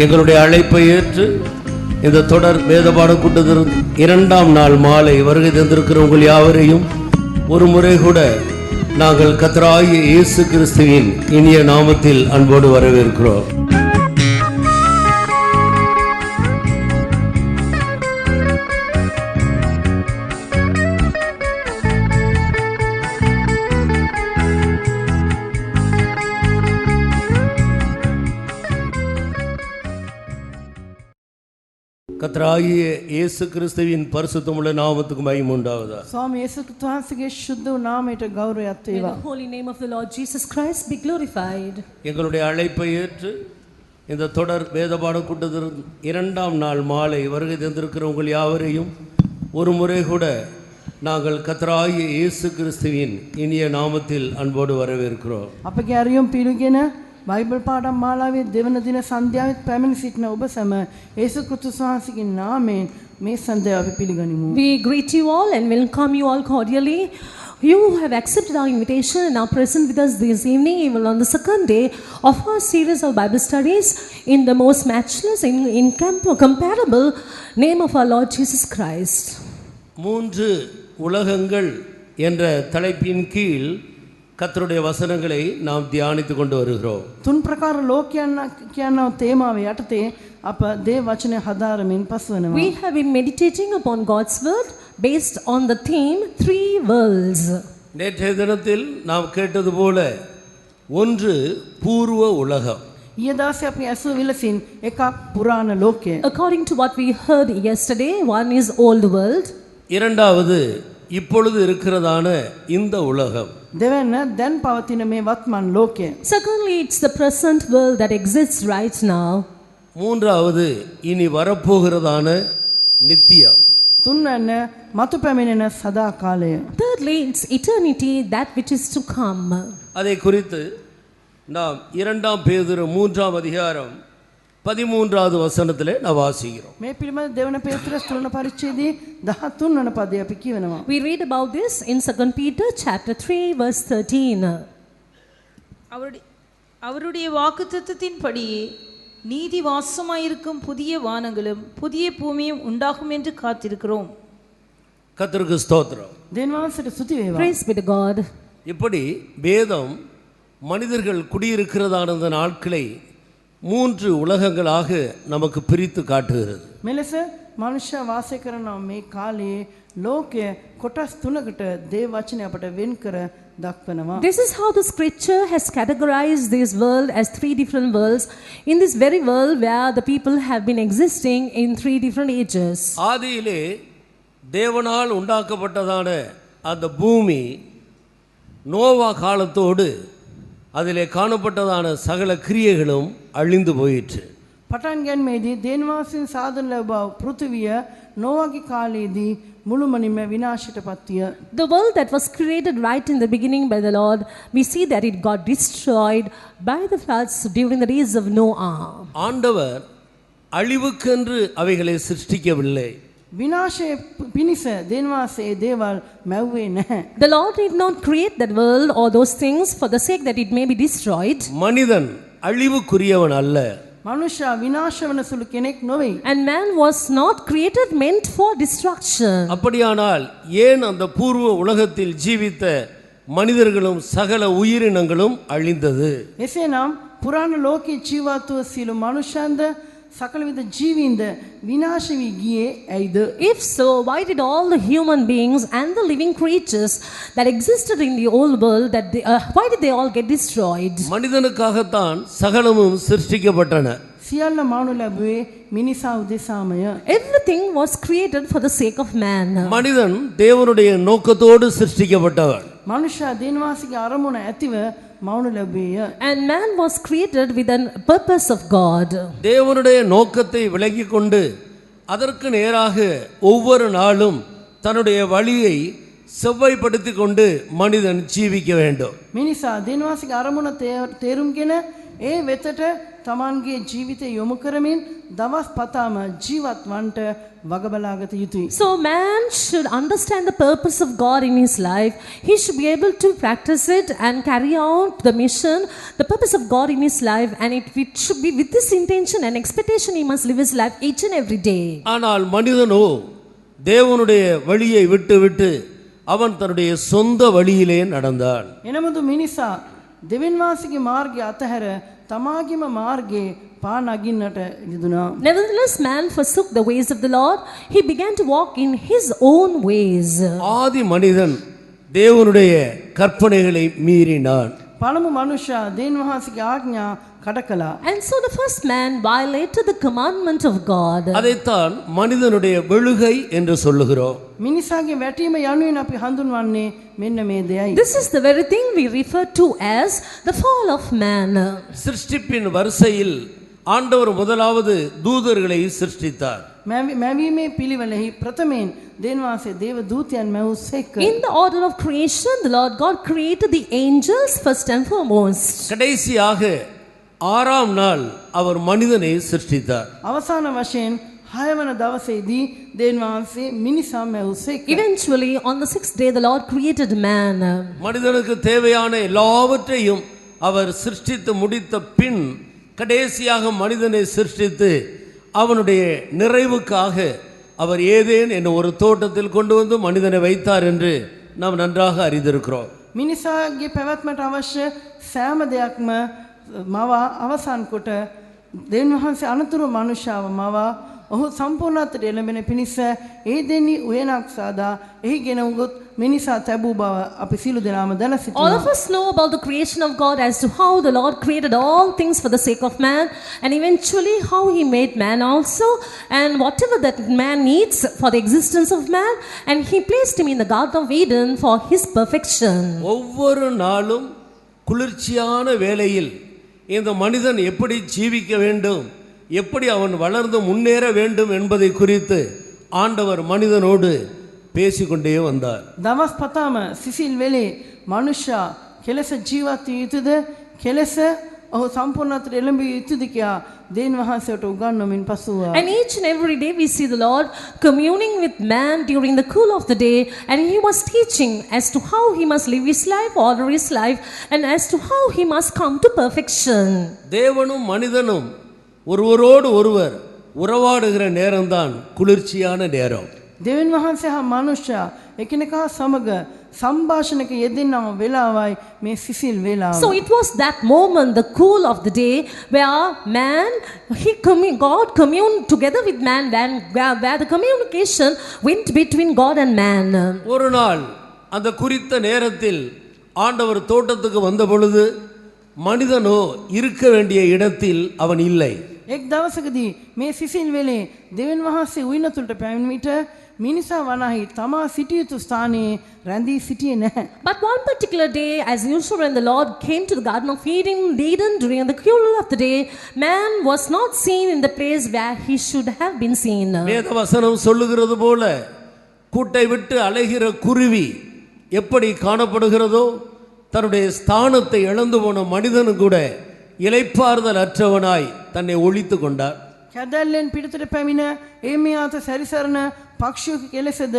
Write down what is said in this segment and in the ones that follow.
எங்களுடைய அழைப்பை ஏற்று இந்த தொடர் வேதபாட கூட்டத்தில் 2ஆம் நாள் மாலை வருகை தந்திருக்கிற உங்கள் யாவரையும் ஒரு முறை கூட நாங்கள் கர்த்தராகிய இயேசு கிறிஸ்துவின் இனிய நாமத்தில் அன்போடு வரவேற்கிறோம். கர்த்தராகிய இயேசு கிறிஸ்துவின் பரிசுத்தமுள்ள நாமத்துக்கு மகிமை உண்டாவதாக. ස්වාමී යේසුස් ක්‍රිස්තුගේ ශුද්ධ නාමයට ගෞරවයක් May වේවා. the holy name of the Lord Jesus Christ be glorified. எங்களுடைய அழைப்பை ஏற்று இந்த தொடர் வேதபாட கூட்டத்தில் 2ஆம் நாள் மாலை வருகை தந்திருக்கிற உங்கள் யாவரையும் ஒரு முறை கூட நாங்கள் கர்த்தராகிய இயேசு கிறிஸ்துவின் இனிய நாமத்தில் அன்போடு வரவேற்கிறோம். අපගේ අරියුම් පිළිගෙන බයිබල් පාඩම් මාලාවේ දෙවන දින සන්ධ්‍යාවෙත් පැමිණ සිටින ඔබ සැම යේසුස් ක්‍රිස්තුස් වහන්සේගේ නාමයෙන් මේ සන්ධ්‍යාව අපි පිළිගනිමු. We greet you all and welcome you all cordially. You have accepted our invitation and are present with us this evening, even on the second day of our series of Bible studies in the most matchless and incomparable name of our Lord Jesus Christ. 3 உலகங்கள் என்ற தலைப்பின் கீழ் கர்த்தருடைய வசனங்களை நாம் தியானித்துக் கொண்டு வருகிறோம். තුන් ප්‍රකාර ලෝකයන් කියන තේමාව යටතේ අප දේව වචනය හදාරමින් පසුවෙනවා. We have been meditating upon God's word based on the theme 3 worlds. நேற்றைய தினத்தில் நாம் கேட்டது போல ஒன்று பூர்வ உலகம். ඊයේ දවසේ අපි ඇසු විලසින් එකක් පුරාණ ලෝකය. According to what we heard yesterday, one is old world. இரண்டாவது இப்பொழுது இருக்கிறதான இந்த உலகம். දෙවැන්න දැන් පවතින මේ වත්මන් ලෝකය. Secondly, it's the present world that exists right now. மூன்றாவது இனி வரப்போகிறதான நித்தியம். තුන්වැන්න මතු පැමිණෙන සදා කාලය. Thirdly, it's eternity, that which is to come. அதை குறித்து நாம் 2 பேதுரு 3ஆம் அதிகாரம் 13வது வசனத்திலே நாம் வாசிக்கிறோம். මේ පිළිබඳ දෙවන පේතුරස් 3 පරිච්ඡේදයේ 13 වන පදය අපි කියනවා. We read about this in 2 Peter chapter 3 verse 13. அவருடைய வாக்குத்தத்தத்தின்படியே நீதி வாசமாயிருக்கும் புதிய வானங்களும் புதிய பூமியும் உண்டாகும் என்று காத்திருக்கிறோம். கர்த்தருக்கு ஸ்தோத்திரம். දෙවියන්ට ස්තුති වේවා. Praise be to God. இப்படி வேதம் மனிதர்கள் குடியிருக்கிறதான அந்த நாட்களை 3 உலகங்களாக நமக்கு பிரித்து காட்டுகிறது. මෙලෙස මනුෂ්‍ය වාසය කරන මේ කාලයේ ලෝකය කොටස් 3කට දේව වචනය අපට වෙන් කර දක්වනවා. This is how the scripture has categorized this world as 3 different worlds, in this very world where the people have been existing in 3 different ages. ஆதியிலே தேவனால் உண்டாக்கப்பட்டதான அந்த பூமி நோவா காலத்தோடு அதிலே காணப்பட்டதான சகல கிரியைகளும் அழிந்து போயிற்று. පටන් ගැනීමේදී දේවවාසීන් සාදන ලැබව පෘථිවිය නෝවාගේ කාලයේදී මුළුමනින්ම විනාශයට පත්විය. The world that was created right in the beginning by the Lord, we see that it got destroyed by the floods during the days of Noah. ஆண்டவர் அழிவுக்கென்று அவைகளை சிருஷ்டிக்கவில்லை. විනාශය පිණිස දේවවාසයේ දේවල් මැව්වේ නැහැ. The Lord did not create that world or those things for the sake that it may be destroyed. மனிதன் அழிவுக்குரியவன் அல்ல. මනුෂ්‍ය විනාශ වන සුළු කෙනෙක් නොවේ. And man was not created meant for destruction. அப்படியானால் ஏன் அந்த பூர்வ உலகத்தில் ஜீவித்த மனிதர்களும் சகல உயிரினங்களும் அழிந்தது? එසේනම් පුරාණ ලෝකයේ ජීවත් වූ සියලු මනුෂ්‍යයන්ද සකල විද ජීවීන්ද විනාශ වී ගියේ ඇයිද? If so, why did all the human beings and the living creatures that existed in the old world, why did they all get destroyed? மனிதனுக்காகத்தான் சகலமும் சிருஷ்டிக்கப்பட்டன. සියල්ල මානු ලැබුවේ මිනිසා උදෙසාමය. Everything was created for the sake of man. மனிதன் தேவனுடைய நோக்கத்தோடு சிருஷ்டிக்கப்பட்டவன். මනුෂ්‍ය දේවවාසීගේ අරමුණ ඇතිව මවුණු ලැබුවේය. And man was created with a purpose of God. தேவனுடைய நோக்கத்தை விளங்கிக் கொண்டு அதற்கு நேராக ஒவ்வொரு நாளும் தன்னுடைய வழியை செவ்வாய்ப்படுத்தி கொண்டு மனிதன் ஜீவிக்க வேண்டும். මිනිසා දේවවාසීගේ අරමුණ තේරුම්ගෙන ඒ වෙතට තමන්ගේ ජීවිතය යොමු කරමින් දවස් පතාම ජීවත් වන්ට වග බලාගත යුතුයි. So man should understand the purpose of God in his life. He should be able to practice it and carry out the mission, the purpose of God in his life, and it should be with this intention and expectation he must live his life each and every day. ஆனால் மனிதனோ தேவனுடைய வழியை விட்டு விட்டு அவன் தன்னுடைய சொந்த வழியிலே நடந்தான். එනමුදු මිනිසා දෙවියන් වහන්සේගේ මාර්ගය අතහැර තමාගේම මාර්ගයේ පා නගින්නට යෙදුනා. Nevertheless, man forsook the ways of the Lord. He began to walk in his own ways. ஆதி மனிதன் தேவனுடைய கற்பனைகளை மீறினான். පළමු මනුෂ්‍යයා දෙවියන් වහන්සේගේ ආඥා කඩ කළා. And so the first man violated the commandment of God. அதைத்தான் மனிதனுடைய வெளுகை என்று சொல்லுகிறோம். මිනිසාගේ වැටීම යනුවෙන් අපි හඳුන්වන්නේ මෙන්න මේ දෙයයි. This is the very thing we refer to as the fall of man. சிருஷ்டிப்பின் வரிசையில் ஆண்டவர் முதலாவது தூதர்களை சிருஷ்டித்தார். මැවීමේ පිළිවෙලෙහි ප්‍රථමයෙන් දෙවියන් වහන්සේ දේව දූතයන් මැවුසේක. In the order of creation, the Lord God created the angels first and foremost. கடைசியாக 6ஆம் நாள் அவர் மனிதனை சிருஷ்டித்தார். අවසාන වශයෙන් 6 වන දවසේදී දෙවියන් වහන්සේ මිනිසා මැවුසේක. Eventually, on the 6th day, the Lord created man. மனிதனுக்கு தேவையான எல்லாவற்றையும் அவர் சிருஷ்டித்து முடித்த பின் கடைசியாக மனிதனை சிருஷ்டித்து அவனுடைய நிறைவுக்காக அவர் ஏதேன் என்ற ஒரு தோட்டத்தில் கொண்டு வந்து மனிதனை வைத்தார் என்று நாம் நன்றாக அறிந்திருக்கிறோம். මිනිසාගේ පැවැත්මට අවශ්‍ය සෑම දෙයක්ම මවා අවසන් කොට දෙවියන් වහන්සේ අනතුරු මනුෂ්‍යව මවා ඔහු සම්පූර්ණත්වයට එළඹෙන පිණිස ඒ දෙනි උයනක් සාදා එහි ගෙන උගොත් මිනිසා තැබූ බව අපි සියලු දෙනාම දැන All සිටිනවා. of us know about the creation of God as to how the Lord created all things for the sake of man, and eventually how he made man also, and whatever that man needs for the existence of man, and he placed him in the Garden of Eden for his perfection. ஒவ்வொரு நாளும் குளிர்ச்சியான வேளையில் இந்த மனிதன் எப்படி ஜீவிக்க வேண்டும், எப்படி அவன் வளர்ந்து முன்னேற வேண்டும் என்பதை குறித்து ஆண்டவர் மனிதனோடு பேசிக்கொண்டே வந்தார். දවස් පතාම සිසිල් වෙලේ මනුෂ්‍යයා කෙලෙස ජීවත් විය යුතුද කෙලෙස ඔහු සම්පූර්ණත්වයට එළඹිය යුතුද කියා දෙවියන් වහන්සේට උගන්වමින් පසුවා. And each and every day we see the Lord communing with man during the cool of the day, and he was teaching as to how he must live his life, order his life, and as to how he must come to perfection. தேவனும் மனிதனும் ஒருவரோடு ஒருவர் உறவாடுகிற நேரம்தான் குளிர்ச்சியான நேரம். දෙවියන් වහන්සේ හා මනුෂ්‍යයා එකිනෙකා සමග සම්භාෂණයක යෙදෙන්නම වෙලාවයි මේ සිසිල් වේලාව. So it was that moment, the cool of the day, where man, God communed together with man, where the communication went between God and man. ஒரு நாள் அந்த குறித்த நேரத்தில் ஆண்டவர் தோட்டத்துக்கு வந்த பொழுது மனிதனோ இருக்க வேண்டிய இடத்தில் அவன் இல்லை. එක් දවසකදී මේ සිසිල් වෙලේ දෙවියන් වහන්සේ උයන තුලට පැමිණ විට මිනිසා වනාහි තමා සිටිය යුතු ස්ථානයේ රැඳී සිටියේ නැහැ. But one particular day, as usual, when the Lord came to the Garden of Eden during the cool of the day, man was not seen in the place where he should have been seen. வேத வசனம் சொல்லுகிறது போல கூட்டை விட்டு அலைகிற குருவி எப்படி காணப்படுகிறதோ தன்னுடைய ஸ்தானத்தை இழந்து போன மனிதனும் கூட இளைப்பாறுதல் அற்றவனாய் தன்னை ஒழித்து கொண்டார். කැදැල්ලෙන් පිටතට පැමිණ ඒ මියාත සැරිසරන පක්ෂියෙකු කෙලෙසද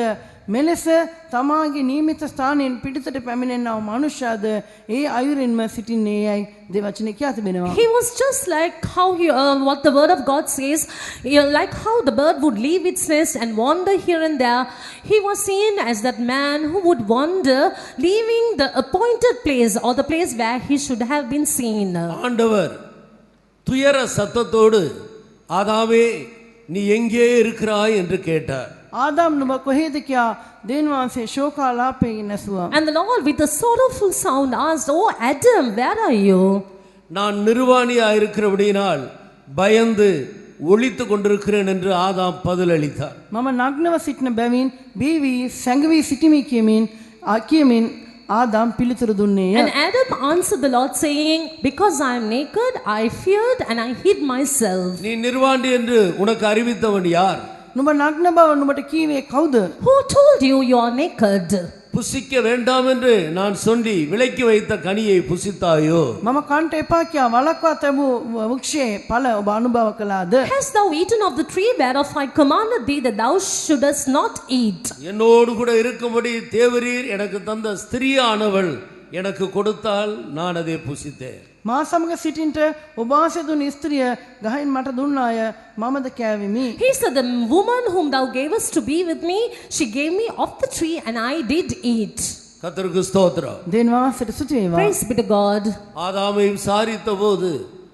මෙලෙස තමාගේ නියමිත ස්ථානයෙන් පිටතට පැමිණෙනා මනුෂ්‍යයාද ඒ අයුරින්ම සිටින්නේ යයි දෙවචනේ කියා තිබෙනවා. He was just like how what the word of God says, like how the bird would leave its nest and wander here and there. He was seen as that man who would wander, leaving the appointed place or the place where he should have been seen. ஆண்டவர் துயர சத்தத்தோடு ஆதாமே நீ எங்கே இருக்கிறாய் என்று கேட்டார். ආදාම් නුඹ කොහෙද කියා දෙවියන් වහන්සේ ශෝකාලාපයෙන් ඇසුවා. And the Lord with a sorrowful sound asked, "Oh Adam, where are you?" நான் நிர்வாணியாக இருக்கிறபடியினால் பயந்து ஒளித்து கொண்டிருக்கிறேன் என்று ஆதாம் பதிலளித்தார். මම නග්නව සිටින බැවින් බීවි සැඟවි සිටිමි කියමින් ආදාම් පිළිතුරු දුන්නේය. And Adam answered the Lord saying, "Because I am naked, I feared and I hid myself." நீ நிர்வாண்டி என்று உனக்கு அறிவித்தவன் யார்? නුඹ නග්න බව නුඹට කීවේ කවුද? Who told you you are naked? புசிக்க வேண்டாம் என்று நான் சொல்லி விலக்கி வைத்த கனியை புசித்தாயோ? මම කන්ට එපා කියා වළක්වා තැබූ වෘක්ෂයේ ඵල ඔබ අනුභව කළාද? Hast thou eaten of the tree whereof I commanded thee that thou shouldest not eat? என்னோடு கூட இருக்கும்படி தேவரீர் எனக்கு தந்த ஸ்திரீயானவள் எனக்கு கொடுத்தால் நான் அதை புசித்தேன். මා සමග සිටින්ට ඔබ වහන්සේ දුන් ස්ත්‍රිය ගහින් මට දුන්නාය මමද කෑවෙමි. He said, the woman whom thou gavest to be with me, she gave me of the tree and I did eat. கர்த்தருக்கு ஸ்தோத்திரம். දෙවියන් වහන්සේට ස්තුති වේවා. Praise be to God. ஆதாமை விசாரித்த போது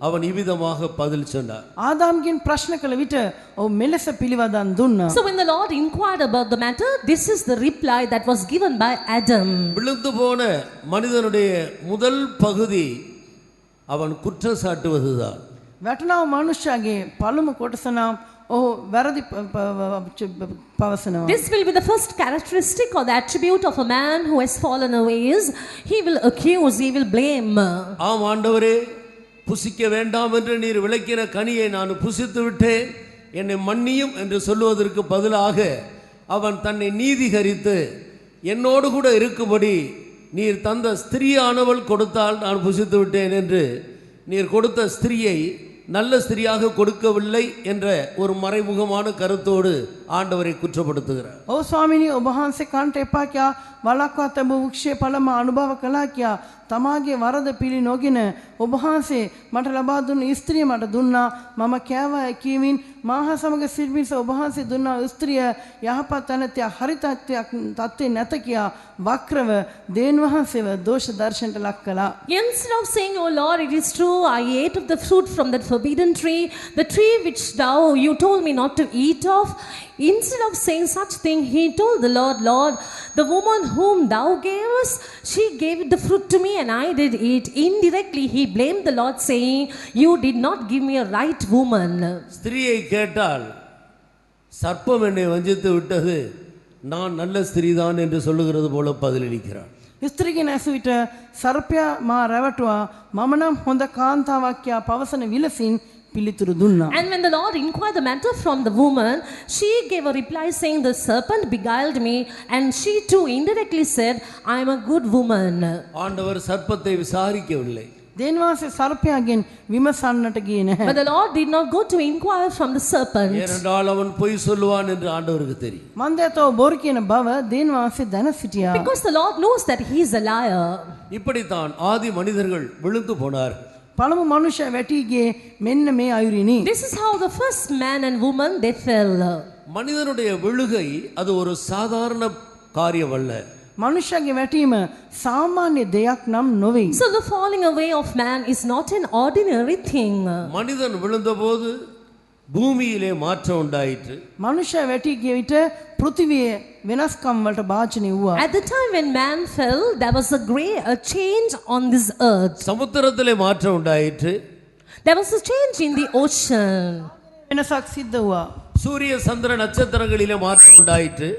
அவன் இவ்விதமாக பதில் சொன்னான். ආදාම්ගෙන් ප්‍රශ්න කළ විට ඔහු මෙලෙස පිළිවදන් දුන්නා. So when the Lord inquired about the matter, this is the reply that was given by Adam. விழுந்து போன மனிதனுடைய முதல் பகுதி அவன் குற்றம் சாட்டுவதுதான். වැටුණා වූ මනුෂ්‍යයාගේ පළමු කොටස නම් ඔහු වැරදි පවසනවා. This will be the first characteristic or the attribute of a man who has fallen away is he will accuse, he will blame. ஆம் ஆண்டவரே, புசிக்க வேண்டாம் என்று நீர் விலக்கின கனியை நான் புசித்து விட்டேன், என்னை மன்னியும் என்று சொல்லுவதற்கு பதிலாக அவன் தன்னை நீதிகரித்து என்னோடு கூட இருக்கும்படி நீர் தந்த ஸ்திரீயானவள் கொடுத்தால் நான் புசித்து விட்டேன் என்று நீர் கொடுத்த ஸ்திரியை நல்ல ஸ்திரியாக கொடுக்கவில்லை என்ற ஒரு மறைமுகமான கருத்தோடு ஆண்டவரை குற்றப்படுத்துகிறார். ඔව් ස්වාමීනි, ඔබ වහන්සේ කන්ට එපා කියා වළක්වා තැබූ වෘක්ෂයේ ඵල මා අනුභව කළා කියා තමාගේ වරද පිළි නොගෙන ඔබ වහන්සේ මට ලබා දුන්න ස්ත්‍රිය මට දුන්නා, මම කෑවා කියමින් මාහා සමග සිටිමිස ඔබ වහන්සේ දුන්නා ස්ත්‍රිය යහපත් තැනැත්තිය හරි තත්ත්වයේ නැත කියා වක්‍රව දේන් වහන්සේව දෝෂ දර්ශනයට ලක් කළා. Instead of saying, "Oh Lord, it is true, I ate of the fruit from that forbidden tree, the tree which you told me not to eat of," instead of saying such thing, he told the Lord, "Lord, the woman whom thou gavest, she gave the fruit to me and I did eat." Indirectly he blamed the Lord, saying, "You did not give me a right woman." ஸ்திரியை கேட்டால் சர்ப்பம் என்னை வஞ்சித்து விட்டது, நான் நல்ல ஸ்திரீதான் என்று சொல்லுகிறது போல பதிலளிக்கிறான். ස්ත්‍රියගෙන් ඇසු විට සර්පයා මා රැවටුවා, මම නම් හොඳ කාන්තාවක් කියා පවසන විලසින් පිළිතුරු දුන්නා. And when the Lord inquired the matter from the woman, she gave a reply saying, "The serpent beguiled me," and she too indirectly said, "I am a good woman." ஆண்டவர் சர்ப்பத்தை விசாரிக்கவில்லை. දේන් වහන්සේ සර්පයාගෙන් විමසන්නට ගියේ නැහැ. But the Lord did not go to inquire from the serpent. ஏனென்றால் அவன் பொய் சொல்லுவான் என்று ஆண்டவருக்கு தெரியும். මන්දයතෝ බොරු කියන බව දේන් වහන්සේ දැන සිටියා. Because the Lord knows that he is a liar. இப்படித்தான் ஆதி மனிதர்கள் விழுந்து போனார்கள். පළමු මනුෂ්‍යයා වැටී ගියේ මෙන්න මේ අයුරිනි. This is how the first man and woman they fell. மனிதனுடைய விழுகை அது ஒரு சாதாரண காரியம் அல்ல. මනුෂ්‍යයාගේ වැටීම සාමාන්‍ය දෙයක් නම් නොවේ. So the falling away of man is not an ordinary thing. மனிதன் விழுந்தபோது பூமியிலே மாற்றம் உண்டாயிற்று. මනුෂ්‍යයා වැටී ගිය විට පෘථිවියේ වෙනස්කම් වලට භාජනය වුණා. At the time when man fell, there was a change on this earth. சமுத்திரத்திலே மாற்றம் உண்டாயிற்று. There was a change in the ocean. වෙනසක් සිද්ධ වුණා. சூரிய சந்திர நட்சத்திரங்களிலே மாற்றம் உண்டாயிற்று.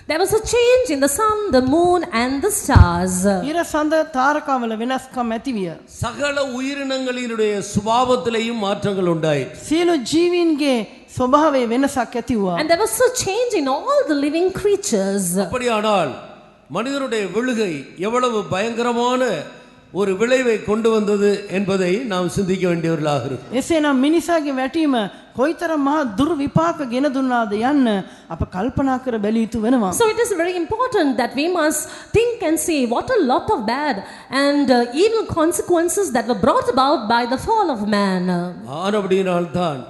There was a change in the sun, the moon and the stars. ඉර සඳ තාරකාවල වෙනස්කම් ඇති විය. சகல உயிரினங்களினுடைய சுபாவத்திலேயும் மாற்றங்கள் உண்டாயிற்று. සියලු ජීවීන්ගේ ස්වභාවයේ වෙනසක් ඇති වුණා. And there was a change in all the living creatures. அப்படியானால் மனிதனுடைய விழுகை எவ்வளவு பயங்கரமான ஒரு விளைவை கொண்டு வந்தது என்பதை நாம் சிந்திக்க வேண்டியவர்களாக இருக்கிறோம். එසේනම් මිනිසාගේ වැටීම කොයිතරම් මහා දුර්විපාක ගෙන දුන්නාද යන්න අප කල්පනා කර බැලිය යුතු වෙනවා. So it is very important that we must think and see what a lot of bad and evil consequences that were brought about by the fall of man. ஆனபடியினால்தான்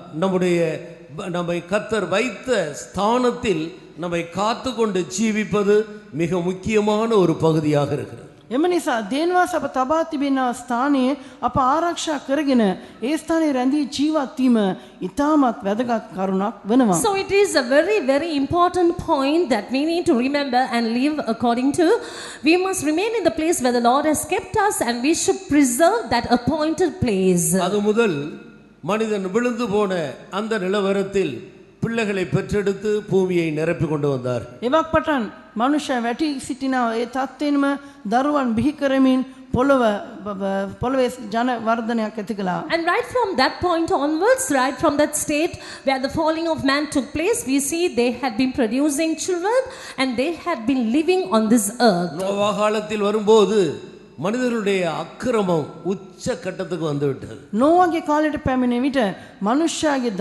நம்மை கர்த்தர் வைத்த ஸ்தானத்தில் நம்மை காத்து கொண்டு ஜீவிப்பது மிக முக்கியமான ஒரு பகுதியாக இருக்கிறது. එම නිසා දේන්වාස අප තබා තිබෙනා ස්ථානයේ අප ආරක්ෂා කරගෙන ඒ ස්ථානයේ රැඳී ජීවත් වීම ඉතාමත් වැදගත් කරුණක් වෙනවා. So it is a very, very important point that we need to remember and live according to. We must remain in the place where the Lord has kept us and we should preserve that appointed place. அது முதல் மனிதன் விழுந்து போன அந்த நிலவரத்தில் பிள்ளைகளை பெற்றெடுத்து பூமியை நிரப்பிக் கொண்டு வந்தார். එවක් පටන් මනුෂ්‍ය වැටි සිටිනා ඒ තත්ත්වෙන්ම දරුවන් බිහි කරමින් පොළවේ ජන වර්ධනයක් ඇති කළා. And right from that point onwards, right from that state where the falling of man took place, we see they had been producing children and they had been living on this earth. Noah காலத்தில் வரும்போது மனிதர்களுடைய அக்கிரமம் உச்ச கட்டத்துக்கு வந்து விட்டது. නෝවාගේ කාලයට පැමිණෙන විට මනුෂ්‍යයාගේ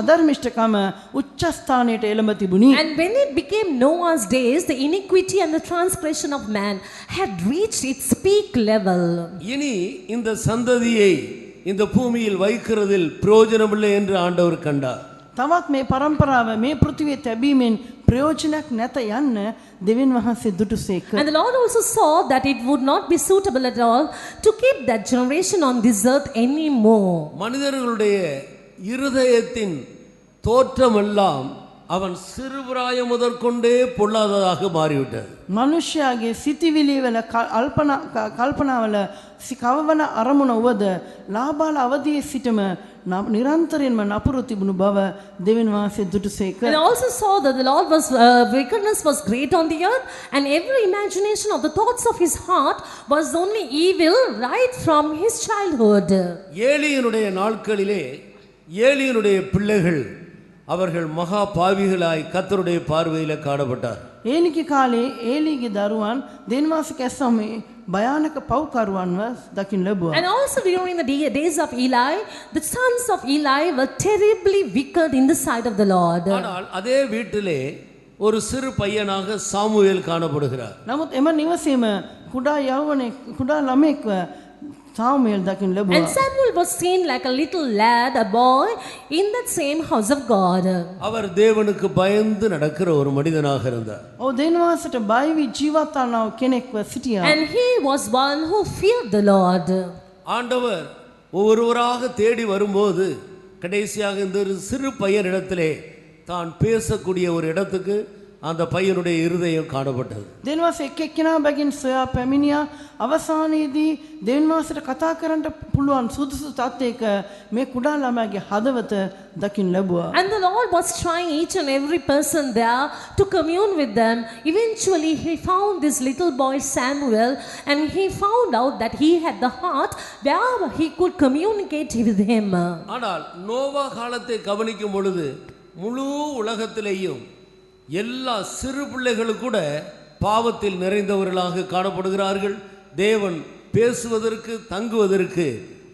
අධර්මිෂ්ඨකම උච්ච ස්ථානයට එළඹ තිබුණි. And when it became Noah's days, the iniquity and the transgression of man had reached its peak level. இனி இந்த சந்ததியை இந்த பூமியில் வைக்கிறதில் பிரயோஜனமில்லை என்று ஆண்டவர் கண்டார். තවත් මේ පරම්පරාව මේ පෘථිවියේ තැබීමෙන් ප්‍රයෝජනයක් නැත යන්න දෙවියන් වහන්සේ දුටුසේක. And the Lord also saw that it would not be suitable at all to keep that generation on this earth anymore. மனிதர்களுடைய இருதயத்தின் தோற்றமெல்லாம் அவன் சிறுபிராயம் முதற்கொண்டே பொல்லாததாக மாறிவிட்டது. මනුෂ්‍යයාගේ සිතිවිලි වල කල්පනාවල කවවන අරමුණ වුවද ලාබාල අවදියේ සිටම නිරන්තරයෙන්ම නපුරු තිබුණු බව දෙවියන් වහන්සේ දුටුසේක. And also saw that the Lord was wickedness was great on the earth, and every imagination of the thoughts of his heart was only evil right from his childhood. ஏலியனுடைய நாட்களிலே ஏலியனுடைய பிள்ளைகள் அவர்கள் மகா பாவிகளாய் கர்த்தருடைய பார்வையில காணப்பட்டார். ඒලිගේ කාලේ ඒලිගේ දරුවන් දෙවියන් වහන්සේ කැස්සම භයානක පව්කරුවන්ව දකින්න ලැබුවා. And also during the days of Eli, the sons of Eli were terribly wicked in the sight of the Lord. ஆனால் அதே வீட்டிலே ஒரு சிறு பையனாக சாமுவேல் காணப்படுகிறார். නමුත් එම නිවසේම කුඩා ළමෙක්ව සාමුවෙල් දකින්න And ලැබුවා. Samuel was seen like a little lad, a boy, in that same house of God. அவர் தேவனுக்கு பயந்து நடக்கிற ஒரு மனிதனாக இருந்தார். ඔව් දෙවියන් වහන්සේට බය වී ජීවත් වන කෙනෙක්ව සිටියා. And he was one who feared the Lord. ஆண்டவர் ஒவ்வொருவராக தேடி வரும்போது கடைசியாக இந்த ஒரு சிறு பையனிடத்திலே தான் பேசக்கூடிய ஒரு இடத்துக்கு அந்த பையனுடைய இருதயம் காணப்பட்டது. දෙවියන් වහන්සේ එක් එක්කෙනා බැගින් සොයා පැමිණියා. අවසානයේදී දෙවියන් වහන්සේට කතා කරන්න පුළුවන් සුදුසු තත්යක මේ කුඩා ළමයාගේ හදවත දකින්න ලැබුවා. And the Lord was trying each and every person there to commune with them. Eventually he found this little boy Samuel, and he found out that he had the heart where he could communicate with him. ஆனால் நோவா காலத்தை கவனிக்கும் பொழுது முழு உலகத்திலேயும் எல்லா சிறு பிள்ளைகளும் கூட பாவத்தில் நிறைந்தவர்களாக காணப்படுகிறார்கள். தேவன் பேசுவதற்கு தங்குவதற்கு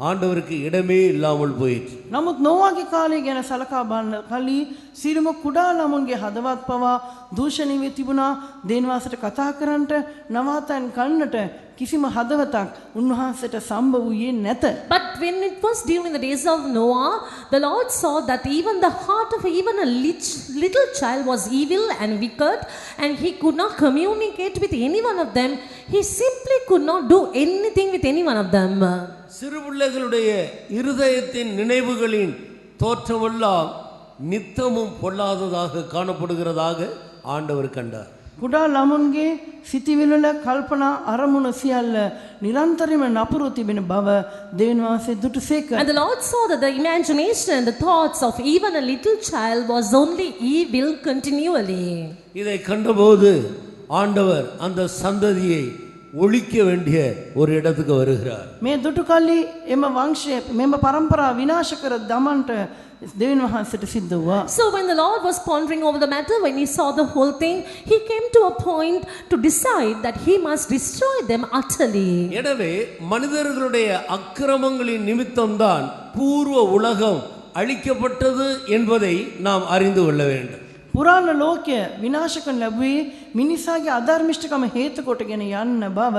ஆண்டவருக்கு இடமே இல்லாமல் போயிற்று. නමුත් නෝවාගේ කාලය ගැන සලකා බලන කලී සිළුම කුඩා ළමුන්ගේ හදවත් පවා දූෂණය වී තිබුණා. දෙවියන් වහන්සේට කතා කරන්නට නවාතන් කන්නට කිසිම හදවතක් උන්වහන්සේට සම්බ වූයේ නැත. But when it was during the days of Noah, the Lord saw that even the heart of even a little child was evil and wicked, and he could not communicate with any one of them. He simply could not do anything with any one of them. சிறு பிள்ளைகளுடைய இருதயத்தின் நினைவுகளின் தோற்றமெல்லாம் நித்தமும் பொல்லாததாக காணப்படுகிறதாக ஆண்டவர் கண்டார். කුඩා ළමුන්ගේ සිතිවිල්වල කල්පනා අරමුණ සියල්ල නිරන්තරයෙන්ම නපුරු තිබෙන බව දෙවියන් වහන්සේ දුටුසේක. And the Lord saw that the imagination and the thoughts of even a little child was only evil continually. இதை கண்டபோது ஆண்டவர் அந்த சந்ததியை ஒழிக்க வேண்டிய ஒரு இடத்துக்கு வருகிறார். මේ දුටු කල්ලි එම වංශය මෙම පරම්පරාව විනාශ කර දමන්නට දෙවියන් වහන්සේට සිද්ධ වුණා. So when the Lord was pondering over the matter, when he saw the whole thing, he came to a point to decide that he must destroy them utterly. எனவே மனிதர்களுடைய அக்கிரமங்களின் நிமித்தம்தான் பூர்வ உலகம் அழிக்கப்பட்டது என்பதை நாம் அறிந்து கொள்ள வேண்டும். පුරාණ ලෝකය විනාශ කරන ලැබුවේ මිනිසාගේ අධර්මිෂ්ඨකම හේතු කොටගෙන යන්න බව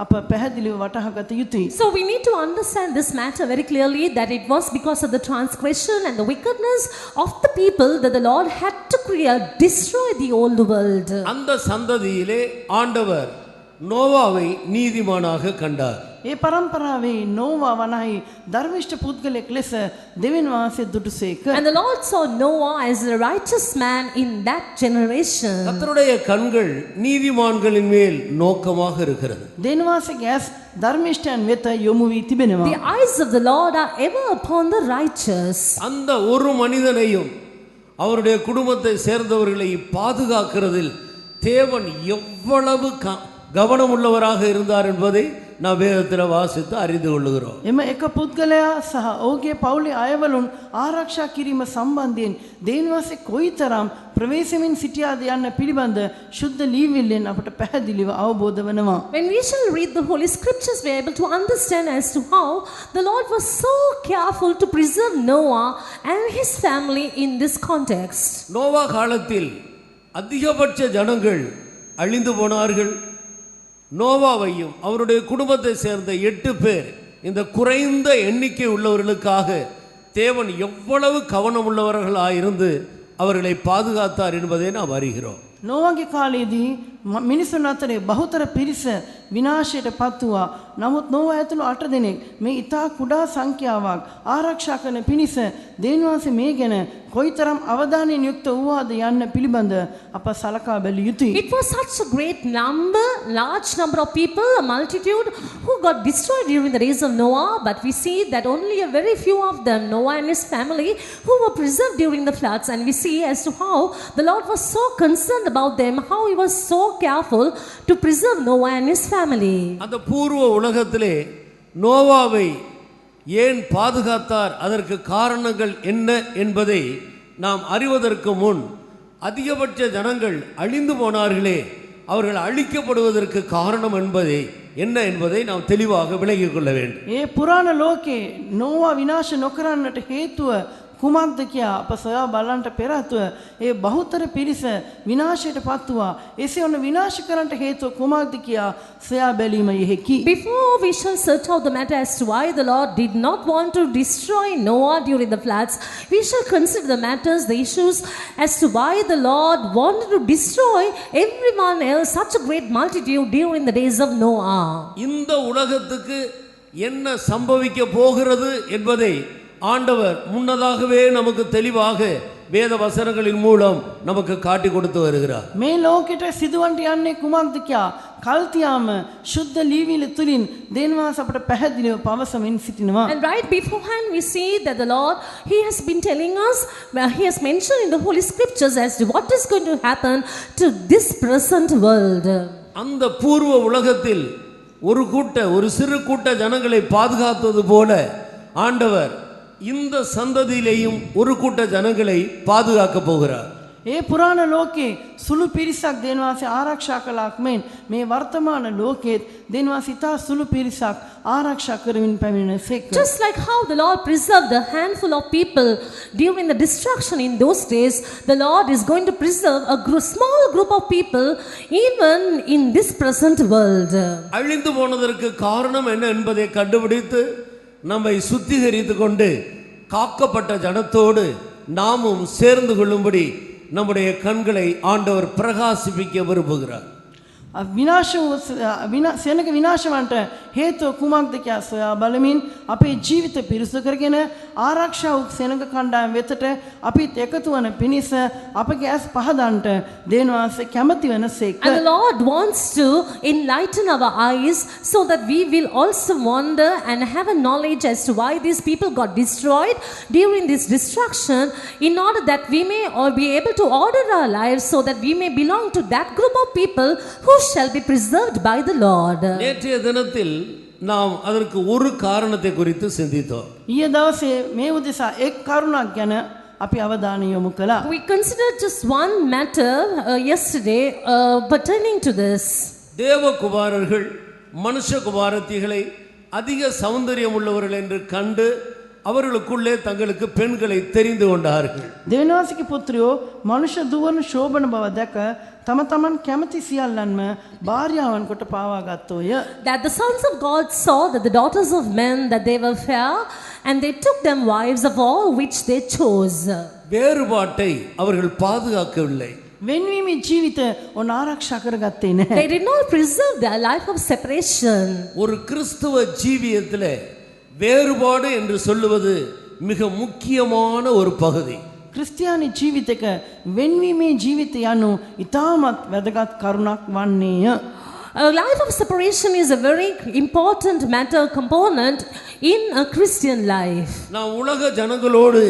අප පැහැදිලිව වටහා ගත යුතුයි. So we need to understand this matter very clearly, that it was because of the transgression and the wickedness of the people that the Lord had to destroy the old world. அந்த சந்ததியிலே ஆண்டவர் நோவாவை நீதிமானாக கண்டார். ඒ පරම්පරාවේ නෝවා වනහි ධර්මිෂ්ඨ පුද්ගලෙක් ලෙස දෙවියන් වහන්සේ දුටුසේක. And the Lord saw Noah as a righteous man in that generation. கர்த்தருடைய கண்கள் நீதிமான்களின் மேல் நோக்கமாக இருக்கிறது. දෙවියන් වහන්සේගේ ඇස් ධර්මිෂ්ඨයන් වෙත යොමු වී තිබෙනවා. The eyes of the Lord are ever upon the righteous. அந்த ஒரு மனிதனையும் அவருடைய குடும்பத்தை சேர்ந்தவர்களை பாதுகாக்கிறதில் தேவன் எவ்வளவு கவனம் உள்ளவராக இருந்தார் என்பதை நாம் வேதத்தில் வாசித்து அறிந்து கொள்ளுகிறோம். එම එක පුද්ගලයා සහ ඔහුගේ පවුලේ අයවලුන් ආරක්ෂා කිරීම සම්බන්ධයෙන් දෙවියන් වහන්සේ කොයිතරම් ප්‍රවේශමින් සිටියාද යන්න පිළිබඳ ශුද්ධ ලීවිල්ලෙන් අපට පැහැදිලිව අවබෝධ වෙනවා. When we shall read the Holy Scriptures, we are able to understand as to how the Lord was so careful to preserve Noah and his family in this context. Noah காலத்தில் அதிகபட்ச ஜனங்கள் அழிந்து போனார்கள். நோவாவையும் அவருடைய குடும்பத்தை சேர்ந்த 8 பேர், இந்த குறைந்த எண்ணிக்கை உள்ளவர்களுக்காக தேவன் எவ்வளவு கவனம் உள்ளவர்களாயிருந்து அவர்களை பாதுகாத்தார் என்பதை நாம் அறிகிறோம். නෝවාගේ කාලයේදී මිනිසුන් අතරේ බහුතර පිරිස විනාශයට පත් වූවා. නමුත් නෝවා ඇතුළු 8 දෙනෙක් මේ ඉතා කුඩා සංඛ්‍යාවක් ආරක්ෂා කරන පිණිස දෙවියන් වහන්සේ මේ ගැන කොයිතරම් අවධානයෙන් යුක්ත වූවාද යන්න පිළිබඳ අප සලකා බැලිය යුතුයි. It was such a great number, large number of people, a multitude who got destroyed during the days of Noah, but we see that only a very few of them, Noah and his family, who were preserved during the floods. And we see as to how the Lord was so concerned about them, how he was so careful to preserve Noah and his family. அந்த பூர்வ உலகத்திலே நோவாவை ஏன் பாதுகாத்தார், அதற்கு காரணங்கள் என்ன என்பதை நாம் அறிவதற்கு முன் அதிகபட்ச ஜனங்கள் அழிந்து போனார்களே, அவர்கள் அழிக்கப்படுவதற்கு காரணம் என்பதை என்ன என்பதை நாம் தெளிவாக விளங்கிக் கொள்ள வேண்டும். ඒ පුරාණ ලෝකේ නෝවා විනාශ නොකරන්නට හේතුව කුමක්ද කියා අප සොයා බලන්නට පෙර ආතුව ඒ බහුතර පිරිස විනාශයට පත් වූවා. එසේ ඔන්න විනාශ කරන්නට හේතුව කුමක්ද කියා සොයා බැලීම යෙහිකි. Before we shall search out the matter as to why the Lord did not want to destroy Noah during the floods, we shall consider the matters, the issues as to why the Lord wanted to destroy everyone else, such a great multitude during the days of Noah. இந்த உலகத்துக்கு என்ன சம்பவிக்க போகிறது என்பதை ஆண்டவர் முன்னதாகவே நமக்கு தெளிவாக வேத வசனங்களின் மூலம் நமக்கு காட்டி கொடுத்து வருகிறார். මේ ලෝකෙට සිදුවන්ට යන්නේ කුමක්ද කියා කල්තියාම ශුද්ධ ලීවිල තුලින් දෙවියන් වහන්සේ අපට පැහැදිලිව පවසමින් සිටිනවා. And right beforehand we see that the Lord, he has been telling us, he has mentioned in the Holy Scriptures as to what is going to happen to this present world. அந்த பூர்வ உலகத்தில் ஒரு சிறு கூட்ட ஜனங்களை பாதுகாத்தது போல ஆண்டவர் இந்த சந்ததியிலேயும் ஒரு கூட்ட ஜனங்களை பாதுகாக்க போகிறார். ඒ පුරාණ ලෝකේ සුළු පිරිසක් දෙවියන් වහන්සේ ආරක්ෂා කළාක් මෙන් මේ වර්තමාන ලෝකෙත් දෙවියන් වහන්සේ ඉතා සුළු පිරිසක් ආරක්ෂා කරමින් පැමිණෙසේක. Just like how the Lord preserved a handful of people during the destruction in those days, the Lord is going to preserve a small group of people even in this present world. அழிந்து போனதற்கு காரணம் என்ன என்பதை கண்டுபிடித்து நம்மை சுத்திகரித்து கொண்டு காக்கப்பட்ட ஜனத்தோடு நாமும் சேர்ந்து கொள்ளும்படி நம்முடைய கண்களை ஆண்டவர் பிரகாசிப்பிக்க விரும்புகிறார். විනාශ සෙනක විනාශවන්ට හේතුව කුමක්ද කියා සොයා බලමින් අපේ ජීවිත පිරිසුදු කරගෙන ආරක්ෂා වූ සෙනඟ කණ්ඩායම වෙතට අපිත් එකතු වන පිණිස අපගේ ඇස් පහදන්නට දෙවියන් වහන්සේ කැමති වෙනසේක. And the Lord wants to enlighten our eyes so that we will also wonder and have a knowledge as to why these people got destroyed during this destruction, in order that we may all be able to order our lives so that we may belong to that group of people who shall be preserved by the Lord. நேற்றைய தினத்தில் நாம் அதற்கு ஒரு காரணத்தை குறித்து சிந்தித்தோம். ඊයේ දවසේ මේ උදෙසා එක් කරුණක් ගැන අපි අවධානය යොමු කළා. We considered just one matter yesterday pertaining to this. தேவகுமாரர்கள் மனுஷகுமாரத்திகளை அதிக சௌந்தரியம் உள்ளவர்கள் என்று கண்டு அவர்களுக்குள்ளே தங்களுக்கு பெண்களை தெரிந்து கொண்டார்கள். දෙවියන් වහන්සේගේ පුත්‍රයෝ මනුෂ්‍ය දුවන ශෝභන බව දැක තම තමන් කැමති සියල්ලන්ම භාර්යාවන් කොට පාවා ගත්තෝය. That the sons of God saw that the daughters of men that they were fair, and they took them wives of all which they chose. வேறுபாட்டை அவர்கள் பாதுகாக்கவில்லை. වෙන්වීමේ ජීවිත ඔන්න ආරක්ෂා කරගත්තේ නැහැ. They did not preserve their life of separation. ஒரு கிறிஸ்தவ ஜீவியத்திலே வேறுபாடு என்று சொல்லுவது மிக முக்கியமான ஒரு பகுதி. ක්‍රිස්තියානි ජීවිතයක වෙන්වීමේ ජීවිතය යනු ඉතාමත් වැදගත් කරුණක් වන්නේය. A life of separation is a very important matter component in a Christian life. நாம் உலக ஜனங்களோடு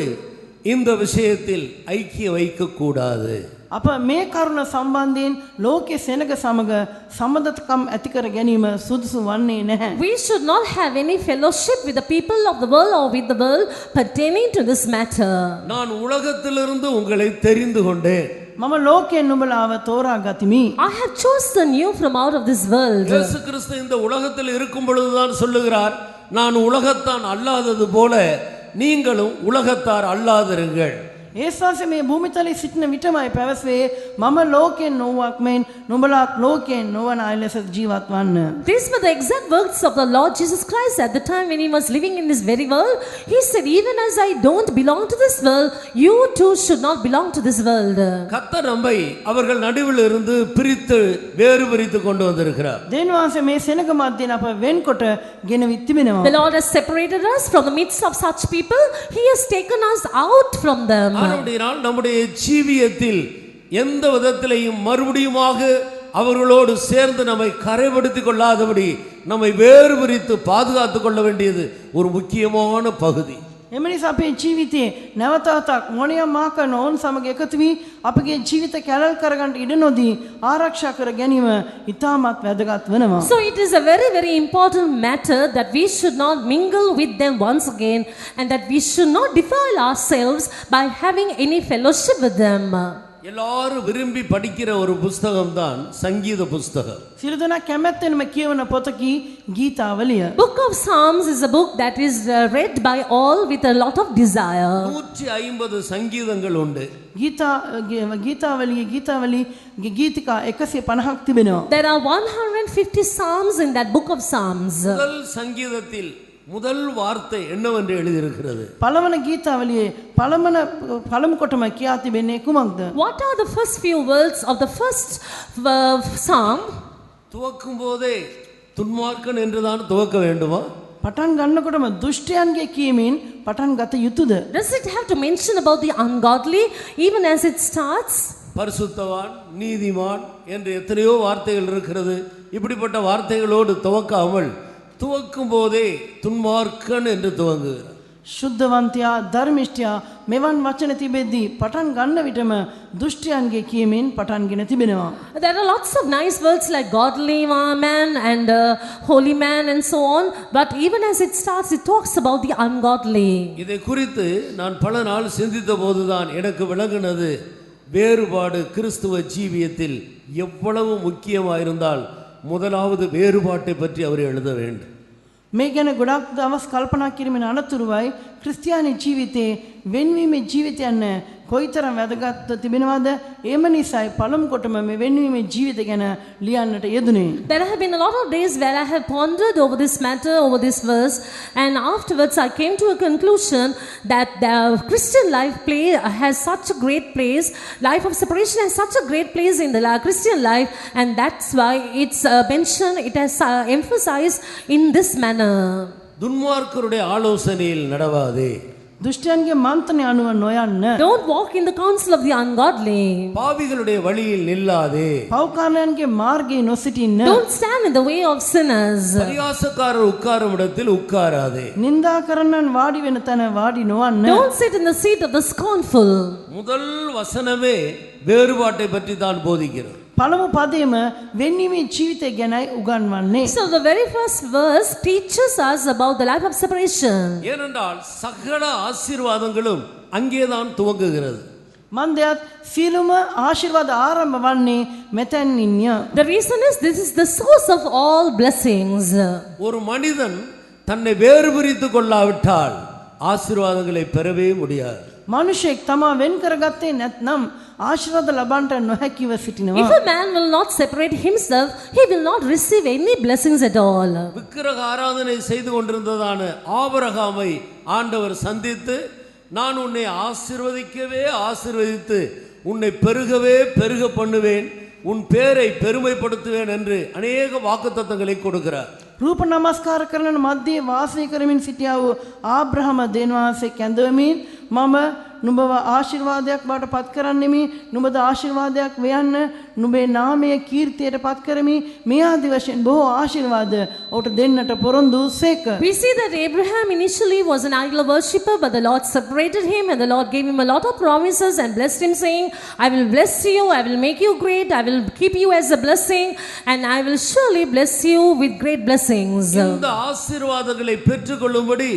இந்த விஷயத்தில் ஐக்கியம் வைக்கக்கூடாது. අප මේ කරුණ සම්බන්ධයෙන් ලෝකයේ සෙනග සමග සම්බන්ධකම් ඇති කර ගැනීම සුදුසු වන්නේ නැහැ. We should not have any fellowship with the people of the world or with the world pertaining to this matter. நான் உலகத்திலிருந்து உங்களை தெரிந்து கொண்டேன். මම ලෝකයෙන් නුඹලාව තෝරා ගතිමි. I have chosen you from out of this world. இயேசு கிறிஸ்து இந்த உலகத்தில் இருக்கும் பொழுதுதான் சொல்லுகிறார், நான் உலகத்தான் அல்லாதது போல நீங்களும் உலகத்தார் அல்லாதிருங்கள். ඒසාස මේ භූමිතලයේ සිටින විටමයි පැවසුවේ මම ලෝකයෙන් නොවුවක් මෙන් නුඹලාත් ලෝකයෙන් නොවන අය ලෙස ජීවත් වන්න. These were the exact words of the Lord Jesus Christ at the time when he was living in this very world. He said, even as I don't belong to this world, you too should not belong to this world. கர்த்தர் நம்மை அவர்கள் நடுவில் இருந்து பிரித்து வேறு பிரித்து கொண்டு வந்திருக்கிறார். දෙවියන් වහන්සේ මේ සෙනග මැදින් අප වෙන්කොට ගෙනවි තිබෙනවා. The Lord has separated us from the midst of such people. He has taken us out from them. ஆனபடியால் நம்முடைய ஜீவியத்தில் எந்த விதத்திலையும் மறுபடியுமாக அவர்களோடு சேர்ந்து நம்மை கரைப்படுத்திக் கொள்ளாதபடி நம்மை வேறு பிரித்து பாதுகாத்துக் கொள்ள வேண்டியது ஒரு முக்கியமான பகுதி. එම නිසා අපේ ජීවිතයේ නැවතත් මොණියම් මාක නොවුන් සමග එකතු වී අපගේ ජීවිත කැලල් කරගන්න ඉඩ නොදී ආරක්ෂා කර ගැනීම ඉතාමත් වැදගත් වෙනවා. So it is a very, very important matter that we should not mingle with them once again and that we should not defile ourselves by having any fellowship with them. எல்லாரும் விரும்பி படிக்கிற ஒரு புஸ்தகம் தான் சங்கீத புஸ்தகம். සියලු දෙනා කැමැත්තෙන්ම කියවන පොතකි ගීතාවලිය. Book of Psalms is a book that is read by all with a lot of desire. 150 சங்கீதங்கள் உண்டு. ගීතාවලිය ගීතිකා 150ක් තිබෙනවා. There are 150 psalms in that book of Psalms. முதல் சங்கீதத்தில் முதல் வார்த்தை என்னவென்று எழுதியிருக்கிறது? පළවන ගීතාවලියේ පළමු කොටම කියා තිබෙන්නේ කුමක්ද? What are the first few words of the first psalm? துவக்கும் போதே துன்மார்க்கன் என்றுதான் துவக்க வேண்டுமா? පටන් ගන්නකොටම දුෂ්ටයන්ගේ කියමින් පටන් ගත යුතුද? Does it have to mention about the ungodly even as it starts? பரிசுத்தவான், நீதிமான் என்று எத்தனையோ வார்த்தைகள் இருக்கிறது. இப்படிப்பட்ட வார்த்தைகளோடு துவக்காமல் துவக்கும் போதே துன்மார்க்கன் என்று துவங்குகிறார். ශුද්ධවන්තයා ධර්මිෂ්ඨයා මෙවන් වචන තිබෙද්දී පටන් ගන්න විටම දුෂ්ටයන්ගේ කියමින් පටන්ගෙන තිබෙනවා. There are lots of nice words like godly man and holy man and so on, but even as it starts it talks about the ungodly. இதை குறித்து நான் பல நாள் சிந்தித்த போதுதான் எனக்கு விளங்கினது வேறுபாடு கிறிஸ்துவ ஜீவியத்தில் எவ்வளவு முக்கியமாயிருந்தால் முதலாவது வேறுபாட்டை பற்றி அவர் எழுத வேண்டும். මේ ගැන ගොඩක් දවස් කල්පනා කිරීමෙන් අනතුරුවයි ක්‍රිස්තියානි ජීවිතේ වෙන්වීමේ ජීවිතයන් කොයිතරම් වැදගත් තිබෙනවද? ඒම නිසායි පළමු කොටම මේ වෙන්වීමේ ජීවිත ගැන ලියන්නට යෙදුනේ. There have been a lot of days where I have pondered over this matter, over this verse, and afterwards I came to a conclusion that the Christian life has such a great place, life of separation has such a great place in the Christian life, and that's why it's mentioned, it has emphasized in this manner. துன்மார்க்கருடைய ஆலோசனையில் நடவாதே. දුෂ්ටයන්ගේ මන්ත්‍රණය අනුව නොයන්න. Don't walk in the counsel of the ungodly. பாவிகளுடைய வழியில் நில்லாதே. පව්කාරයන්ගේ මාර්ගයේ නොසිටින්න. Don't stand in the way of sinners. பரியாசக்காரர் உட்காரும் இடத்தில் உட்காராதே. නින්දා කරන්නන් වාඩි වෙන තැන වාඩි නොවන්න. Don't sit in the seat of the scornful. முதல் வசனமே வேறுபாட்டை பற்றி தான் போதிக்கிறது. පළමු පදයේම වෙන්වීමේ ජීවිතය ගැනයි උගන්වන්නේ. So the very first verse teaches us about the life of separation. ஏனென்றால் சகல ஆசீர்வாதங்களும் அங்கேதான் துவங்குகிறது. මන්දයත් සියලුම ආශිර්වාද ආරම්භ වන්නේ මෙතැනින්ය. The reason is this is the source of all blessings. ஒரு மனிதன் தன்னை வேறு பிரித்து கொள்ளாவிட்டால் ஆசீர்வாதங்களை பெறவே முடியாது. මනුෂයෙක් තමා වෙන් කරගත්තේ නැත්නම් ආශිර්වාද ලබන්නට නොහැකිව සිටිනවා. If a man will not separate himself, he will not receive any blessings at all. விக்கிரக ஆராதனை செய்து கொண்டிருந்ததான ஆபிரகாமை ஆண்டவர் சந்தித்து, நான் உன்னை ஆசீர்வதிக்கவே ஆசீர்வதித்து உன்னை பெருகவே பெருக பண்ணுவேன், உன் பேரை பெருமைப்படுத்துவேன் என்று அநேக வாக்குத்தத்தங்களை கொடுக்கிறார். රූප නමස්කාර කරන මැදේ වාසය කරමින් සිටියා වූ ආබ්‍රහම දෙවියන් වහන්සේ කැඳවමින් මම නුඹව ආශිර්වාදයක් බවට පත් කරන්නෙමි. නුඹද ආශිර්වාදයක් වෙයන්න නුඹේ නාමය කීර්තියට පත් කරමි. මේ ආදි වශයෙන් බොහෝ ආශිර්වාද ඔහුට දෙන්නට පොරොන්දු සේක. We see that Abraham initially was an idol worshipper, but the Lord separated him and the Lord gave him a lot of promises and blessed him, saying, I will bless you, I will make you great, I will keep you as a blessing, and I will surely bless you with great blessings. இந்த ஆசீர்வாதங்களை பெற்றுக்கொள்ளும்படி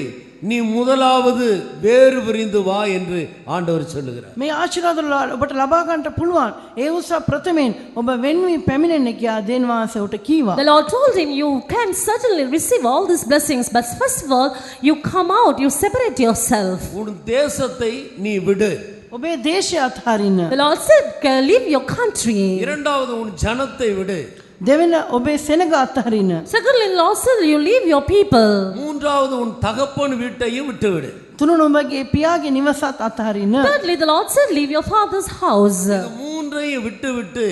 நீ முதலாவது வேறு விரிந்து வா என்று ஆண்டவர் சொல்லுகிறார். මේ ආශිර්වාද ඔබට ලබා ගන්නට පුළුවන්. ඒ උසා ප්‍රථමයෙන් ඔබ වෙන්වී පැමිණෙන්න කියා දෙවියන් වහන්සේ ඔහුට කීවා. The Lord told him, you can certainly receive all these blessings, but first of all, you come out, you separate yourself. உன் தேசத்தை நீ விடு. ඔබේ දේශය අත්හරින්න. The Lord said, leave your country. இரண்டாவது உன் ஜனத்தை விடு. දෙවෙන ඔබේ සෙනග අත්හරින්න. Secondly, the Lord said, you leave your people. மூன்றாவது உன் தகப்பன் வீட்டையும் விட்டுவிடு. තුනුන ඔබගේ පියාගේ නිවසත් අත්හරින්න. Thirdly, the Lord said, leave your father's house. இந்த மூன்றையும் விட்டு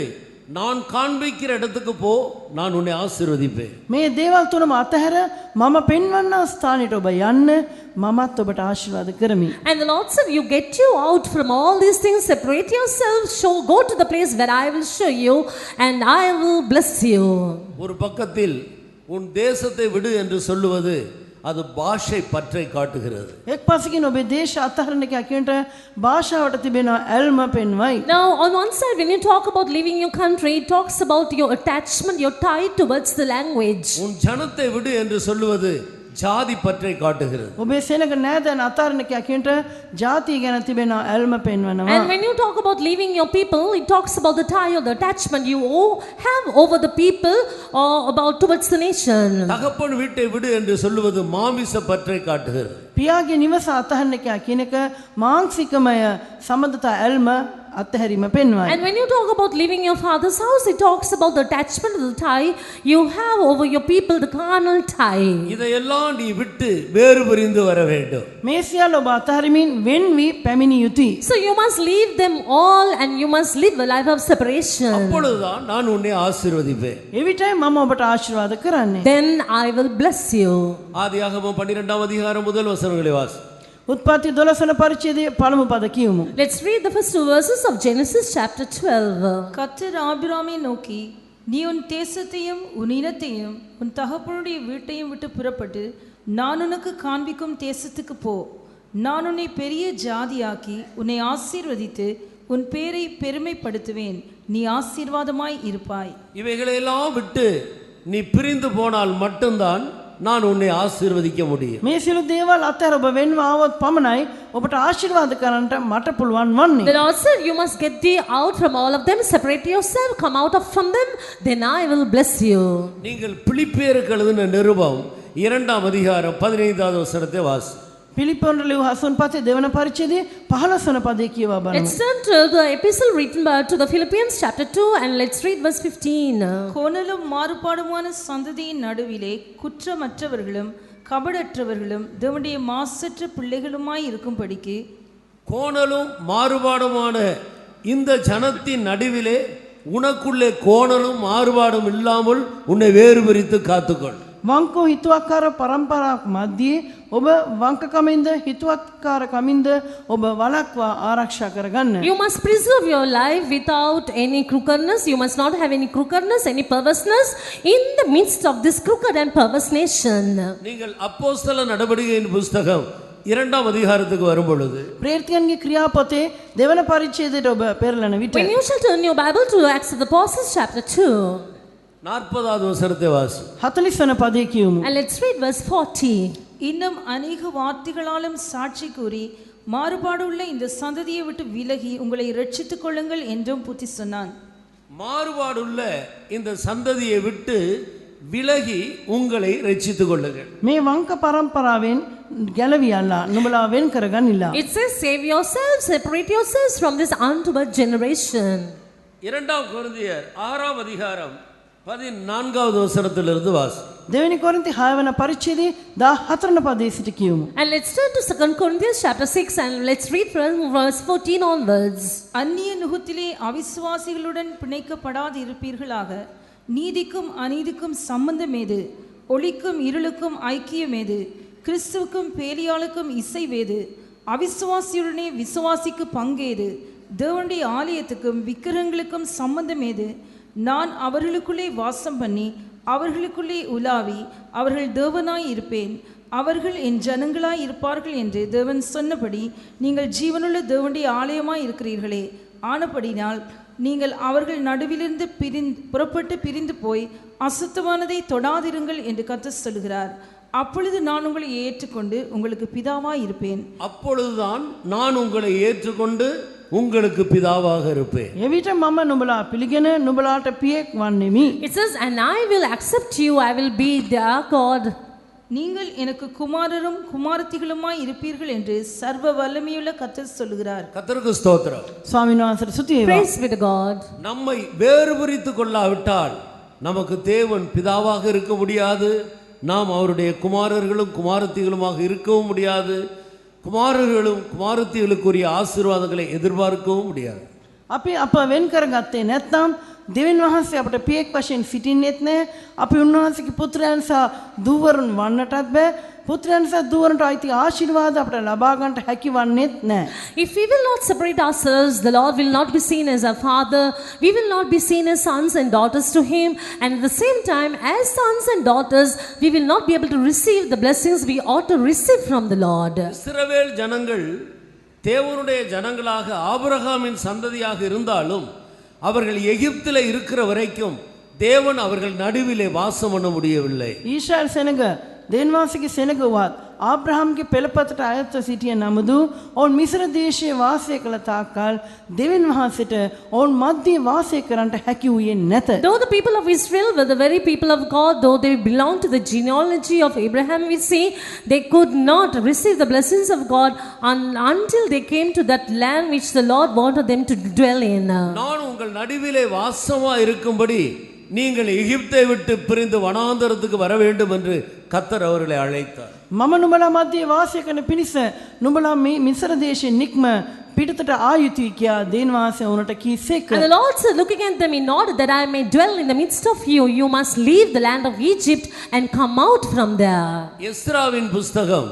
நான் காண்பிக்கிற இடத்துக்கு போ, நான் உன்னை ஆசீர்வதிப்பேன். මේ දේවල් තුනම අතහැර මම පෙන්වන්න ස්ථානෙට ඔබ යන්න මමත් ඔබට ආශිර්වාද කරමි. And the Lord said, you get you out from all these things, separate yourself, go to the place where I will show you, and I will bless you. ஒரு பக்கத்தில் உன் தேசத்தை விடு என்று சொல்லுவது அது பாஷை பற்றை காட்டுகிறது. එක් පසකින් ඔබේ දේශ අත්හරින්න කියා කියනට භාෂාවට තිබෙන ඇල්ම පෙන්වයි. Now, on one side, when you talk about leaving your country, it talks about your attachment, your tie towards the language. உன் ஜனத்தை விடு என்று சொல்லுவது ஜாதி பற்றை காட்டுகிறது. ඔබේ සෙනග නෑදෑයන් අත්හරින්න කියා කියනට ජාතිය ගැන තිබෙන ඇල්ම පෙන්වනවා. And when you talk about leaving your people, it talks about the tie or the attachment you have over the people or about towards the nation. தகப்பன் வீட்டை விடு என்று சொல்லுவது மாமிச பற்றை காட்டுகிறது. පියාගේ නිවස අත්හරින්න කියා කියන එක මාංශිකමය සම්බන්ධතා ඇල්ම අත්හැරීම පෙන්වයි. And when you talk about leaving your father's house, it talks about the attachment of the tie you have over your people, the carnal tie. இதையெல்லாம் நீ விட்டு வேறு பிரிந்து வர வேண்டும். මේ සියල්ල ඔබ අත්හරිමින් වෙන් වී පැමිණිය යුතුයි. So you must leave them all and you must live a life of separation. அப்பொழுதுதான் நான் உன்னை ஆசீர்வதிப்பேன். එවිටයි මම ඔබට ආශිර්වාද කරන්නේ. Then I will bless you. ஆதியாகமம் 12 அதிகாரம் முதல் வசனங்களை வாசி. උත්පත්ති 12 වන පරිච්ඡේදයේ පළමු පද කියමු. Let's read the first two verses of Genesis chapter 12. கர்த்தர் ஆபிராமை நோக்கி, நீ உன் தேசத்தையும் உன் இனத்தையும் உன் தகப்பனுடைய வீட்டையும் விட்டு புறப்பட்டு நான் உனக்கு காண்பிக்கும் தேசத்துக்கு போ. நான் உன்னை பெரிய ஜாதியாக்கி உன்னை ஆசீர்வதித்து உன் பேரை பெருமைப்படுத்துவேன். நீ ஆசீர்வாதமாய் இருப்பாய். இவைகளையெல்லாம் விட்டு நீ பிரிந்து போனால் மட்டும்தான் நான் உன்னை ஆசீர்வதிக்க முடியும். මේ සියලු දේවල් අතර ඔබ වෙන්ව ආවොත් පමණයි ඔබට ආශිර්වාද කරන්නට මට පුළුවන් වන්නේ. The Lord said, you must get thee out from all of them, separate yourself, come out from them, then I will bless you. நீங்கள் பிலிப்பியருக்கு எழுதின நிருபம் 2 அதிகாரம் 15வது வசனத்தை வாசி. පිලිප්පොන්ට ලියු හසුන් පතේ දෙවන පරිච්ඡේදයේ 15 වන පදේ කියවා බලමු. Let's turn to the epistle written to the Philippians chapter 2 and let's read verse 15. கோணலும் மாறுபாடுமான சந்ததியின் நடுவிலே குற்றமற்றவர்களும் கபடற்றவர்களும் தேவனுடைய மாசற்ற பிள்ளைகளுமாய் இருக்கும்படிக்கு கோணலும் மாறுபாடுமான இந்த ஜனத்தின் நடுவிலே உனக்குள்ளே கோணலும் மாறுபாடும் இல்லாமல் உன்னை வேறு பிரித்து காத்துக்கொள். වංකෝ හිතුවක්කාර පරම්පරාවක් මැද්දේ ඔබ වංකකමින්ද හිතුවක්කාරකමින්ද ඔබ වළක්වා ආරක්ෂා කරගන්න. You must preserve your life without any crookedness. You must not have any crookedness, any perverseness in the midst of this crooked and perverse nation. நீங்கள் அப்போஸ்தல நடவடிக்கையின் புஸ்தகம் 2 அதிகாரத்துக்கு வரும் பொழுது ප්‍රේරිතයන්ගේ ක්‍රියාපතේ දෙවන පරිච්ඡේදයට ඔබ පෙරලන විට When you shall turn your Bible to Acts of the Apostles chapter 2 40வது வசனத்தை வாசி. 40 වන පදේ කියමු. and let's read verse 40. இன்னும் அநேக வார்த்தைகளாலும் சாட்சி கூறி மாறுபாடுள்ள இந்த சந்ததியை விட்டு விலகி உங்களை இரட்சித்துக் கொள்ளுங்கள் என்றும் புத்தி சொன்னான். மாறுபாடுள்ள இந்த சந்ததியை விட்டு விலகி உங்களை ரட்சித்துக் கொள்ளுங்கள். මේ වංක පරම්පරාවෙන් ගැලවියල්ලා නුඹලා වෙන් කරගන්නilla. It says, save yourselves, separate yourselves from this untoward generation. 2 கொரிந்தியர் 6 அதிகாரம் 14வது வசனத்திலிருந்து வாசி. දෙවෙනි කොරින්ති 6 වන පරිච්ඡේදයේ 14 වන පදේ සිට කියමු. And let's turn to 2 Corinthians chapter 6 and let's read from verse 14 onwards. அந்நிய நுகத்திலே அவிசுவாசிகளுடன் பிணைக்கப்படாது இருப்பீர்களாக. நீதிக்கும் அநீதிக்கும் சம்பந்தம் ஏது? ஒளிக்கும் இருளுக்கும் ஐக்கியம் ஏது? கிறிஸ்துவுக்கும் பேலியாளுக்கும் இசைவேது? அவிசுவாசியுடனே விசுவாசிக்கு பங்கேது? தேவனுடைய ஆலயத்துக்கும் விக்கிரகங்களுக்கும் சம்பந்தம் ஏது? நான் அவர்களுக்குள்ளே வாசம் பண்ணி அவர்களுக்குள்ளே உலாவி அவர்கள் தேவனாய் இருப்பேன், அவர்கள் என் ஜனங்களாய் இருப்பார்கள் என்று தேவன் சொன்னபடி நீங்கள் ஜீவனுள்ள தேவனுடைய ஆலயமாய் இருக்கிறீர்களே. ஆனபடினால் நீங்கள் அவர்கள் நடுவிலிருந்து புறப்பட்டு பிரிந்து போய் அசுத்தமானதை தொடாதிருங்கள் என்று கர்த்தர் சொல்கிறார். அப்பொழுது நான் உங்களை ஏற்றுக்கொண்டு உங்களுக்கு பிதாவாய் இருப்பேன். அப்பொழுதுதான் நான் உங்களை ஏற்றுக்கொண்டு உங்களுக்கு பிதாவாக இருப்பேன். එවිට මම නුඹලා පිළිගෙන නුඹලාට පියෙක් වන්නෙමි. It says, and I will accept you, I will be their God. நீங்கள் எனக்கு குமாரரும் குமாரத்திகளுமாய் இருப்பீர்கள் என்று சர்வ வல்லமையுள்ள கர்த்தர் சொல்கிறார். கர்த்தருக்கு ஸ்தோத்திரம். ස්වාමීන් වහන්සේට ස්තුති වේවා. Praise be to God. நம்மை வேறு பிரித்து கொள்ளாவிட்டால் நமக்கு தேவன் பிதாவாக இருக்க முடியாது, நாம் அவருடைய குமாரர்களும் குமாரத்திகளுமாக இருக்கவும் முடியாது, குமாரர்களும் குமாரத்திகளுக்குரிய ஆசீர்வாதங்களை எதிர்பார்க்கவும் முடியாது. අපි අප වෙන් කරගත්තේ නැත්නම් දෙවියන් වහන්සේ අපට පියෙක් වශයෙන් සිටින්නෙත් නැහැ. අපි උන්වහන්සේගේ පුත්‍රයන් සහ දූවරුන් වන්නටත් බෑ. පුත්‍රයන් සහ දූවරුන්ට අයිති ආශිර්වාද අපට ලබා ගන්නට හැකි වන්නේත් නැහැ. If we will not separate ourselves, the Lord will not be seen as our Father. We will not be seen as sons and daughters to Him. And at the same time, as sons and daughters, we will not be able to receive the blessings we ought to receive from the Lord. இஸ்ரவேல் ஜனங்கள் தேவனுடைய ஜனங்களாக ஆபிரகாமின் சந்ததியாக இருந்தாலும் அவர்கள் எகிப்தில் இருக்கிற வரைக்கும் தேவன் அவர்கள் நடுவிலே வாசம் பண்ண முடியவில்லை. ඊශ්‍රායල් සෙනග දෙවියන් වහන්සේගේ සෙනගවත් ආබ්‍රහම්ගේ පෙළපතට අයත්ව සිටිය නමුදු ඔවුන් මිස්ර දේශයේ වාසය කළ තාක්කල් දෙවියන් වහන්සේට ඔවුන් මැද්දේ වාසය කරන්නට හැකි වූයේ නැත. Though the people of Israel were the very people of God, though they belonged to the genealogy of Abraham, we see they could not receive the blessings of God until they came to that land which the Lord wanted them to dwell in. நான் உங்கள் நடுவிலே வாசமா இருக்கும்படி நீங்கள் எகிப்தை விட்டு பிரிந்து வனாந்தரத்துக்கு வர வேண்டும் என்று கர்த்தர் அவர்களை அழைத்தார். මම නුඹලා මැද්දේ වාසය කරන පිණිස නුඹලා මේ මිස්ර දේශයෙන් නික්ම පිටතට ආ යුතුයි කියා දෙවියන් වහන්සේ උනට කීසේක. And the Lord said, looking at them, in order that I may dwell in the midst of you, you must leave the land of Egypt and come out from there. எஸ்ராவின் புஸ்தகம்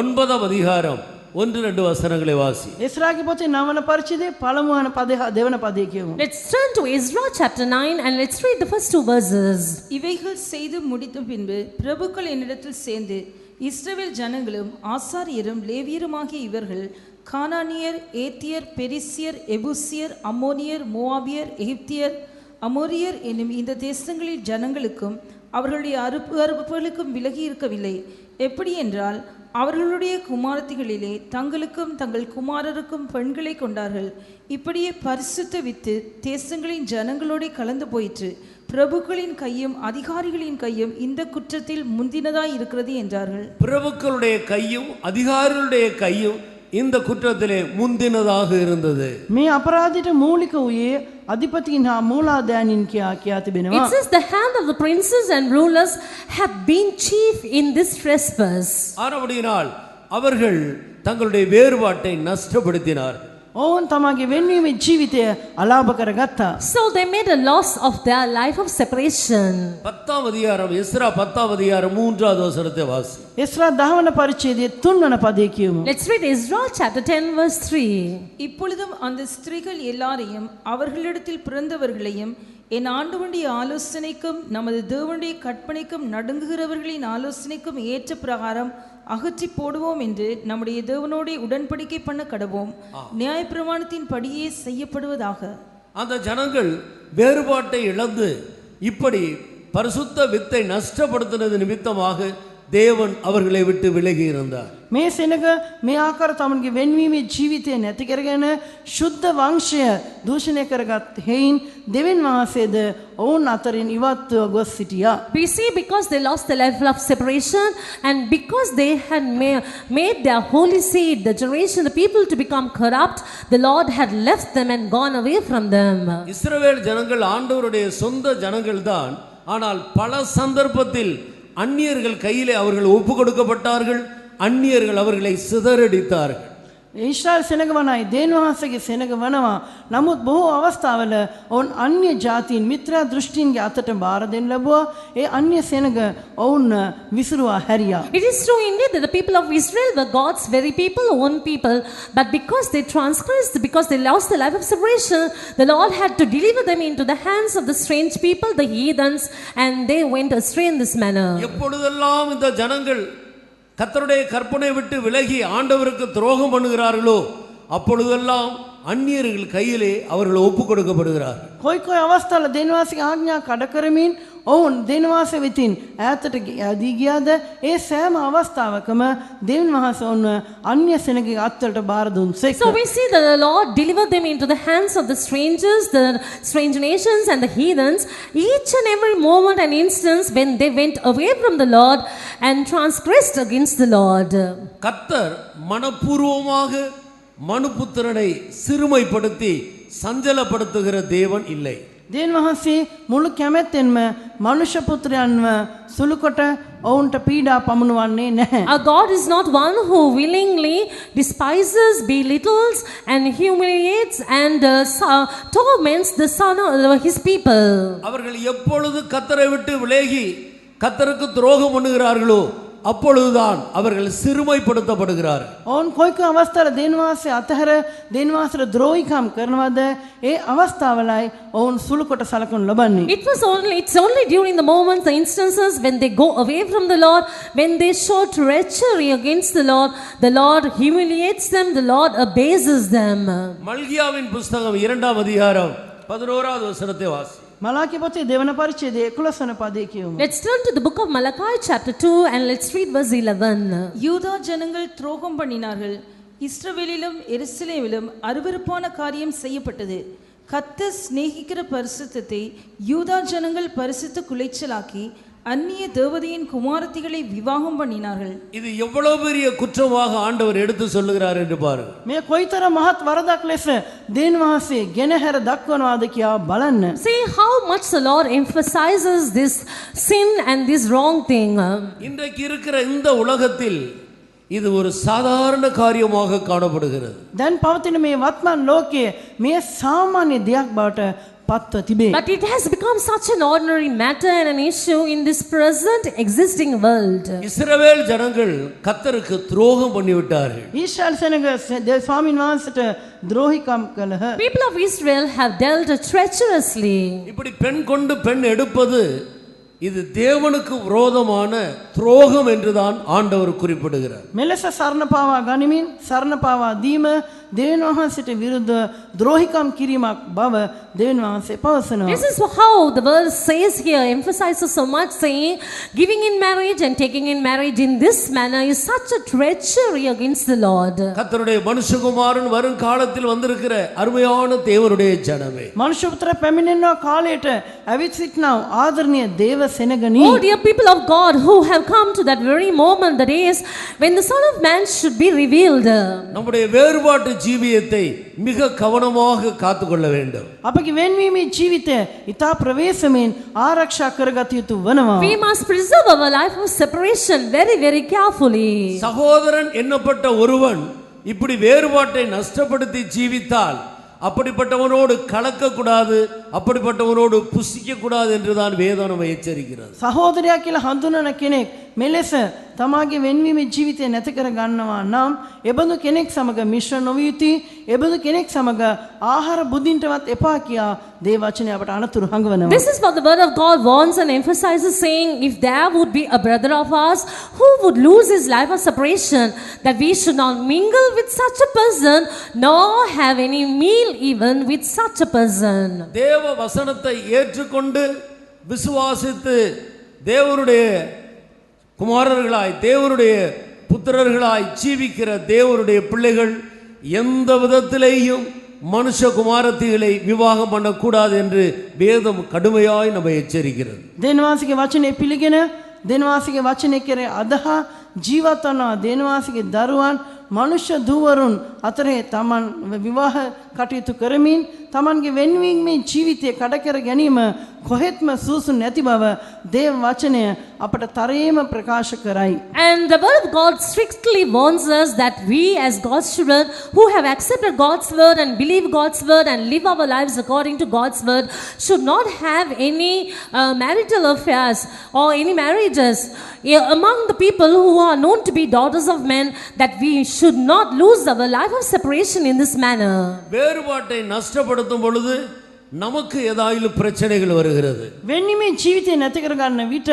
9ஆம் அதிகாரம் 1-2 வசனங்களை வாசி. එස්රාගේ පොතේ 9වන පරිච්ඡේදයේ පළමුවන පදේ හා දෙවන පදේ කියමු. Let's turn to Ezra chapter 9 and let's read the first 2 verses. இவைகள் செய்து முடித்த பின்பு பிரபுக்கள் என்னிடத்தில் சேர்ந்து இஸ்ரவேல் ஜனங்களும் ஆசாரியரும் லேவியருமாகிய இவர்கள் கானானியர், ஏத்தியர், பெரிசியர், எபூசியர், அம்மோனியர், மோவாபியர், எகிப்தியர், அமோரியர் என்னும் இந்த தேசங்களில் ஜனங்களுக்கும் அவர்களுடைய அறுப்புகளுக்கும் விலகி இருக்கவில்லை. எப்படி என்றால் அவர்களுடைய குமாரத்திகளிலே தங்களுக்கும் தங்கள் குமாரருக்கும் பெண்களை கொண்டார்கள். இப்படியே பரிசுத்த வித்து தேசங்களின் ஜனங்களோட கலந்து போயிற்று. பிரபுக்களின் கையும் அதிகாரிகளின் கையும் இந்த குற்றத்தில் முந்தினதாய் இருக்கிறது என்றார்கள். பிரபுக்களுடைய கையும் அதிகாரிகளுடைய கையும் இந்த குற்றத்திலே முந்தினதாக இருந்தது. මේ අපරාධයට මූලික වූයේ අධිපතීන් හා මූලාධායනින් කියා තිබෙනවා. It says the hand of the princes and rulers have been chief in this trespass. ஆனபடியினால் அவர்கள் தங்களுடைய வேறுபாட்டை நஷ்டப்படுத்தினார்கள். ඔවුන් තමගේ වෙන්වීමේ ජීවිතය අලාභ කරගත්තා. So they made a loss of their life of separation. 10ஆம் அதிகாரம் எஸ்ரா 10ஆம் அதிகாரம் 3வது வசனத்தை வாசி. එස්රා 10වන පරිච්ඡේදයේ 3වන පදේ කියමු. Let's read Ezra chapter 10 verse 3. இப்பொழுதும் அந்த ஸ்திரீகள் எல்லாரையும் அவர்களிடத்தில் பிறந்தவர்களையும் என் ஆண்டவனுடைய ஆலோசனைக்கும் நமது தேவனுடைய கற்பனைக்கும் நடுங்குகிறவர்களின் ஆலோசனைக்கும் ஏற்ற பிரகாரம் அகற்றி போடுவோம் என்று நம்முடைய தேவனோட உடன்படிக்கை பண்ண கடவோம். நியாயப்பிரமாணத்தின் படியே செய்யப்படுவதாக. அந்த ஜனங்கள் வேறுபாட்டை இழந்து இப்படி பரிசுத்த வித்தை நஷ்டப்படுத்தினது நிமித்தமாக தேவன் அவர்களை விட்டு விலகி இருந்தார். මේ සෙනග මේ ආකාර තමන්ගේ වෙන්වීමේ ජීවිතය නැති කරගෙන ශුද්ධ වංශය දූෂණය කරගත් හේයින් දෙවියන් වහන්සේද ඔවුන් අතරින් ඉවත්ව ගොස් සිටියා. We see because they lost the level of separation and because they had made their holy seed, the generation, the people to become corrupt, the Lord had left them and gone away from them. இஸ்ரவேல் ஜனங்கள் ஆண்டவருடைய சொந்த ஜனங்கள் தான். ஆனால் பல சந்தர்ப்பத்தில் அந்நியர்கள் கையிலே அவர்கள் ஒப்பு கொடுக்கப்பட்டார்கள். அந்நியர்கள் அவர்களை சிதறடித்தார்கள். ඊශ්‍රායල් සෙනග වනයි දේන් වහන්සේගේ සෙනග වනවා. නමුත් බොහෝ අවස්ථාවල ඔවුන් අන්‍ය ජාතීන් මිත්‍රා දෘෂ්ටීන්ගේ අතට බාර දෙන්න ලැබුවා. ඒ අන්‍ය සෙනග ඔවුන් විසිරුවා හැරියා. It is true indeed that the people of Israel were God's very people, own people, but because they transgressed, because they lost the life of separation, the Lord had to deliver them into the hands of the strange people, the heathens, and they went astray in this manner. எப்பொழுதெல்லாம் இந்த ஜனங்கள் கர்த்தருடைய கற்பனை விட்டு விலகி ஆண்டவருக்கு துரோகம் பண்ணுகிறார்களோ அப்பொழுதெல்லாம் அந்நியர்கள் கையிலே அவர்கள் ஒப்பு கொடுக்கப்படுகிறார்கள். කොයි කොයි අවස්ථාවල දේන් වහන්සේගේ ආඥා කඩ කරමින් ඔවුන් දේන් වහන්සේ වෙතින් ඈතට යදී ගියාද ඒ සෑම අවස්ථාවකම දේන් වහන්සේ ඔවුන් අන්‍ය සෙනගගේ අත්වලට බාර දුන්සේක. So we see that the Lord delivered them into the hands of the strangers, the strange nations and the heathens, each and every moment and instance when they went away from the Lord and transgressed against the Lord. கர்த்தர் மனப்பூர்வமாக மனுபுத்திரனை சிறுமைப்படுத்தி சஞ்சலப்படுத்துகிற தேவன் இல்லை. දේන් වහන්සේ මුළු කැමැත්තෙන්ම මනුෂ්‍ය පුත්‍රයන්ව සුළුකොට ඔවුන්ට පීඩා පමුණුවන්නේ නැහැ. Our God is not one who willingly despises, belittles and humiliates and torments the son of his people. அவர்கள் எப்பொழுது கர்த்தரை விட்டு விலகி கர்த்தருக்கு துரோகம் பண்ணுகிறார்களோ அப்பொழுதுதான் அவர்கள் சிறுமைப்படுத்தப்படுகிறார்கள். ඔවුන් කොයි කොයි අවස්ථාවල දේන් වහන්සේ අතහැර දේන් වහන්සේට ද්‍රෝහිකම් කරනවද ඒ අවස්ථාවලයි ඔවුන් සුළුකොට සලකනු ලබන්නේ. It's only during the moments, the instances when they go away from the Lord, when they show treachery against the Lord humiliates them, the Lord abases them. மல்கியாவின் புஸ்தகம் 2ஆம் அதிகாரம் 11வது வசனத்தை வாசி. මලාකී පොතේ දෙවන පරිච්ඡේදයේ 11 වන පදේ කියමු. Let's turn to the book of Malachi chapter 2 and let's read verse 11. யூதா ஜனங்கள் துரோகம் பண்ணினார்கள், இஸ்ரவேலிலும் எருசலேமிலும் அருவருப்பான காரியம் செய்யப்பட்டது. கர்த்தர் சிநேகிக்கிற பரிசுத்தத்தை யூதா ஜனங்கள் பரிசுத்த குலைச்சலாக்கி அந்நிய தேவதையின் குமாரத்திகளை விவாகம் பண்ணினார்கள். இது எவ்வளவு பெரிய குற்றமாக ஆண்டவர் எடுத்து சொல்லுகிறார் என்று பாருங்க. මේ කොයිතරම් මහත් වරදක් ලෙස දේන් වහන්සේ ගෙනහැර දක්වනවාද කියා බලන්න. See how much the Lord emphasizes this sin and this wrong thing. இன்றைக்கு இருக்கிற இந்த உலகத்தில் இது ஒரு சாதாரண காரியமாக காணப்படுகிறது. දැන් පවතින මේ වත්මන් ලෝකයේ මේ සාමාන්‍ය දෙයක් බවට පත්ව තිබේ. But it has become such an ordinary matter and an issue in this present existing world. இஸ்ரவேல் ஜனங்கள் கர்த்தருக்கு துரோகம் பண்ணிவிட்டார்கள். ඊශ්‍රායල් සෙනග ස්වාමීන් වහන්සේට ද්‍රෝහිකම් කළහ. People of Israel have dealt treacherously. இப்படி பெண் கொண்டு பெண் எடுப்பது இது தேவனுக்கு விரோதமான துரோகம் என்றுதான் ஆண்டவர் குறிப்பிடுகிறார். මෙලෙස සරණ පාවා ගනිමින් සරණ පාවා දීම දේවන් වහන්සේට විරුද්ධ ද්‍රෝහිකම් කිරීමක් බව දේවන් වහන්සේ පවසනවා. This is how the verse says here, emphasizes so much, saying giving in marriage and taking in marriage in this manner is such a treachery against the Lord. கர்த்தருடைய மனுஷகுமாரன் வரும் காலத்தில் வந்திருக்கிற அருமையான தேவனுடைய ஜனமே, මනුෂ්‍ය පුත්‍ර පැමිණෙනවා කාලයට ඇවිත් සිටනා ආදරණීය දේව සෙනගනි. Oh dear people of God who have come to that very moment, that is when the Son of Man should be revealed. நம்முடைய வேறுபாட்டு ஜீவியத்தை மிக கவனமாக காத்துக்கொள்ள வேண்டும். අපගේ වෙන්වීමේ ජීවිතය ඊතා ප්‍රවේශමෙන් ආරක්ෂා කරගත යුතු වනවා. We must preserve our life of separation very, very carefully. சகோதரன் எண்ணப்பட்ட ஒருவன் இப்படி வேறுபாட்டை நஷ்டப்படுத்தி ஜீவித்தால் அப்படிப்பட்டவனோடு கலக்கக்கூடாது, அப்படிப்பட்டவனோடு புசிக்கக்கூடாது என்றுதான் வேதம் நம்மை எச்சரிக்கிறது. සහෝදරයා කියලා හඳුනන කෙනෙක් මෙලෙස තමාගේ වෙන්වීමේ ජීවිතය නැති කර ගන්නවා නම් එබඳු කෙනෙක් සමග මිශ්‍ර නොවිය යුතුයි. එබඳු කෙනෙක් සමග ආහාර බුදින්ටවත් එපා කියා දේව වචනය අපට අනතුරු හංගවනවා. This is what the word of God warns and emphasizes, saying if there would be a brother of ours who would lose his life of separation, that we should not mingle with such a person nor have any meal even with such a person. தேவ வசனத்தை ஏற்றுக்கொண்டு விசுவாசித்து தேவனுடைய குமாரர்களாய் தேவனுடைய புத்திரர்களாய் ஜீவிக்கிற தேவனுடைய பிள்ளைகள் எந்த விதத்திலேயும் மனுஷ குமாரத்திகளை விவாகம் பண்ணக்கூடாது என்று வேதம் கடுமையாய் நம்மை எச்சரிக்கிறது. දේනවාසිගේ වචනේ පිළිගෙන දේනවාසිගේ වචනේ කෙරේ අදහා ජීවත් වනවා. දේනවාසිගේ දරුවන් මනුෂ්‍ය දූවරුන් අතරේ තමන් විවාහ කටයුතු කරමින් තමන්ගේ වෙන්වීමේ ජීවිතය කඩකර ගැනීම කොහෙත්ම සූසු නැති බව දේව වචනය අපට තරයේම ප්‍රකාශ කරයි. And the word of God strictly warns us that we as God's children who have accepted God's word and believe God's word and live our lives according to God's word should not have any marital affairs or any marriages among the people who are known to be daughters of men, that we should not lose our life of separation in this manner. வேறுபாட்டை நஷ்டப்படுத்தும் பொழுது நமக்கு ஏதாயிலும் பிரச்சனைகள் வருகிறது. වෙන්නීමේ ජීවිතය නැති කර ගන්න විට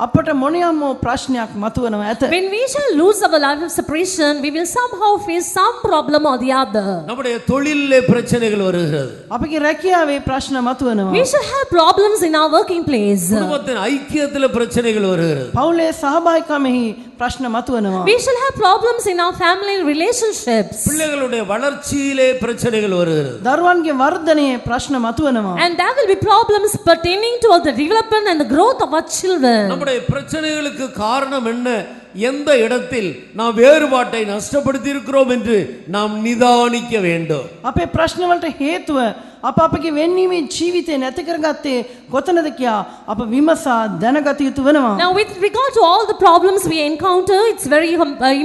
අපට මොනියම් ප්‍රශ්නයක් මතුවනවා ඇත. When we shall lose our life of separation, we will somehow face some problem or the other. நம்முடைய தொழிலிலே பிரச்சனைகள் வருகிறது. අපගේ රැකියාවේ ප්‍රශ්න මතුවනවා. We shall have problems in our working place. குடும்பத்தின் ஐக்கியத்திலே பிரச்சனைகள் வருகிறது. පවුලේ සහභාගීකමෙහි ප්‍රශ්න මතුවනවා. We shall have problems in our family relationships. பிள்ளைகளுடைய வளர்ச்சியிலே பிரச்சனைகள் வருகிறது. දරුවන්ගේ වර්ධනයේ ප්‍රශ්න මතුවනවා. And there will be problems pertaining to the development and the growth of our children. நம்முடைய பிரச்சனைகளுக்கு காரணம் என்ன? எந்த இடத்தில் நாம் வேறுபாட்டை நஷ்டப்படுத்தி இருக்கிறோம் என்று நாம் நிதானிக்க வேண்டும். අපේ ප්‍රශ්න වලට හේතුව අපගේ වෙන්නීමේ ජීවිතය නැති කරගත්තේ කොතනද කියා අප විමසා දැනගත යුතු වෙනවා. Now with regard to all the problems we encounter, it's very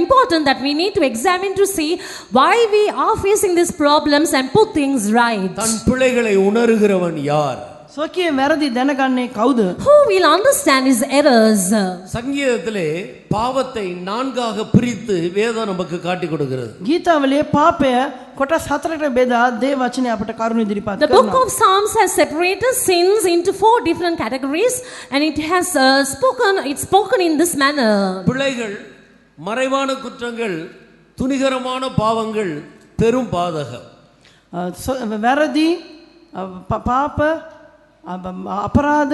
important that we need to examine to see why we are facing these problems and put things right. தன் பிள்ளைகளை உணர்கிறவன் யார்? ස්වකීය වැරදි දැනගන්නේ කවුද? Who will understand his errors? சங்கீதத்திலே பாவத்தை நான்காக பிரித்து வேதம் நமக்கு காட்டி கொடுக்கிறது. ගීතාවලියේ පාපය කොටස් හතරකට බෙදා දේව වචනය අපට කරුණු ඉදිරිපත් The book කරනවා. of Psalms has separated sins into 4 different categories, and it has it's spoken in this manner. பிள்ளைகள் மறைவான குற்றங்கள், துணிகரமான பாவங்கள் பெரும் பாதகம். වැරදි පාප අපරාධ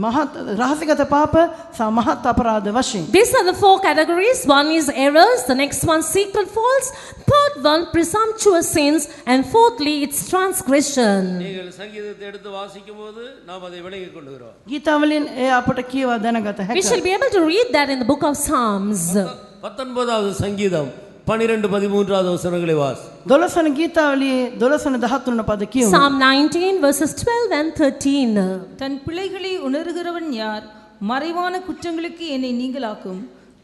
මහත් රහසිගත පාප සහ මහත් අපරාධ වශයෙන්. These are the 4 categories. One is errors, the next one secret faults, third one presumptuous sins, and fourthly it's transgression. நீங்கள் சங்கீதத்தை எடுத்து வாசிக்கும்போது நாம் அதை விளங்கிக் கொள்கிறோம். ගීතාවලින් ඒ අපට කියවා දැනගත We හැකියි. shall be able to read that in the book of Psalms. 19வது சங்கீதம் 12-13வது வசனங்களை வாசி. 12 වන ගීතාවලියේ 12 වන 13 වන පද කියමු. Psalm 19 verses 12 and 13. தன் பிள்ளைகளை உணர்கிறவன் யார்? மறைவான குற்றங்களுக்கு என்னை நீங்களாக்கும்,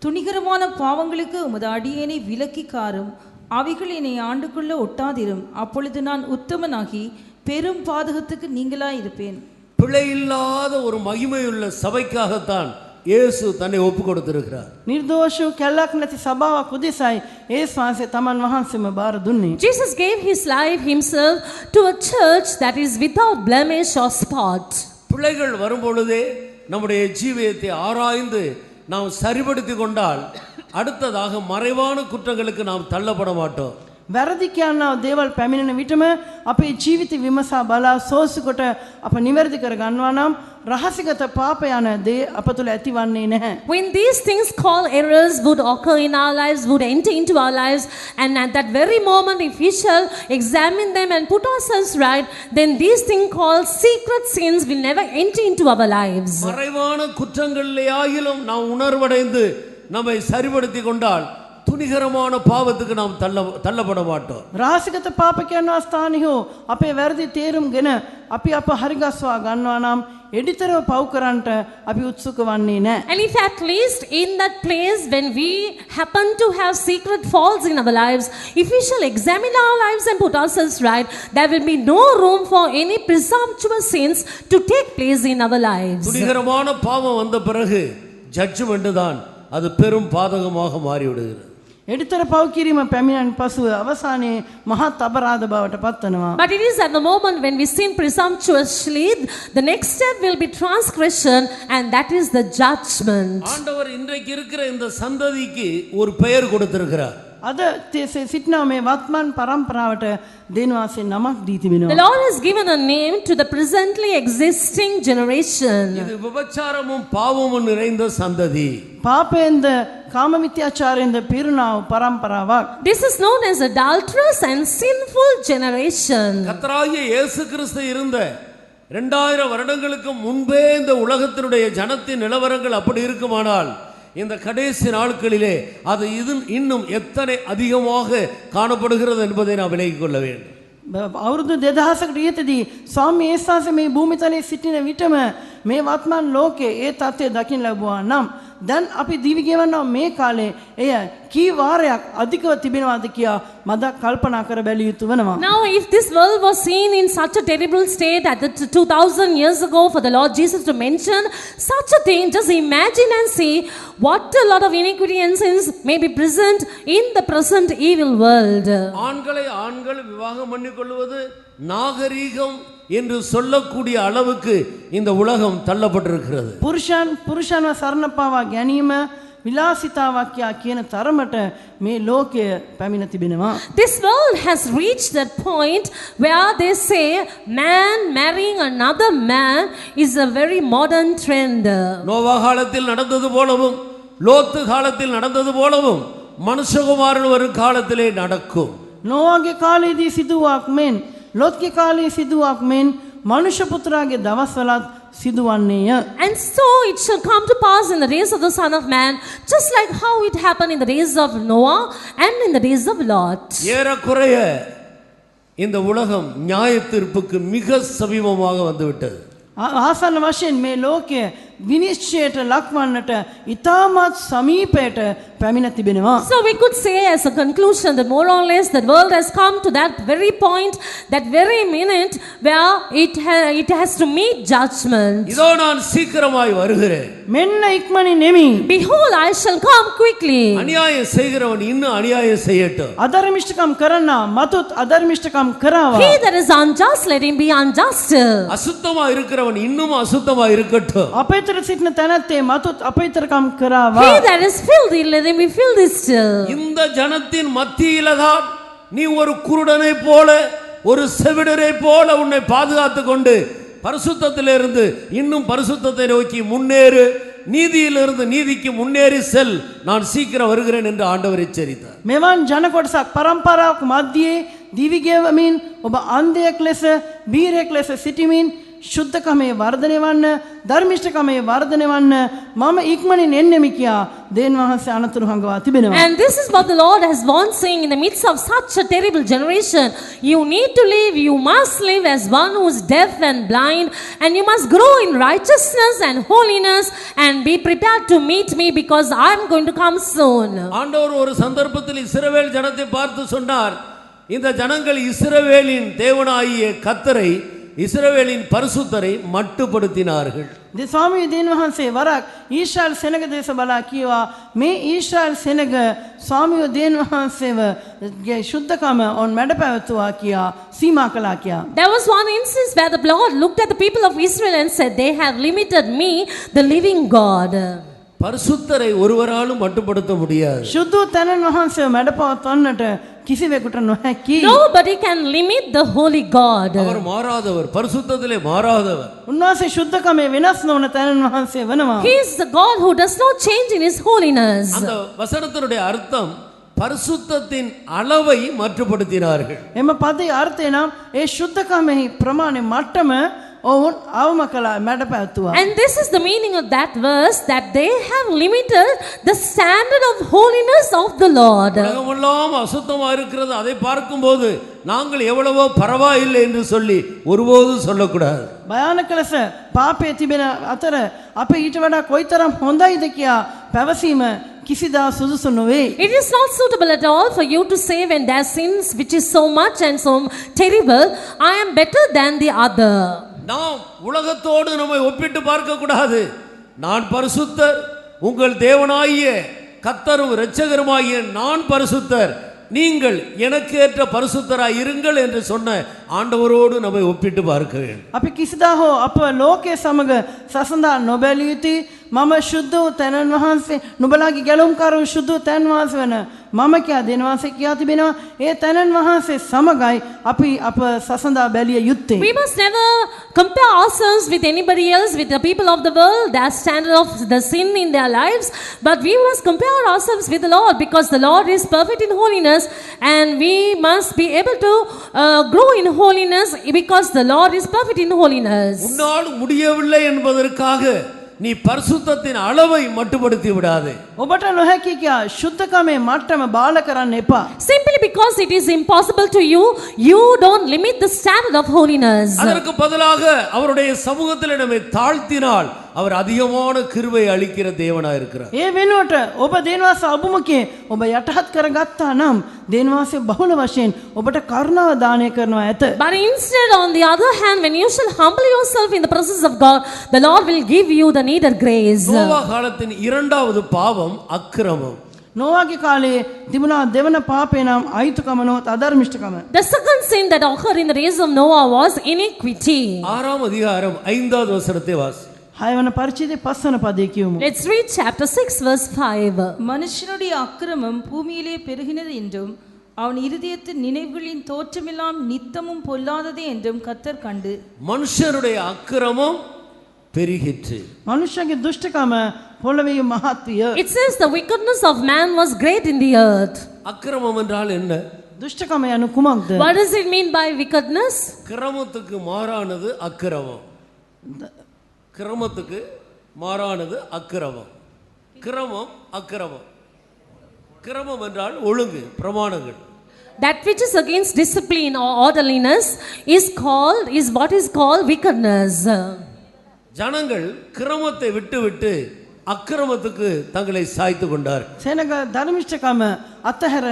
துணிகரமான பாவங்களுக்கு உமது அடியேனை விலக்கி காரும். அவைகள் என்னை ஆண்டுக்குள்ள ஒட்டாதிரும். அப்பொழுது நான் உத்தமனாகி பெரும் பாதகத்துக்கு நீங்களாய் இருப்பேன். பிழை இல்லாத ஒரு மகிமையுள்ள சபைக்காகத்தான் இயேசு தன்னை ஒப்பு கொடுத்திருக்கிறார். නිර්දෝෂ වූ කැලක් නැති සභාවක් උදෙසයි ඒස් වහන්සේ තමන් වහන්සේම බාර දුන්නේ. Jesus gave his life himself to a church that is without blemish or spot. பிள்ளைகள் வரும்பொழுதே நம்முடைய ஜீவியத்தை ஆராய்ந்து நாம் சரிபடுத்தி கொண்டால் அடுத்ததாக மறைவான குற்றங்களுக்கு நாம் தள்ளப்பட மாட்டோம். වැරදි කියනවා දේවල් පැමිණෙන විටම අපේ ජීවිත විමසා බලා සෝසු කොට අප නිවැරදි කර ගන්නවා නම් රහසිගත පාප යන දේ අප තුළ ඇතිවන්නේ නැහැ. When these things called errors would occur in our lives, would enter into our lives, and at that very moment if we shall examine them and put ourselves right, then these things called secret sins will never enter into our lives. மறைவான குற்றங்களிலேயாயிலும் நாம் உணர்வடைந்து நம்மை சரிபடுத்தி கொண்டால் துணிகரமான பாவத்துக்கு நாம் தள்ளப்பட மாட்டோம். රහසිගත පාප කියනවා ස්ථානියෝ අපේ වැරදි තේරුම්ගෙන අපි අප හරිගස්වා ගන්නවා නම් එඩිතරව පව් කරන්නට අපි උත්සුක වන්නේ නැහැ. And if at least in that place when we happen to have secret faults in our lives, if we shall examine our lives and put ourselves right, there will be no room for any presumptuous sins to take place in our lives. துணிகரமான பாவம் வந்த பிறகு judgement தான் அது பெரும் பாதகமாக மாறிவிடுகிறது. එඩිතර පව් කිරීම පැමිණෙන පසුව අවසානයේ මහත් අපරාධ බවට පත්වනවා. But it is at the moment when we sin presumptuously, the next step will be transgression, and that is the judgment. ஆண்டவர் இன்றைக்கு இருக்கிற இந்த சந்ததிக்கு ஒரு பெயர் கொடுத்திருக்கிறார். අද සිටිනා මේ වත්මන් පරම්පරාවට දෙන්වාසේ නමක් දී The තිබෙනවා. Lord has given a name to the presently existing generation. இது விபச்சாரமும் பாவமும் நிறைந்த சந்ததி. පාපයෙන්ද කාම මිත්‍යාචාරයෙන්ද පිරුණා වූ පරම්පරාවක්. This is known as adulterous and sinful generation. கர்த்தராகிய இயேசு கிறிஸ்து இருந்த 2000 வருடங்களுக்கு முன்பே இந்த உலகத்தினுடைய ஜனத்தின் நிலவரங்கள் அப்படி இருக்குமானால் இந்த கடைசி நாட்களிலே அது இன்னும் எத்தனை அதிகமாக காணப்படுகிறது என்பதை நாம் விலகிக் கொள்ள வேண்டும். අවුරුදු 2000කට ඉහතදී ස්වාමී ඒසාස මේ භූමිතලයේ සිටින විටම මේ වත්මන් ලෝකයේ ඒ තත්ත්වය දකින්න ලැබුවා නම් දැන් අපි දිවි ගෙවනවා මේ කාලේ එය කී වාරයක් අධිකව තිබෙනවාද කියා මදක් කල්පනා කර බැලිය යුතු වෙනවා. Now, if this world was seen in such a terrible state at the 2000 years ago for the Lord Jesus to mention such a thing, just imagine and see what a lot of iniquity and sins may be present in the present evil world. ஆண்களை ஆண்கள் விவாகம் பண்ணிக்கொள்வது நாகரீகம் என்று சொல்லக்கூடிய அளவுக்கு இந்த உலகம் தள்ளப்பட்டிருக்கிறது. පුරුෂයන්ව සරණ පාවා ගැනීම විලාසිතාවක් කියන තරමට මේ ලෝකය පැමිණ තිබෙනවා. This world has reached that point where they say man marrying another man is a very modern trend. Noah காலத்தில் நடந்தது போலவும் லோத்து காலத்தில் நடந்தது போலவும் மனுஷகுமாரன் வரும் காலத்திலே நடக்கும். නෝවාගේ කාලයේදී සිදුවක් මෙන් ලොත්ගේ කාලයේ සිදුවක් මෙන් මනුෂ්‍ය පුත්‍රයාගේ දවස්වලත් සිදුවන්නේය. And so it shall come to pass in the days of the Son of Man, just like how it happened in the days of Noah and in the days of Lot. ஏறக்குறைய இந்த உலகம் நியாயத்தீர்ப்புக்கு மிக சமீபமாக வந்துவிட்டது. ආසන්න වශයෙන් මේ ලෝකය විනිශ්චයට ලක්වන්නට ඉතාමත් සමීපයට පැමිණ තිබෙනවා. So we could say as a conclusion that more or less the world has come to that very point, that very minute where it has to meet judgment. இதோ நான் சீக்கிரமாய் வருகிறேன். මෙන්න ඉක්මනින් එමි. Behold, I shall come quickly. அநியாயம் செய்கிறவன் இன்னும் அநியாயம் செய்யட்டும். අධර්මිෂ්ඨකම් කරන්නා මතුත් අධර්මිෂ්ඨකම් කරාවා. He that is unjust, let him be unjust. அசுத்தமா இருக்கிறவன் இன்னும் அசுத்தமா இருக்கட்டும். අපේතර සිටින තැනැත්තේ මතුත් අපේතරකම් කරාවා. He that is filthy, let him be filthy still. இந்த ஜனத்தின் மத்தியில்தான் நீ ஒரு குருடனை போல ஒரு செவிடரை போல உன்னை பாதுகாத்து கொண்டு பரிசுத்தத்திலிருந்து இன்னும் பரிசுத்தத்தை நோக்கி முன்னேறு, நீதியிலிருந்து நீதிக்கு முன்னேறி செல், நான் சீக்கிரம் வருகிறேன் என்று ஆண்டவர் எச்சரித்தார். මෙවන් ජන කොටසක් පරම්පරාවක් මැදියේ දිවි ගෙවමින් ඔබ අන්ධයෙක් ලෙස බීරයෙක් ලෙස සිටමින් ශුද්ධකමේ වර්ධනය වන්න, ධර්මිෂ්ඨකමේ වර්ධනය වන්න මම ඉක්මනින් එන්නෙමි කියා දේන් වහන්සේ අනතුරු හංගවා තිබෙනවා. And this is what the Lord has warned, saying, in the midst of such a terrible generation, you need to live, you must live as one who is deaf and blind, and you must grow in righteousness and holiness and be prepared to meet me, because I am going to come soon. ஆண்டவர் ஒரு சந்தர்ப்பத்தில் இஸ்ரவேல் ஜனத்தை பார்த்து சொன்னார், இந்த ஜனங்கள் இஸ்ரவேலின் தேவனாகிய கர்த்தரை, இஸ்ரவேலின் பரிசுத்தரை மட்டுப்படுத்தினார்கள். දී ස්වාමී දේන් වහන්සේ වරක් ඊශ්‍රායල් සෙනග දේශ බලා කියවා මේ ඊශ්‍රායල් සෙනග ස්වාමියෝ දේන් වහන්සේව ගේ ශුද්ධකම ඔවුන් මැඩ පැවතුවා කියා සීමා කළා කියා. There was one instance where the Lord looked at the people of Israel and said, they have limited me, the living God. பரிசுத்தரை ஒருவராலும் மட்டுப்படுத்த முடியாது. ශුද්ධ තැනන් වහන්සේව මැඩ පවත්වන්නට කිසිවෙකුට නොහැකි. Nobody can limit the holy God. அவர் மாறாதவர், பரிசுத்தத்திலே மாறாதவர். උන්වහන්සේ ශුද්ධකමේ වෙනස් නොවන තැනන් වහන්සේ වෙනවා. He is the God who does not change in his holiness. அந்த வசனத்தினுடைய அர்த்தம் பரிசுத்தத்தின் அளவை மட்டுப்படுத்தினார்கள். එම පදේ අර්ථය නම් ඒ ශුද්ධකමෙහි ප්‍රමාණය මට්ටම ඔවුන් අවම කළා, මැඩ පැවතුවා. And this is the meaning of that verse, that they have limited the standard of holiness of the Lord. உலகமெல்லாம் அசுத்தமா இருக்கிறது, அதை பார்க்கும்போது நாங்கள் எவ்வளவோ பரவாயில்லை என்று சொல்லி ஒருபோதும் சொல்லக்கூடாது. භයානක ලෙස පාපයේ තිබෙන අතර අප ඊට වඩා කොයිතරම් හොඳයිද කියා පැවසීම කිසිදා සුදුසු නොවේ. It is not suitable at all for you to say, when there are sins which is so much and so terrible, I am better than the other. நாம் உலகத்தோடு நம்மை ஒப்பிட்டு பார்க்க கூடாது. நான் பரிசுத்தர், உங்கள் தேவனாகிய கர்த்தரும் இரட்சகருமாகிய நான் பரிசுத்தர், நீங்கள் எனக்கு ஏற்ற பரிசுத்தராய் இருங்கள் என்று சொன்ன ஆண்டவரோடு நம்மை ஒப்பிட்டு பார்க்க வேண்டும். අපි කිසිදා හෝ අප ලෝකයේ සමග සසඳා නොබැලිය යුතුයි. මම ශුද්ධ වූ තැනන් වහන්සේ, නුඹලාගේ ගැලුම්කරු ශුද්ධ වූ තැන් වහන්සේ වන මම කියා දෙන වහන්සේ කියා තිබෙනවා. ඒ තැනන් වහන්සේ සමගයි අපි අප සසඳා බැලිය යුත්තේ. We must never compare ourselves with anybody else, with the people of the world, their standard of the sin in their lives, but we must compare ourselves with the Lord, because the Lord is perfect in holiness, and we must be able to grow in holiness, because the Lord is perfect in holiness. உன்னால் முடியவில்லை என்பதற்காக நீ பரிசுத்தத்தின் அளவை மட்டுப்படுத்தி விடாதே. ඔබට නොහැකි කියා ශුද්ධකමේ මට්ටම බාල කරන්න එපා. Simply because it is impossible to you, you don't limit the standard of holiness. அதற்கு பதிலாக அவருடைய சமூகத்தில் நம்மை தாழ்த்தினால் அவர் அதிகமான கிருபை அளிக்கிற தேவனாய் இருக்கிறார். ඒ වෙනුවට ඔබ දේනවාස අභිමුඛයේ ඔබ යටහත් කරගත්තා නම් දේනවාසයේ බහුල වශයෙන් ඔබට කරුණාව දානය කරනවා ඇත. But instead, on the other hand, when you shall humble yourself in the presence of God, the Lord will give you the needed grace. Noah காலத்தின் இரண்டாவது பாவம் அக்கிரமம். නෝවාගේ කාලේ තිබුණා දෙවන පාපේ නම් අයිතුකම නොත් අධර්මිෂ්ඨකම. The second sin that occurred in the days of Noah was iniquity. 6ஆம் அதிகாரம் 5வது வசனத்தை வாசி. 6 වන පරිච්ඡේදයේ 5 වන පදයේ කියමු. Let's read chapter 6 verse 5. மனுஷனுடைய அக்கிரமம் பூமியிலே பெருகினது என்றும் அவன் இருதயத்தின் நினைவுகளின் தோற்றமெல்லாம் நித்தமும் பொல்லாததே என்றும் கர்த்தர் கண்டு. மனுஷருடைய அக்கிரமம் பெருகிற்று. මනුෂ්‍යගේ දුෂ්ටකම පොළවේ මහත් විය. It says the wickedness of man was great in the earth. அக்கிரமம் என்றால் என்ன? දුෂ්ටකම යනු කුමක්ද? What does it mean by wickedness? கிரமத்துக்கு மாறானது அக்கிரமம். கிரமத்துக்கு மாறானது அக்கிரமம். கிரமம் அக்கிரமம். கிரமம் என்றால் ஒழுங்கு, பிரமாணங்கள். That which is against discipline or orderliness is what is called wickedness. ஜனங்கள் கிரமத்தை விட்டு அக்கிரமத்துக்கு தங்களை சாய்த்து கொண்டார். සෙනග ධර්මිෂ්ඨකම අතහැර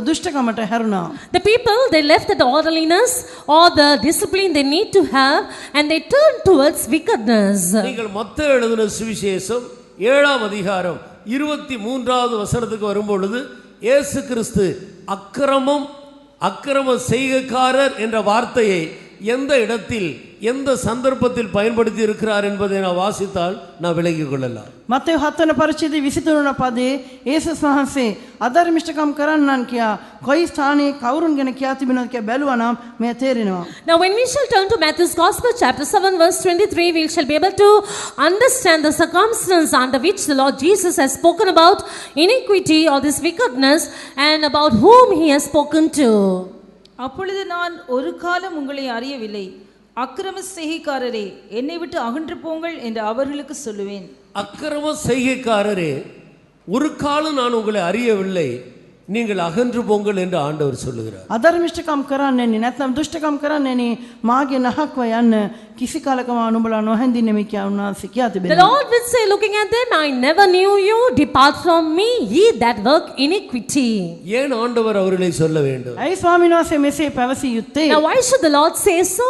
දුෂ්ටකමට හැරුණා. The people, they left the orderliness or the discipline they need to have and they turned towards wickedness. நீங்கள் மத்தேயு எழுதின சுவிசேஷம் 7ஆம் அதிகாரம் 23வது வசனத்துக்கு வரும்பொழுது இயேசு கிறிஸ்து அக்கிரம செய்கைக்காரர் என்ற வார்த்தையை எந்த இடத்தில் எந்த சந்தர்ப்பத்தில் பயன்படுத்தி இருக்கிறார் என்பதை நான் வாசித்தால் நான் விளங்கிக் கொள்ளலாம். මත්තෙයු 7 වන පරිච්ඡේදයේ 23 වන පදයේ යේසුස් වහන්සේ අධර්මිෂ්ඨකම් කරන්නන් කියා කොයි ස්ථානයේ කවුරුන් ගැන කියා තිබෙනවද කියලා බැලුවා නම් මේ තේරෙනවා. Now when we shall turn to Matthew's Gospel chapter 7 verse 23, we shall be able to understand the circumstance under which the Lord Jesus has spoken about iniquity or this wickedness and about whom he has spoken to. அப்பொழுது நான் ஒரு காலம் உங்களை அறியவில்லை, அக்கிரம செய்கைக்காரரே என்னை விட்டு அகன்று போங்கள் என்று அவர்களுக்கு சொல்லுவேன். அக்கிரம செய்கைக்காரரே, ஒரு காலம் நான் உங்களை அறியவில்லை, நீங்கள் அகன்று போங்கள் என்று ஆண்டவர் சொல்லுகிறார். අධර්මිෂ්ඨකම් කරන්නේ නැත්නම් දුෂ්ටකම් කරන්නේ මාගේ නහක්ව යන්න කිසි කාලකම නුඹලා නොහැඳින්නෙමි කියා උන්වහන්සේ කියා The තිබෙනවා. Lord will say, looking at them, I never knew you, depart from me, ye that work iniquity. ஏன் ஆண்டவர் அவர்களை சொல்ல வேண்டும்? ඇයි ස්වාමීන් වහන්සේ මෙසේ පැවසිය යුත්තේ? Now why should the Lord say so?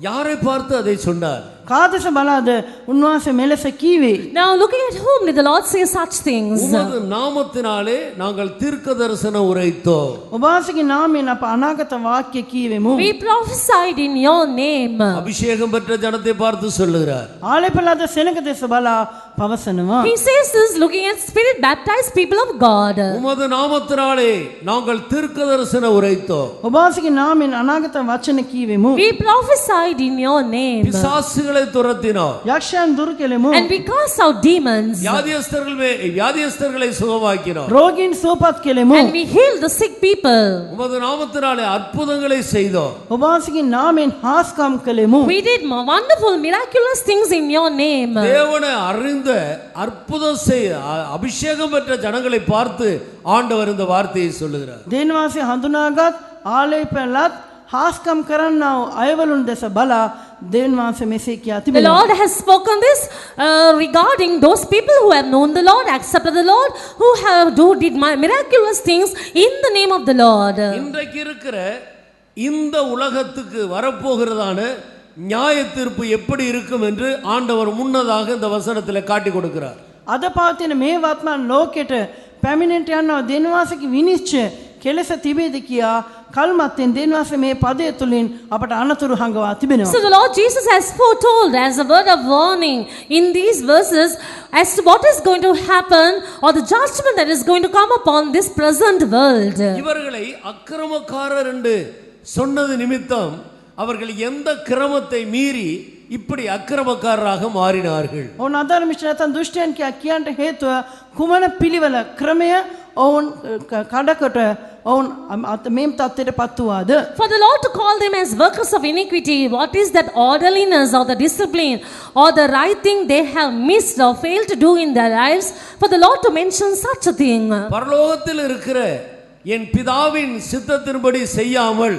யாரை பார்த்து அதை சொன்னார்? කාදස බලාද උන්වහන්සේ මෙලෙස කීවේ? Now looking at whom did the Lord say such things? உமது நாமத்தினாலே நாங்கள் தீர்க்க தரிசனம் உரைத்தோம். ඔබ වහන්සේගේ නාමයෙන් අප අනාගත වාක්‍ය කීවෙමු. We prophesied in your name. அபிஷேகம் பெற்ற ஜனத்தை பார்த்து சொல்லுகிறார். ආලේපලද සෙනඟ දෙස බලා පවසනවා. He says this looking at spirit baptized people of God. உமது நாமத்தினாலே நாங்கள் தீர்க்க தரிசனம் உரைத்தோம். ඔබ වහන්සේගේ නාමයෙන් අනාගත වචන කීවෙමු. We prophesied in your name. பிசாசுகளை துரத்தினோம். යක්ෂයන් දුරු කෙලෙමු. And we cast out demons. வியாதியஸ்தர்களை சுகமாக்கினோம். රෝගීන් සුවපත් කෙලෙමු. And we healed the sick people. உமது நாமத்தினாலே அற்புதங்களை செய்தோம். ඔබ වහන්සේගේ නාමයෙන් හාස්කම් කෙලෙමු. We did wonderful miraculous things in your name. தேவனை அறிந்த அற்புதம் செய்ய அபிஷேகம் பெற்ற ஜனங்களை பார்த்து ஆண்டவர் இந்த வார்த்தையை சொல்லுகிறார். දේනවාසී හඳුනාගත් ආලේපලත් හාස්කම් කරන්නා වූ අයවලුන් දෙස බලා දේනවාසී මෙසේ කියා The තිබෙනවා. Lord has spoken this regarding those people who have known the Lord, accepted the Lord, who did miraculous things in the name of the Lord. இன்றைக்கு இருக்கிற இந்த உலகத்துக்கு வரப்போகிறதான நியாய தீர்ப்பு எப்படி இருக்கும் என்று ஆண்டவர் முன்னதாக இந்த வசனத்தில் காட்டி கொடுக்கிறார். අද පවතින මේ වත්මන් ලෝකෙට පැමිණෙන්ට යනවා දේනවාසීගේ විනිශ්චය කෙලෙස තිබේද කියා කල්මත්ෙන් දේනවාසී මේ පදය තුලින් අපට අනතුරු හංගවා තිබෙනවා. So the Lord Jesus has foretold as a word of warning in these verses as to what is going to happen or the judgment that is going to come upon this present world. இவர்களை அக்கிரமக்காரர் என்று சொன்னது நிமித்தம் அவர்கள் எந்த கிரமத்தை மீறி இப்படி அக்கிரமக்காரராக மாறினார்கள்? ඔවුන් අධර්මිෂ්ඨ නැත්නම් දුෂ්ටයන් කියා කියන්ට හේතුව කුමන පිළිවෙල ක්‍රමය ඔවුන් කඩකට ඔවුන් මෙම් තත්ත්වයට පත් වුවාද? For the Lord to call them as workers of iniquity, what is that orderliness or the discipline or the right thing they have missed or failed to do in their lives? For the Lord to mention such a thing. பரலோகத்தில் இருக்கிற என் பிதாவின் சித்தத்தின்படி செய்யாமல்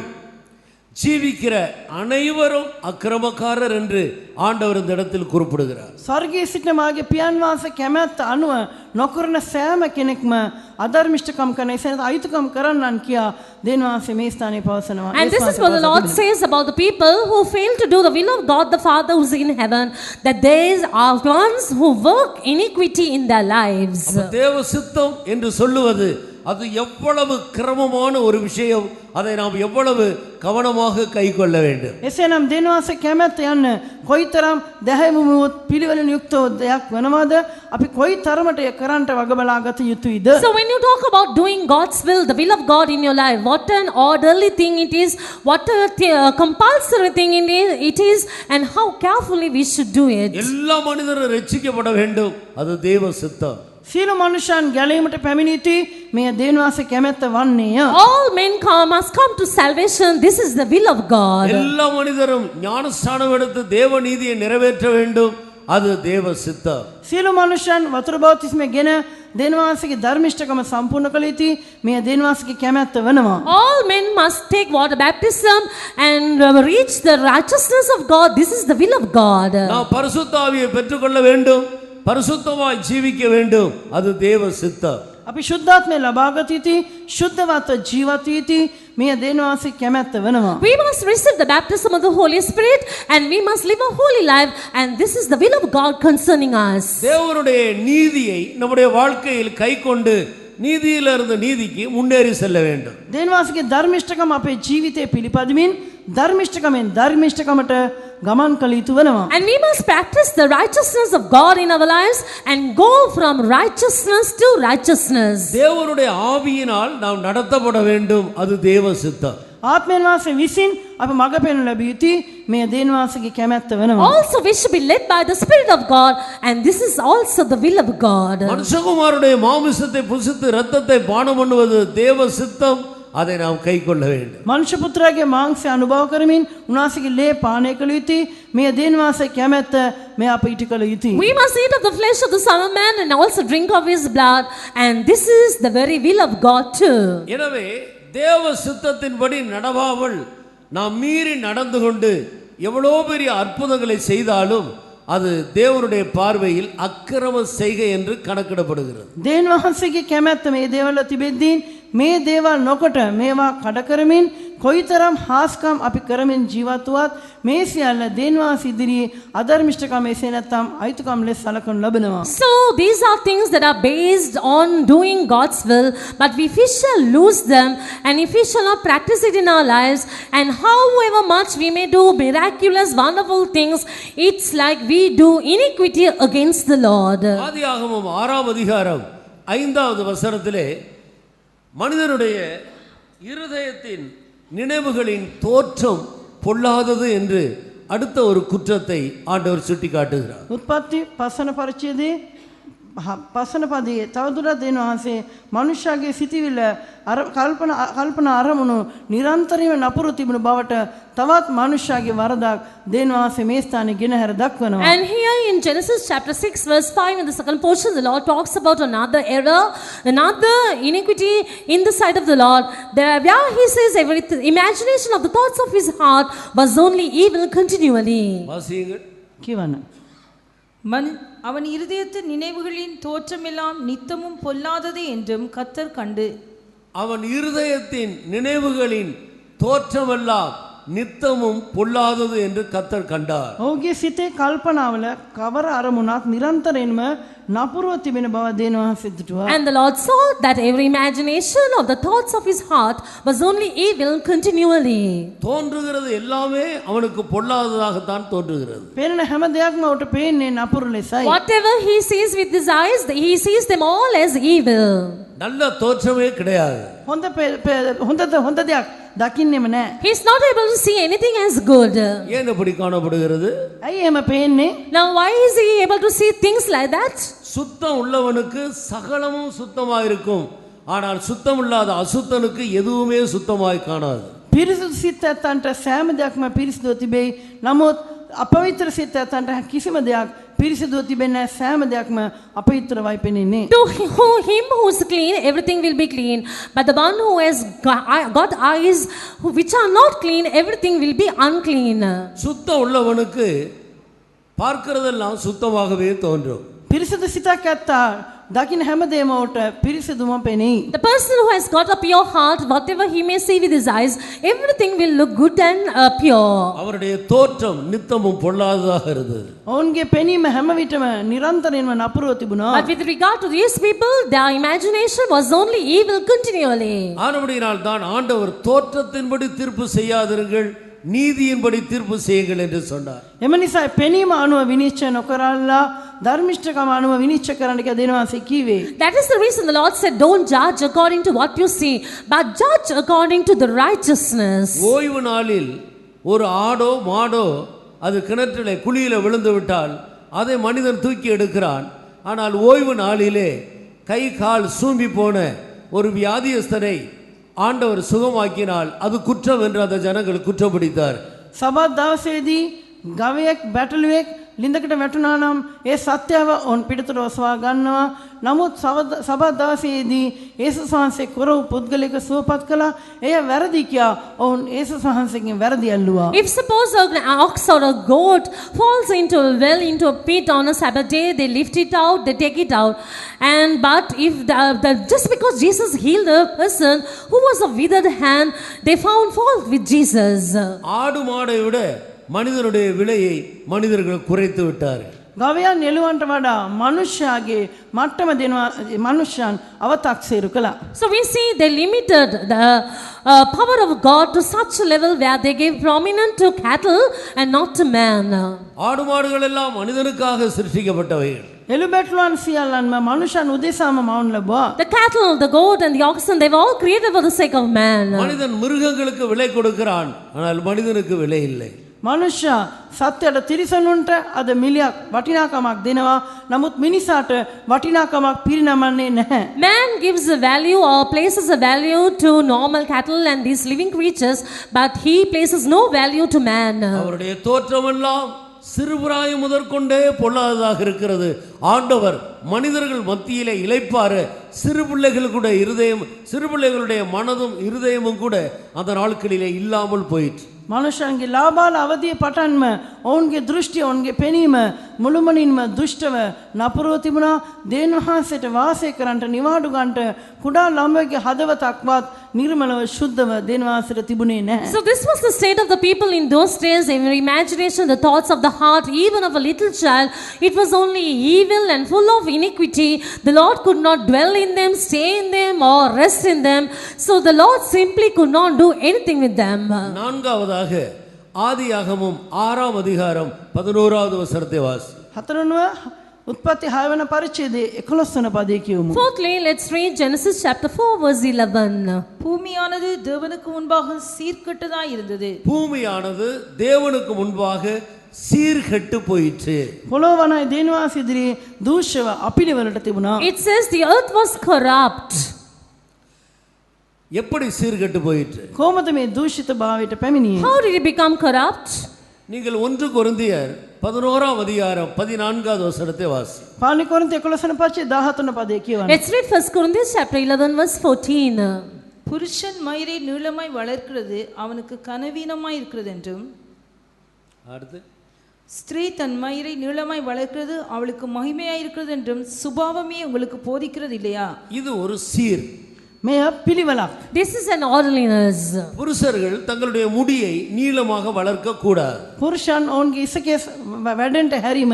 ஜீவிக்கிற அனைவரும் அக்கிரமக்காரர் என்று ஆண்டவர் இந்த இடத்தில் குறிப்பிடுகிறார். ස්වර්ගයේ සිටින මාගේ පියාණන් වහන්සේ කැමැත්ත අනුව නොකරන සෑම කෙනෙක්ම අධර්මිෂ්ඨකම් කරන එසේත් අයුතුකම් කරන්නන් කියා දෙවියන් වහන්සේ මේ ස්ථානයේ පවසනවා. And this is what the Lord says about the people who fail to do the will of God the Father who is in heaven, that there are ones who work iniquity in their lives. தேவ சித்தம் என்று சொல்லுவது அது எவ்வளவு கிரமமான ஒரு விஷயம், அதை நாம் எவ்வளவு கவனமாக கைக்கொள்ள வேண்டும். එසේනම් දෙවියන් වහන්සේ කැමැත්ත යන්න කොයිතරම් දැහැමුමුත් පිළිවෙලින් යුක්තව දෙයක් වෙනවද? අපි කොයිතරමට ඒ කරන්නට වග බලා ගත යුතුයිද? So when you talk about doing God's will, the will of God in your life, what an orderly thing it is, what a compulsory thing it is, and how carefully we should do it. எல்லா மனிதரும் ரட்சிக்கப்பட வேண்டும், அது தேவ சித்தம். සියලු මනුෂ්‍යයන් ගැලීමට පැමිණීති මේ දෙවියන් වහන්සේ කැමැත්ත වන්නේය. All men must come to salvation. This is the will of God. எல்லா மனிதரும் ஞானஸ்நானம் எடுத்து தேவ நீதியை நிறைவேற்ற வேண்டும், அது தேவ சித்தம். සියලු මනුෂ්‍යයන් වතුර බෞතිස්මය ගෙන දෙවියන් වහන්සේගේ ධර්මිෂ්ඨකම සම්පූර්ණ කළ යුතුයි. මේ දෙවියන් වහන්සේගේ කැමැත්ත වෙනවා. All men must take water baptism and reach the righteousness of God. This is the will of God. நாம் பரிசுத்த ஆவியை பெற்றுக்கொள்ள வேண்டும், பரிசுத்தமாய் ஜீவிக்க வேண்டும், அது தேவ சித்தம். අපි ශුද්ධාත්මය ලබා ගත යුතුයි, ශුද්ධවත්ව ජීවත් විය යුතුයි. මේ දෙවියන් වහන්සේ කැමැත්ත වෙනවා. We must receive the baptism of the Holy Spirit and we must live a holy life, and this is the will of God concerning us. தேவனுடைய நீதியை நம்முடைய வாழ்க்கையில் கைக்கொண்டு நீதியிலிருந்து நீதிக்கு முன்னேறி செல்ல வேண்டும். දෙවියන් වහන්සේගේ ධර්මිෂ්ඨකම අපේ ජීවිතේ පිළිපදමින් ධර්මිෂ්ඨකමෙන් ධර්මිෂ්ඨකමට ගමන් කළ යුතු වෙනවා. And we must practice the righteousness of God in our lives and go from righteousness to righteousness. தேவனுடைய ஆவியினால் நாம் நடத்தப்பட வேண்டும், அது தேவ சித்தம். ආත්මයන් වහන්සේ විසින් අප මඟ පෙන්වනු ලැබිය යුතුයි. මේ දෙවියන් වහන්සේගේ කැමැත්ත වෙනවා. Also we should be led by the Spirit of God, and this is also the will of God. மனுஷகுமாரனுடைய மாமிசத்தை புசித்து இரத்தத்தை பானம் பண்ணுவது தேவ சித்தம், அதை நாம் கைக்கொள்ள வேண்டும். මනුෂ්‍ය පුත්‍රයාගේ මාංශය අනුභව කරමින් උන්වහන්සේගේ ලේ පානය කළ යුතුයි. මේ දෙවියන් වහන්සේ කැමැත්ත මේ අප ඊට කළ යුතුයි. We must eat of the flesh of the Son of Man and also drink of his blood, and this is the very will of God too. எனவே தேவ சித்தத்தின்படி நடவாமல் நாம் மீறி நடந்து கொண்டு எவ்வளோ பெரிய அற்புதங்களை செய்தாலும் அது தேவனுடைய பார்வையில் அக்கிரம செய்கை என்று கணக்கிடப்படுகிறது. දෙවියන් වහන්සේගේ කැමැත්ත මේ දේවල් තිබෙද්දී මේ දේවල් නොකොට මේවා කඩ කරමින් කොයිතරම් හාස්කම් අපි කරමින් ජීවත් වුවත් මේ සියල්ල දෙවියන් වහන්සේ ඉදිරියේ අධර්මිෂ්ඨකම එසේ නැත්නම් අයිතුකම් ලෙස සලකනු ලබනවා. So these are things that are based on doing God's will, but if we shall lose them and if we shall not practice it in our lives, and however much we may do miraculous wonderful things, it's like we do iniquity against the Lord. ஆதியாகமம் 6ஆம் அதிகாரம் 5வது வசனத்திலே மனிதனுடைய இருதயத்தின் நினைவுகளின் தோற்றம் பொல்லாதது என்று அடுத்த ஒரு குற்றத்தை ஆண்டவர் சுட்டிக்காட்டுகிறார். උත්පත්ති පස්සන පරිච්ඡේදයේ පස්සන පදයේ තවදුරටත් දෙවියන් වහන්සේ මනුෂ්‍යයාගේ සිටිවිල්ල කල්පනා අරමුණු නිරන්තරයෙන්ම නපුරු තිබුණු බවට තවත් මනුෂ්‍යයාගේ වරදක් දෙවියන් වහන්සේ මේ ස්ථානයේ ගෙනහැර දක්වනවා. And here in Genesis chapter 6 verse 5 in the second portion, the Lord talks about another error, another iniquity in the sight of the Lord. There where he says every imagination of the thoughts of his heart was only evil continually. வாசியுங்கள். කියවන්න. அவன் இருதயத்தின் நினைவுகளின் தோற்றமெல்லாம் நித்தமும் பொல்லாதது என்றும் கர்த்தர் கண்டு. அவன் இருதயத்தின் நினைவுகளின் தோற்றமெல்லாம் நித்தமும் பொல்லாதது என்று கர்த்தர் கண்டார். ඔහුගේ සිතේ කල්පනාවල කවර අරමුණක් නිරන්තරයෙන්ම නපුරව තිබෙන බව දෙවියන් වහන්සේ දුටුවා. And the Lord saw that every imagination of the thoughts of his heart was only evil continually. தோன்றுகிறது எல்லாமே அவனுக்கு பொல்லாததாகத்தான் தோன்றுகிறது. පේන හැම දෙයක්ම ඔහුට පේන්නේ නපුරු ලෙසයි. Whatever he sees with his eyes, he sees them all as evil. நல்ல தோற்றமே கிடையாது. හොඳ දෙයක් දකින්නෙම නැහැ. He is not able to see anything as good. ஏன் இப்படி காணப்படுகிறது? ඇයි එහෙම පේන්නේ? Now why is he able to see things like that? சுத்தம் உள்ளவனுக்கு சகலமும் சுத்தமாக இருக்கும், ஆனால் சுத்தமில்லாத அசுத்தனுக்கு எதுவுமே சுத்தமாய் காணாது. පිරිසුදු සිත් ඇත්තන්ට සෑම දෙයක්ම පිරිසිදුව තිබෙයි. නමුත් අපවිත්‍ර සිත් ඇත්තන්ට කිසිම දෙයක් පිරිසිදුව තිබෙන්නේ නැහැ. සෑම දෙයක්ම අපවිත්‍රවයි පෙනෙන්නේ. To him who is clean, everything will be clean. But the one who has got eyes which are not clean, everything will be unclean. சுத்தம் உள்ளவனுக்கு பார்க்கிறதெல்லாம் சுத்தமாகவே தோன்றும். පිරිසිදු සිතක් ඇත්තා දකින්න හැමදේම ඔහුට පිරිසිදුම පෙනෙයි. The person who has got a pure heart, whatever he may see with his eyes, everything will look good and pure. அவருடைய தோற்றம் நித்தமும் பொல்லாததாக இருந்தது. ඔවුන්ගේ පෙනීම හැම විටම නිරන්තරයෙන්ම නපුරව තිබුණා. But with regard to these people, their imagination was only evil continually. ஆனபடியினால் தான் ஆண்டவர் தோற்றத்தின்படி தீர்ப்பு செய்யாதிருங்கள், நீதியின்படி தீர்ப்பு செய்யுங்கள் என்று சொன்னார். එම නිසා පෙනීම අනුව විනිශ්චය නොකරලා ධර්මිෂ්ඨකම අනුව විනිශ්චය කරන්න කියලා දෙනවා කීවේ. That is the reason the Lord said, don't judge according to what you see, but judge according to the righteousness. ஓய்வு நாளில் ஒரு ஆடோ மாடோ அது கிணற்றிலே குழியில விழுந்து விட்டால் அதை மனிதன் தூக்கி எடுக்கிறான். ஆனால் ஓய்வு நாளிலே கை கால் சூம்பி போன ஒரு வியாதியஸ்தனை ஆண்டவர் சுகமாக்கினால் அது குற்றம் என்று அந்த ஜனங்கள் குற்றம் பிடித்தார். සබත් දවසේදී ගවයෙක් බැටළුවෙක් ලිඳකට වැටුණා නම් ඒ සත්‍යව ඔවුන් පිටතට ඔසවා ගන්නවා. නමුත් සබත් දවසේදී යේසුස් වහන්සේ කරව පුද්ගලික සුවපත් කළා. එය වැරදි කියා ඔවුන් යේසුස් වහන්සේගෙන් වැරදි ඇල්ලුවා. If suppose an ox or a goat falls into a well, into a pit on a Sabbath day, they lift it out, they take it out. But if just because Jesus healed a person who was a withered hand, they found fault with Jesus. ஆடு மாடை விட மனிதனுடைய விலையை மனிதர்கள் குறைத்து விட்டார்கள். ගවයන් එළුවන්ට වඩා මනුෂ්‍යයාගේ මට්ටම දෙනවා මනුෂ්‍යයන් අව탁සීරු කළා. So we see they limited the power of God to such a level where they gave prominence to cattle and not to man. ஆடு மாடுகள் எல்லாம் மனிதனுக்காக சிருஷ்டிக்கப்பட்டவைகள். එළුබැටළුවන් සියල්ලන්ම මනුෂ්‍යයන් උදෙසාම මවුන් ලැබුවා. The cattle, the goat and the oxen, they were all created for the sake of man. மனிதன் மிருகங்களுக்கு விலை கொடுக்கிறான், ஆனால் மனிதனுக்கு விலை இல்லை. මනුෂ්‍ය සත්‍යයට තිරිසනුන්ට අද මිලියක් වටිනාකමක් දෙනවා. නමුත් මිනිසාට වටිනාකමක් පිරිනමන්නේ නැහැ. Man gives a value or places a value to normal cattle and these living creatures, but he places no value to man. அவருடைய தோற்றமெல்லாம் சிறுபிராயம் முதற்கொண்டே பொல்லாததாக இருக்கிறது. ஆண்டவர் மனிதர்கள் மத்தியிலே இளைப்பாற சிறு பிள்ளைகளுடைய மனதும் இருதயமும் கூட அந்த நாட்களிலே இல்லாமல் போயிற்று. මනුෂ්‍යයන්ගේ ලාබාල අවදිය පටන්ම ඔවුන්ගේ දෘෂ්ටිය ඔවුන්ගේ පෙනීම මුළුමනින්ම දුෂ්ටව නපුරව තිබුණා. දේව වහන්සේට වාසය කරන්නට නිවාඩු ගන්නට කුඩා ළමයෙකුගේ හදවතක්වත් නිර්මලව ශුද්ධව දේව වහන්සේට තිබුණේ නැහැ. So this was the state of the people in those days. Their imagination, the thoughts of the heart, even of a little child, it was only evil and full of iniquity. The Lord could not dwell in them, stay in them or rest in them. So the Lord simply could not do anything with them. நான்காவதாக ஆதியாகமம் 6ஆம் அதிகாரம் 11வது வசனத்தை வாசி. හතරවෙනිව උත්පත්ති 6 වෙනි පරිච්ඡේදයේ 11 වෙනි පදයේ කියමු. Fourthly, let's read Genesis chapter 4 verse 11. பூமியானது தேவனுக்கு முன்பாக சீர்கெட்டதாய் இருந்தது. பூமியானது தேவனுக்கு முன்பாக சீர்கெட்டு போயிற்று. පොළොව වනයි දේනවාස ඉදිරියේ දූෂ්‍යව අපිලිවලට තිබුණා. It says the earth was corrupt. எப்படி சீர்கெட்டு போயிற்று? කොහොමද මේ දූෂිත භාවයට පැමිණියේ? How did it become corrupt? நீங்கள் 1 கொரிந்தியர் 11ஆம் அதிகாரம் 14வது வசனத்தை வாசி. පාලි කොරින්ත 11 වෙනි පරිච්ඡේදය 13 වෙනි පදයේ කියවන්න. Let's read 1 Corinthians chapter 11 verse 14. புருஷன் மயிரை நீளமாய் வளர்க்கிறது அவனுக்கு கனவீனமாய் இருக்கிறது என்றும், அடுத்து ஸ்திரீ தன் மயிரை நீளமாய் வளர்க்கிறது அவளுக்கு மகிமையாய் இருக்கிறது என்றும் சுபாவமே உங்களுக்கு போதிக்கிறது இல்லையா? இது ஒரு சீர். මෙය පිළිවෙලක්. This is an orderliness. புருஷர்கள் தங்களுடைய முடியை நீளமாக வளர்க்க கூடாது. පුරුෂයන් ඔවුන්ගේ ඉසකේ වැඩෙන්ට හැරීම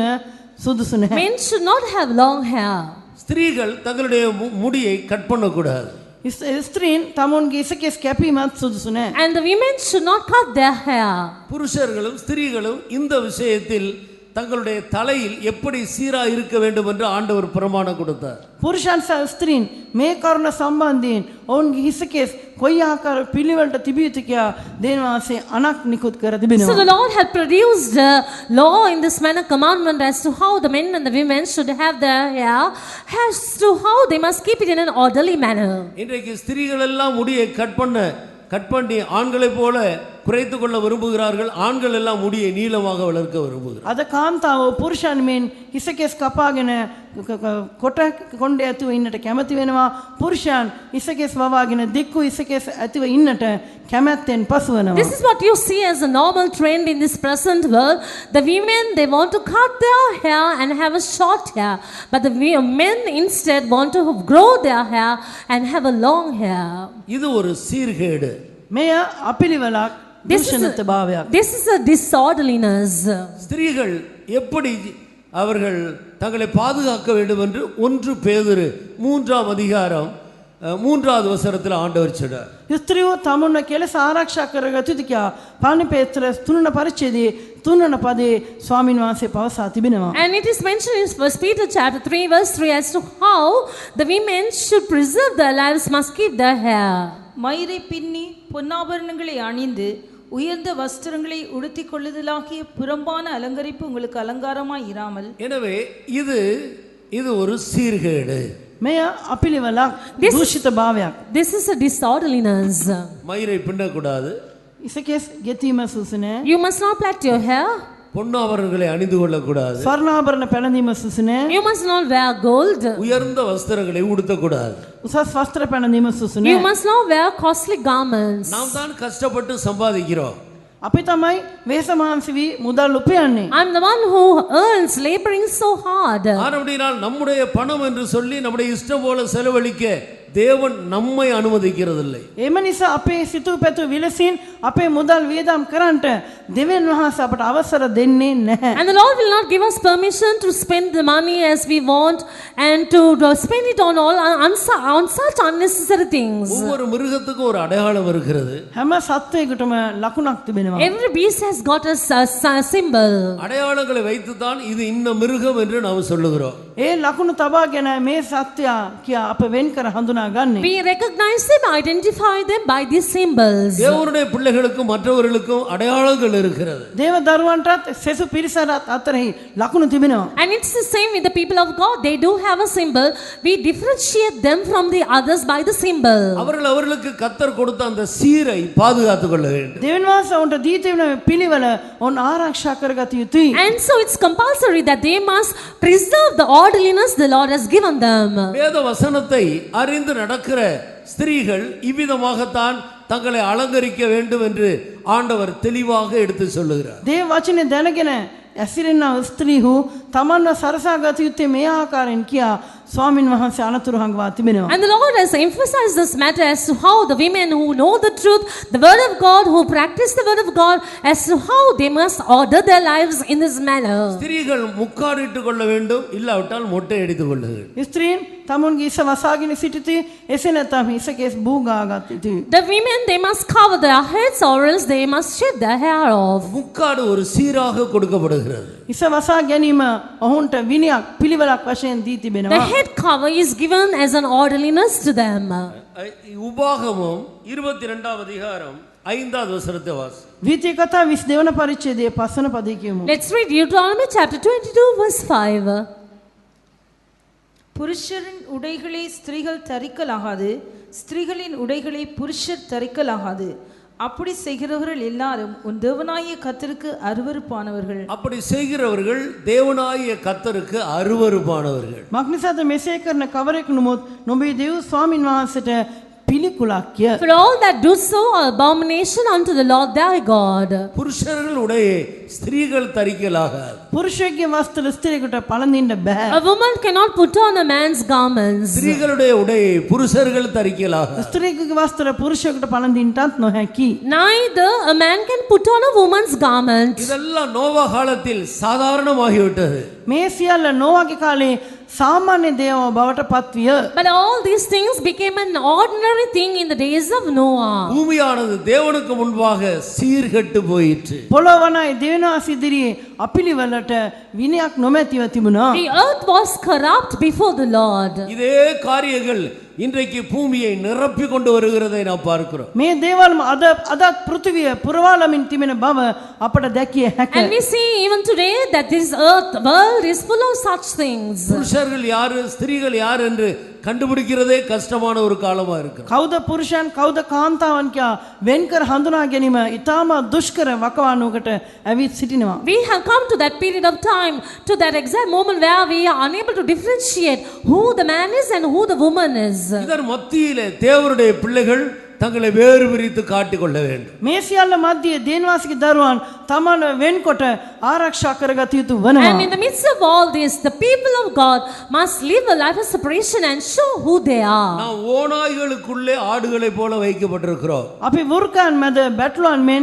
සුදුසු නැහැ. Men should not have long hair. ஸ்திரீகள் தங்களுடைய முடியை கட் பண்ண கூடாது. ස්ත්‍රීන් තමුන්ගේ ඉසකේ කැපීමත් සුදුසු නැහැ. And the women should not cut their hair. புருஷர்களும் ஸ்திரீகளும் இந்த விஷயத்தில் தங்களுடைய தலையில் எப்படி சீரா இருக்க வேண்டும் என்று ஆண்டவர் பிரமாணம் கொடுத்தார். පුරුෂයන් සහ ස්ත්‍රීන් මේ කරුණ සම්බන්ධයෙන් ඔවුන්ගේ හිසකෙස් කොයි ආකාර පිළිවෙලට තිබිය යුතු කියා දෙවියන් වහන්සේ අනක් නිකුත් කර So තිබෙනවා. the Lord had produced a law in this manner, commandment as to how the men and the women should have their hair, as to how they must keep it in an orderly manner. இன்றைக்கு ஸ்திரீகள் எல்லாம் முடியை cut பண்ணி ஆண்களைப் போல குறைத்து கொள்ள விரும்புகிறார்கள். ஆண்கள் எல்லாம் முடியை நீளமாக வளர்க்க விரும்புகிறார்கள். අද කාන්තාව පුරුෂයන් මෙන් හිසකෙස් කපාගෙන කොට කොණ්ඩේ ඇතුව ඉන්නට කැමති වෙනවා. පුරුෂයන් හිසකෙස් වවාගෙන දික්කු හිසකෙස් ඇතුව ඉන්නට කැමැත්තෙන් පසු වෙනවා. This is what you see as a normal trend in this present world. The women, they want to cut their hair and have a short hair, but the men instead want to grow their hair and have a long hair. இது ஒரு சீர்கேடு. මෙය අපිලිවෙලක් දූෂණත භාවයක්. This is a disorderliness. ஸ்திரீகள் எப்படி அவர்கள் தங்களை பாதுகாக்க வேண்டும் என்று 1 பேதுரு 3ஆம் அதிகாரம் 3வது வசனத்தில் ஆண்டவர் சொன்னார். ස්ත්‍රියෝ තමුන්ව කෙලෙස ආරක්ෂා කරගත යුතු කියා පාණි පේත්‍ර 3 පරිච්ඡේදයේ 3 පදේ ස්වාමින් වහන්සේ පවසා තිබෙනවා. And it is mentioned in 1 Peter chapter 3 verse 3 as to how the women should preserve their lives, must keep their hair. மயிரை பின்னி பொன்னாபரணங்களை அணிந்து உயர்ந்த வஸ்திரங்களை உடுத்திக் கொள்ளுதலாகிய புறம்பான அலங்கரிப்பு உங்களுக்கு அலங்காரமாய் இராமல். எனவே இது ஒரு சீர்கேடு. මෙය අපිලිවෙලක් දූෂිත භාවයක්. This is a disorderliness. மயிரை பின்னக்கூடாது. ඉසකෙස් ගෙතීම සුසු නෑ. You must not plait your hair. பொன்னாபரணங்களை அணிந்து கொள்ளக்கூடாது. ස්වර්ණාභරණ පැළඳීම සුසු නෑ. You must not wear gold. உயர்ந்த வஸ்திரங்களை உடுத்தக்கூடாது. උසස් වස්ත්‍ර පැළඳීම සුසු You නෑ. must not wear costly garments. நாம் தான் கஷ்டப்பட்டு சம்பாதிக்கிறோம். අපි තමයි වේස මහන්සි වී මුදල් උපයන්නේ. I'm the one who earns laboring so hard. ஆனபடியால் நம்முடைய பணம் என்று சொல்லி நம்முடைய இஷ்டம் போல செலவழிக்க தேவன் நம்மை அனுமதிக்கிறதில்லை. එම නිසා අපේ සිතූ පැතු විලසින් අපේ මුදල් වියදම් කරන්නට දෙවියන් වහන්සේ අපට අවසර දෙන්නේ නැහැ. And the Lord will not give us permission to spend the money as we want and to spend it on all on such unnecessary things. ஒவ்வொரு மிருகத்துக்கும் ஒரு அடையாளம் இருக்கிறது. හැම සත්වයකටම ලකුණක් තිබෙනවා. Every beast has got a symbol. அடையாளங்களை வைத்து தான் இது இன்ன மிருகம் என்று நாம் சொல்லுகிறோம். ඒ ලකුණු තබාගෙන මේ සත්වයා කියා අප වෙන් කර හඳුනා ගන්නේ. We recognize them, identify them by these symbols. தேவனுடைய பிள்ளைகளுக்கும் மற்றவர்களுக்கும் அடையாளங்கள் இருக்கிறது. දේව දරුවන්ටත් සෙසු පිරිසටත් අතරෙහි ලකුණු තිබෙනවා. And it's the same with the people of God. They do have a symbol. We differentiate them from the others by the symbol. அவர்களுக்கு கர்த்தர் கொடுத்த அந்த சீரை பாதுகாத்துக் கொள்ள வேண்டும். දෙවියන් වහන්සේ උන්ට දී තිබෙන පිළිවෙල ඔවුන් ආරක්ෂා කරගත යුතුයි. And so it's compulsory that they must preserve the orderliness the Lord has given them. வேத வசனத்தை அறிந்து நடக்கிற ஸ்திரீகள் இவ்விதமாகத்தான் தங்களை அலங்கரிக்க வேண்டும் என்று ஆண்டவர் தெளிவாக எடுத்து சொல்லுகிறார். දේව වචනේ දැනගෙන ඇසිරෙනා ස්ත්‍රීහු තමන්ව සරසාගත යුත්තේ මේ ආකාරයෙන් කියා ස්වාමින් වහන්සේ අනතුරු හංගවා තිබෙනවා. And the Lord has emphasized this matter as to how the women who know the truth, the word of God, who practice the word of God, as to how they must order their lives in this manner. ஸ்திரீகள் முக்காடிட்டுக் கொள்ள வேண்டும், இல்லாவிட்டால் மொட்டை அடித்துக் கொள்ள வேண்டும். ස්ත්‍රීන් තමුන්ගේ ඉස වසාගෙන සිටිති, එසේ නැත්නම් ඉසකෙස් බූගාගත යුතුයි. The women, they must cover their heads or else they must shed their hair off. முக்காடு ஒரு சீராக கொடுக்கப்படுகிறது. ඉස වසා ගැනීම ඔවුන්ට විනයක් පිළිවෙලක් වශයෙන් දී The තිබෙනවා. head cover is given as an orderliness to them. உபாகமம் 22ஆம் அதிகாரம் 5வது வசனத்தை வாசி. වීථි කතා 22 වන පරිච්ඡේදයේ 5 වන පදේ කියමු. Let's read Deuteronomy chapter 22 verse 5. புருஷரின் உடைகளை ஸ்திரீகள் தரிக்கலாகாது, ஸ்திரீகளின் உடைகளை புருஷர் தரிக்கலாகாது. அப்படி செய்கிறவர்கள் எல்லாரும் உன் தேவனாகிய கர்த்தருக்கு அருவருப்பானவர்கள். அப்படி செய்கிறவர்கள் தேவனாகிய கர்த்தருக்கு அருவருப்பானவர்கள். මක්නිසාද මෙසේ කරන කවරෙක් නොමුත් නොබේ දෙව් ස්වාමින් වහන්සේට පිළිකුලක්ය. For all that do so are abomination unto the Lord thy God. புருஷர்கள் உடையை ஸ்திரீகள் தரிக்கலாகாது. පුරුෂයෙක්ගේ වස්ත්‍ර ස්ත්‍රියකට පළඳින්න බෑ. A woman cannot put on a man's garments. ஸ்திரீகளுடைய உடையை புருஷர்கள் தரிக்கலாகாது. ස්ත්‍රියකගේ වස්ත්‍ර පුරුෂයෙකුට පළඳින්නටත් නොහැකි. Neither a man can put on a woman's garment. இதெல்லாம் நோவா காலத்தில் சாதாரணமாகிவிட்டது. මේ සියල්ල නොවාගේ කාලේ සාමාන්‍ය දේව බවට පත්විය. But all these things became an ordinary thing in the days of Noah. பூமியானது தேவனுக்கு முன்பாக சீர்கெட்டு போயிற்று. පොළොවනයි දෙවියන් වහන්සේ ඉදිරියේ අපිලිවලට විනයක් නොමැතිව තිබුණා. The earth was corrupt before the Lord. இதே காரியங்கள் இன்றைக்கு பூமியை நிரப்பி கொண்டு வருகிறதை நாம் பார்க்கிறோம். මේ දේවල්ම අදත් පෘථිවිය පුරවාලමින් තිබෙන බව අපට දැකිය And හැකියි. we see even today that this earth, world is full of such things. புருஷர்கள் யாரு ஸ்திரீகள் யார் என்று கண்டுபிடிக்கிறதே கஷ்டமான ஒரு காலமா இருக்கு. කවුද පුරුෂයන් කවුද කාන්තාවන් කියා වෙන්කර හඳුනා ගැනීම ඊටාම දුෂ්කර වකවානුවකට ඇවිත් සිටිනවා. We have come to that period of time, to that exact moment where we are unable to differentiate who the man is and who the woman is. இதன் மத்தியிலே தேவனுடைய பிள்ளைகள் தங்களை வேறு பிரித்து காட்டிக் கொள்ள வேண்டும். මේ සියල්ල මැදියේ දේනවාසික දරුවන් තමන වෙන්කොට ආරක්ෂා කරගත යුතු And වෙනවා. in the midst of all this, the people of God must live a life of separation and show who they are. நாம் ஓநாய்களுக்குள்ளே ஆடுகளை போல வைக்கப்பட்டிருக்கிறோம். අපි වෘකයන් මැද බැටළුවන් මෙන්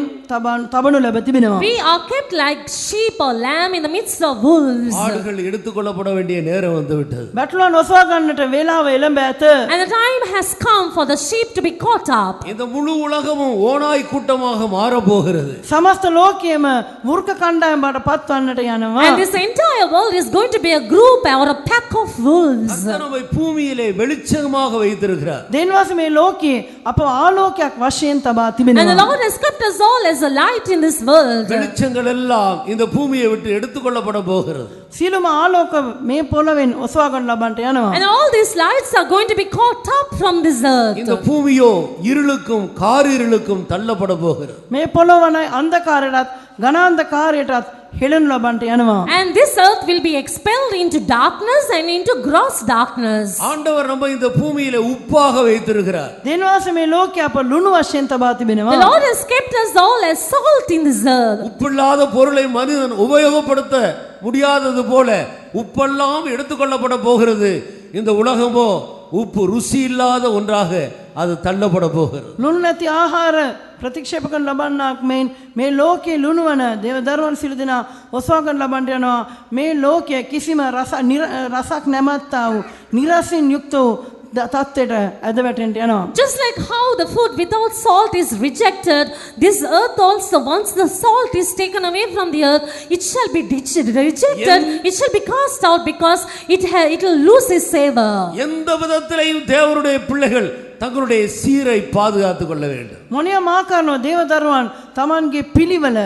තබනු ලැබ තිබෙනවා. We are kept like sheep or lamb in the midst of wolves. ஆடுகள் எடுத்துக்கொள்ளப்பட வேண்டிய நேரம் வந்து விட்டது. බැටළුවන් ඔසවා ගන්නට වේලාව එළඹ ඇත. And the time has come for the sheep to be caught up. இந்த முழு உலகமும் ஓநாய் கூட்டமாக மாற போகிறது. සමස්ත ලෝකයේම වෘක කණ්ඩායම් බවට පත්වන්නට යනවා. And this entire world is going to be a group or a pack of wolves. கர்த்தர் நம்மை பூமியிலே வெளிச்சமாக வைத்திருக்கிறார். දේනවාසී මේ ලෝකයේ අප ආලෝකයක් වශයෙන් තබා And the තිබෙනවා. Lord has kept us all as a light in this world. வெளிச்சங்கள் எல்லாம் இந்த பூமியை விட்டு எடுத்துக்கொள்ளப்பட போகிறது. සියලුම ආලෝක මේ පොළවෙන් ඔසවා ගන්න ලබන්නට යනවා. And all these lights are going to be caught up from this இந்த earth. பூமியோ இருளுக்கும் காரிருளுக்கும் தள்ளப்பட போகிறது. මේ පොළොවනයි අන්ධකාරයටත් ඝනාන්ධකාරයටත් හෙළනු ලබන්නට යනවා. And this earth will be expelled into darkness and into gross darkness. ஆண்டவர் நம்ம இந்த பூமியில உப்பாக வைத்திருக்கிறார். දේනවාසී මේ ලෝකයේ අප ලුණු වශයෙන් තබා The තිබෙනවා. Lord has kept us all as salt in this earth. உப்பில்லாத பொருளை மனிதன் உபயோகப்படுத்த முடியாதது போல உப்பெல்லாம் எடுத்துக்கொள்ளப்பட போகிறது. இந்த உலகமோ உப்பு ருசி இல்லாத ஒன்றாக அது தள்ளப்பட போகிறது. ලුණු නැති ආහාර ප්‍රතික්ෂේප කරන ලබන්නක් මෙන් මේ ලෝකයේ ලුණු වන දේවදරුවන් සිළු දෙනා ඔසවා ගන්න ලබන්නට යනවා. මේ ලෝකයේ කිසිම රසක් නැමැත්තා වූ නිරසින් යුක්ත වූ තත්ත්වයට ඇද වැටෙන්නට යනවා. Just like how the food without salt is rejected, this earth also, once the salt is taken away from the earth, it shall be rejected, it shall be cast out because it will lose its savor. எந்த விதத்திலையும் தேவனுடைய பிள்ளைகள் தங்களுடைய சீரை பாதுகாத்துக் கொள்ள வேண்டும். මොනියම් ආකාරනෝ දේවදරුවන් Tamanගේ පිළිවෙල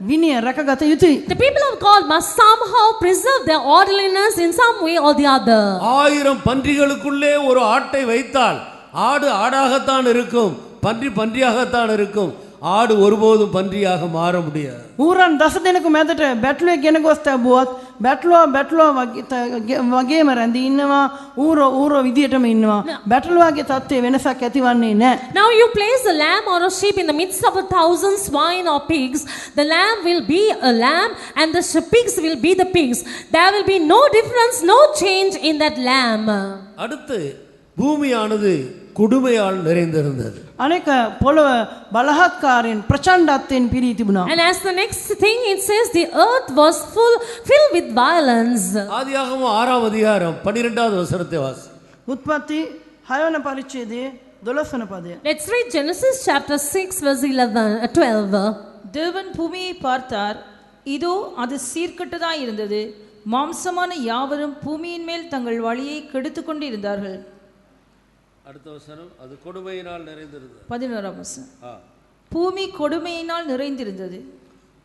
විනය රැකගත යුතුයි. The people of God must somehow preserve their orderliness in some way or the other. 1000 பன்றிகளுக்குள்ளே ஒரு ஆட்டை வைத்தால் ஆடு ஆடாகத்தான் இருக்கும், பன்றி பன்றியாகத்தான் இருக்கும். ஆடு ஒருபோதும் பன்றியாக மாற முடியாது. ඌරන් 10 දෙනෙකු මැදට බැටළුවේ ගෙන ගොස් තැබුවොත් බැටළුවා වගේම රැඳී ඉන්නවා. ඌරෝ විදියටම ඉන්නවා. බැටළුවාගේ තත්ත්වයේ වෙනසක් ඇතිවන්නේ නැහැ. Now you place a lamb or a sheep in the midst of 1,000 swine or pigs. The lamb will be a lamb and the pigs will be the pigs. There will be no difference, no change in that lamb. அடுத்து பூமியானது கொடுமையால் நிறைந்திருந்தது. අනෙක පොළව බලහත්කාරයෙන් ප්‍රචණ්ඩත්වයෙන් පිරී තිබුණා. And as the next thing it says, the earth was filled with violence. ஆதியாகமம் 6ஆம் அதிகாரம் 12வது வசனத்தை வாசி. උත්පත්ති 6 වන පරිච්ඡේදයේ 12 වන පදය. Let's read Genesis chapter 6 verse 12. தேவன் பூமியை பார்த்தார், இதோ அது சீர்கெட்டதாய் இருந்தது. மாம்சமான யாவரும் பூமியின் மேல் தங்கள் வழியை கெடுத்து கொண்டு இருந்தார்கள். அடுத்த வசனம், அது கொடுமையினால் நிறைந்திருந்தது. 11ஆம் வசனம், பூமி கொடுமையினால் நிறைந்திருந்தது.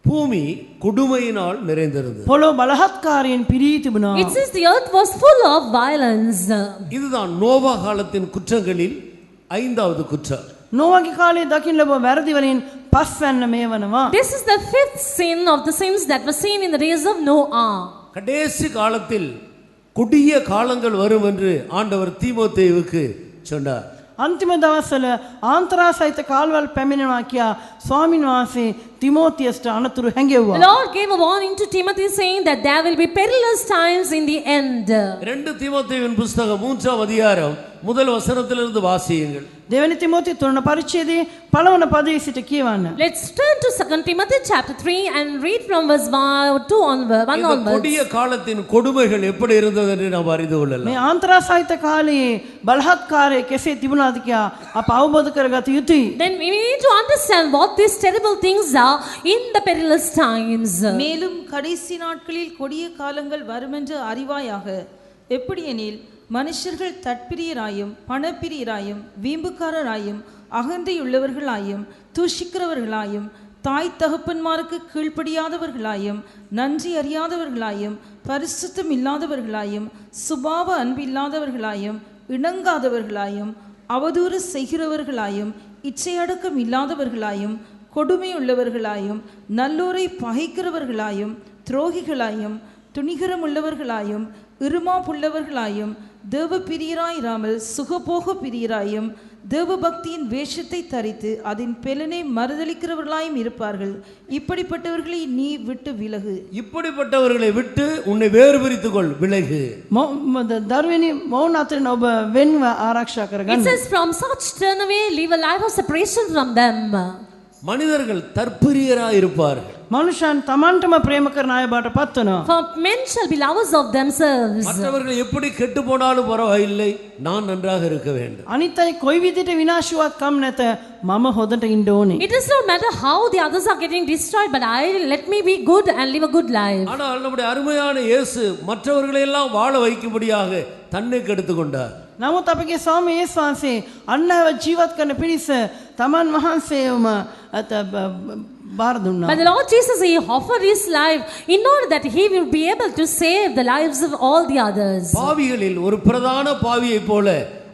பூமி கொடுமையினால் நிறைந்திருந்தது. පොළොව බලහත්කාරයෙන් පිරී තිබුණා. It says the earth was full of violence. இதுதான் நோவா காலத்தின் குற்றங்களில் 5வது குற்றம். නෝවාගේ කාලේ දකින්න ලැබුව වැරදි වලින් පස්වැන්න මේ වනවා. This is the fifth sin of the sins that were seen in the days of Noah. கடைசி காலத்தில் கொடிய காலங்கள் வரும் என்று ஆண்டவர் தீமோத்தேயுவுக்கு சொன்னார். අන්තිම දවස්වල ආන්තරාසහිත කාලවල පැමිණෙනවා කියා ස්වාමීන් වහන්සේ තිමෝතියස්ට අනතුරු හැඟෙව්වා. The Lord gave a warning to Timothy saying that there will be perilous times in the end. 2 தீமோத்தேயுவின் புத்தகம் 3ஆம் அதிகாரம் முதல் வசனத்திலிருந்து வாசியுங்கள். දෙවැනි තිමෝති 3 පරිච්ඡේදයේ පළවන පදයේ සිට කියවන්න. Let's turn to 2 Timothy chapter 3 and read from verse 1 onwards. இந்த கொடிய காலத்தின் கொடுமைகள் எப்படி இருந்தது என்று நாம் அறிந்து கொள்ளலாம். මේ ආන්තරාසහිත කාලයේ බලහත්කාරය කෙසේ තිබුණාද කියා අප අවබෝධ කරගත යුතුයි. Then we need to understand what these terrible things in the perilous times. மேலும் கடைசி நாட்களில் கொடிய காலங்கள் வருமென்று அறிவாயாக. எப்படியெனில் மனுஷர்கள் தற்பிரியராயும் பணப்பிரியராயும் வீம்புக்காரராயும் அகந்தையுள்ளவர்களாயும் தூஷிக்கிறவர்களாயும் தாய் தகப்பன்மாருக்கு கீழ்ப்படியாதவர்களாயும் நன்றி அறியாதவர்களாயும் பரிசுத்தம் இல்லாதவர்களாயும் சுபாவ அன்பில்லாதவர்களாயும் இணங்காதவர்களாயும் அவதூறு செய்கிறவர்களாயும் இச்சையடக்கம் இல்லாதவர்களாயும் கொடுமையுள்ளவர்களாயும் நல்லோரை பகைக்கிறவர்களாயும் துரோகிகளாயும் துணிகரமுள்ளவர்களாயும் இருமாப்புள்ளவர்களாயும் தேவ பிரியராயிராமல் சுகபோக பிரியராயும் தேவ பக்தியின் வேஷத்தை தரித்து அதன் பெலனை மறுதளிக்கிறவர்களாயும் இருப்பார்கள். இப்படிப்பட்டவர்களை நீ விட்டு விலகு. இப்படிப்பட்டவர்களை விட்டு உன்னை வேறு பிரித்துக்கொள், விலகு. දරුවනි මොවුන් අතරින් ඔබ වෙන්ව ආරක්ෂා It කරගන්න. says, from such turn away, live a life of separation from them. மனிதர்கள் தற்பிரியராய் இருப்பார்கள். මනුෂ්‍යයන් තමන්ටම ප්‍රේම කරන අය බවට පත් වෙනවා. For men shall be lovers of themselves. மற்றவர்கள் எப்படி கெட்டு போனாலும் பரவாயில்லை, நான் நன்றாக இருக்க வேண்டும். අනිත් අය කොයි විදිහට විනාශවත් කම් නැත මම හොඳට ඉන්න ඕනේ. It does not matter how the others are getting destroyed, but let me be good and live a good life. ஆனால் நம்முடைய அருமையான இயேசு மற்றவர்களை எல்லாம் வாழ வைக்கும்படியாக தன்னை கெடுத்துக் கொண்டார். නමුත් අපගේ ස්වාමී යේසුස් වහන්සේ අන්නව ජීවත් කරන පිණිස තමන් වහන්සේවම බාර දුන්නා. But the Lord Jesus, He offered His life in order that He will be able to save the lives of all the others. பாவிகளில் ஒரு பிரதான பாவியைப் போல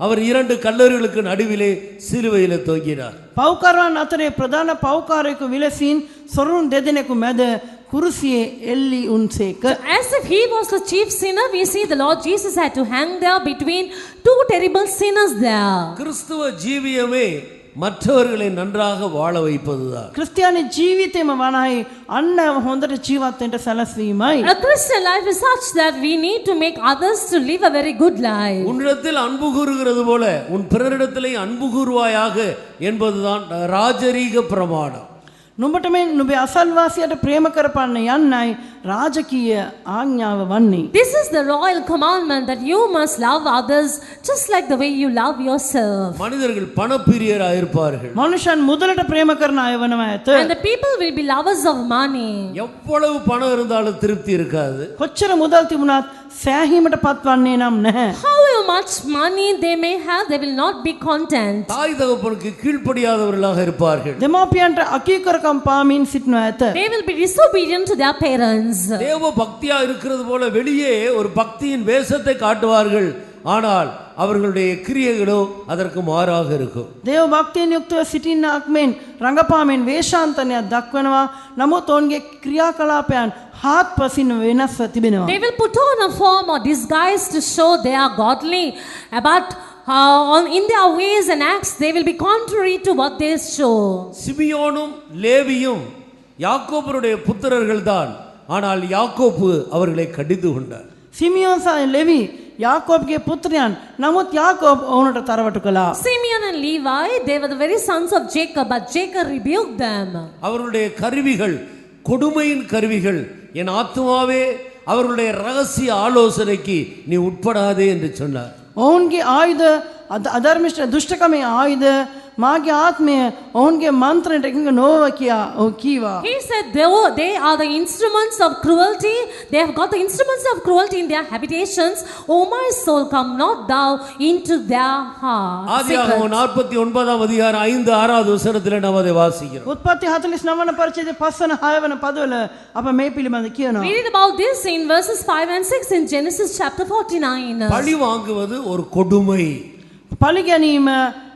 அவர் இரண்டு கல்லறைகளுக்கு நடுவிலே சிலுவையிலே தொங்கினார். පව්කරවන් අතරේ ප්‍රධාන පව්කාරයෙකු විලසින් සොරුන් දෙදෙනෙකු මැද කුරුසියේ එල්ලි උන්සේක. As if He was the chief sinner, we see the Lord Jesus had to hang there between two terrible sinners there. கிறிஸ்துவ ஜீவியமே மற்றவர்களை நன்றாக வாழ வைப்பதுதான். ක්‍රිස්තියානි ජීවිතේම වනයි අන්නව හොඳට ජීවත් වෙන්න සැලැස්වීමයි. A Christian life is such that we need to make others to live a very good life. உன்னிடத்தில் அன்பு கூறுகிறது போல உன் பிறரிடத்திலே அன்பு கூறுவாயாக என்பதுதான் ராஜரீக பிரமாணம். නුඹට මේ නුඹේ අසල්වාසියට ප්‍රේම කරපන්න යන්නයි රාජකීය ආඥාව වන්නේ. This is the royal commandment that you must love others just like the way you love yourself. மனிதர்கள் பணப்பிரியராய் இருப்பார்கள். මනුෂ්‍යයන් මුදලට ප්‍රේම කරන අය වෙනවා ඇත. And the people will be lovers of money. எவ்வளவு பணம் இருந்தாலும் திருப்தி இருக்காது. කොච්චර මුදල් තිබුණත් සෑහීමට පත්වන්නේ නම් නැහැ. However much money they may have, they will not be content. தாய் தகப்பனுக்கு கீழ்ப்படியாதவர்களாக இருப்பார்கள். දෙමාපියන්ට අකීකරකම් පාමින් සිටිනවා ඇත. They will be disobedient to their parents. தேவ பக்தியா இருக்கிறது போல வெளியே ஒரு பக்தியின் வேஷத்தை காட்டுவார்கள், ஆனால் அவர்களுடைய கிரியைகளோ அதற்கு மாறாக இருக்கும். දේව භක්තියෙන් යුක්තව සිටින්නාක් මෙන් රංගපාමෙන් වේශාන්තනයක් දක්වනවා. නමුත් ඔවුන්ගේ ක්‍රියාකලාපයන් හාත්පසින් වෙනස්ව තිබෙනවා. They will put on a form or disguise to show they are godly, but in their ways and acts they will be contrary to what they show. சிமியோனும் லேவியும் யாக்கோபுடைய புத்திரர்கள் தான், ஆனால் யாக்கோபு அவர்களை கடிந்து கொண்டார். සිමියෝන් සහ ලෙවි යාකෝබ්ගේ පුත්‍රයන්. නමුත් යාකෝබ් ඔවුන්ට තරවටු කළා. Simeon and Levi, they were the very sons of Jacob, but Jacob rebuked them. அவர்களுடைய கருவிகள் கொடுமையின் கருவிகள். என் ஆத்துமாவே அவர்களுடைய ரகசிய ஆலோசனைக்கு நீ உட்படாதே என்று சொன்னார். ඔවුන්ගේ ආයුධ අධර්මිෂ්ඨ දුෂ්ටකමේ ආයුධ මාගේ ආත්මය ඔවුන්ගේ මන්ත්‍රණයට එකඟ නොව කියා කීවා. He said they are the instruments of cruelty. They have got the instruments of cruelty in their habitations. O my soul, come not thou into their heart. ஆதியாகமம் 49 அதிகாரம் 5-6 வசனத்திலே நாம் அதை வாசிக்கிறோம். උත්පත්ති 49 වන පරිච්ඡේදයේ 5 වන 6 වන පදවල අප මේ පිළිබඳ කියනවා. We read about this in verses 5 and 6 in Genesis chapter 49. பழி வாங்குவது ஒரு கொடுமை. පලි ගැනීම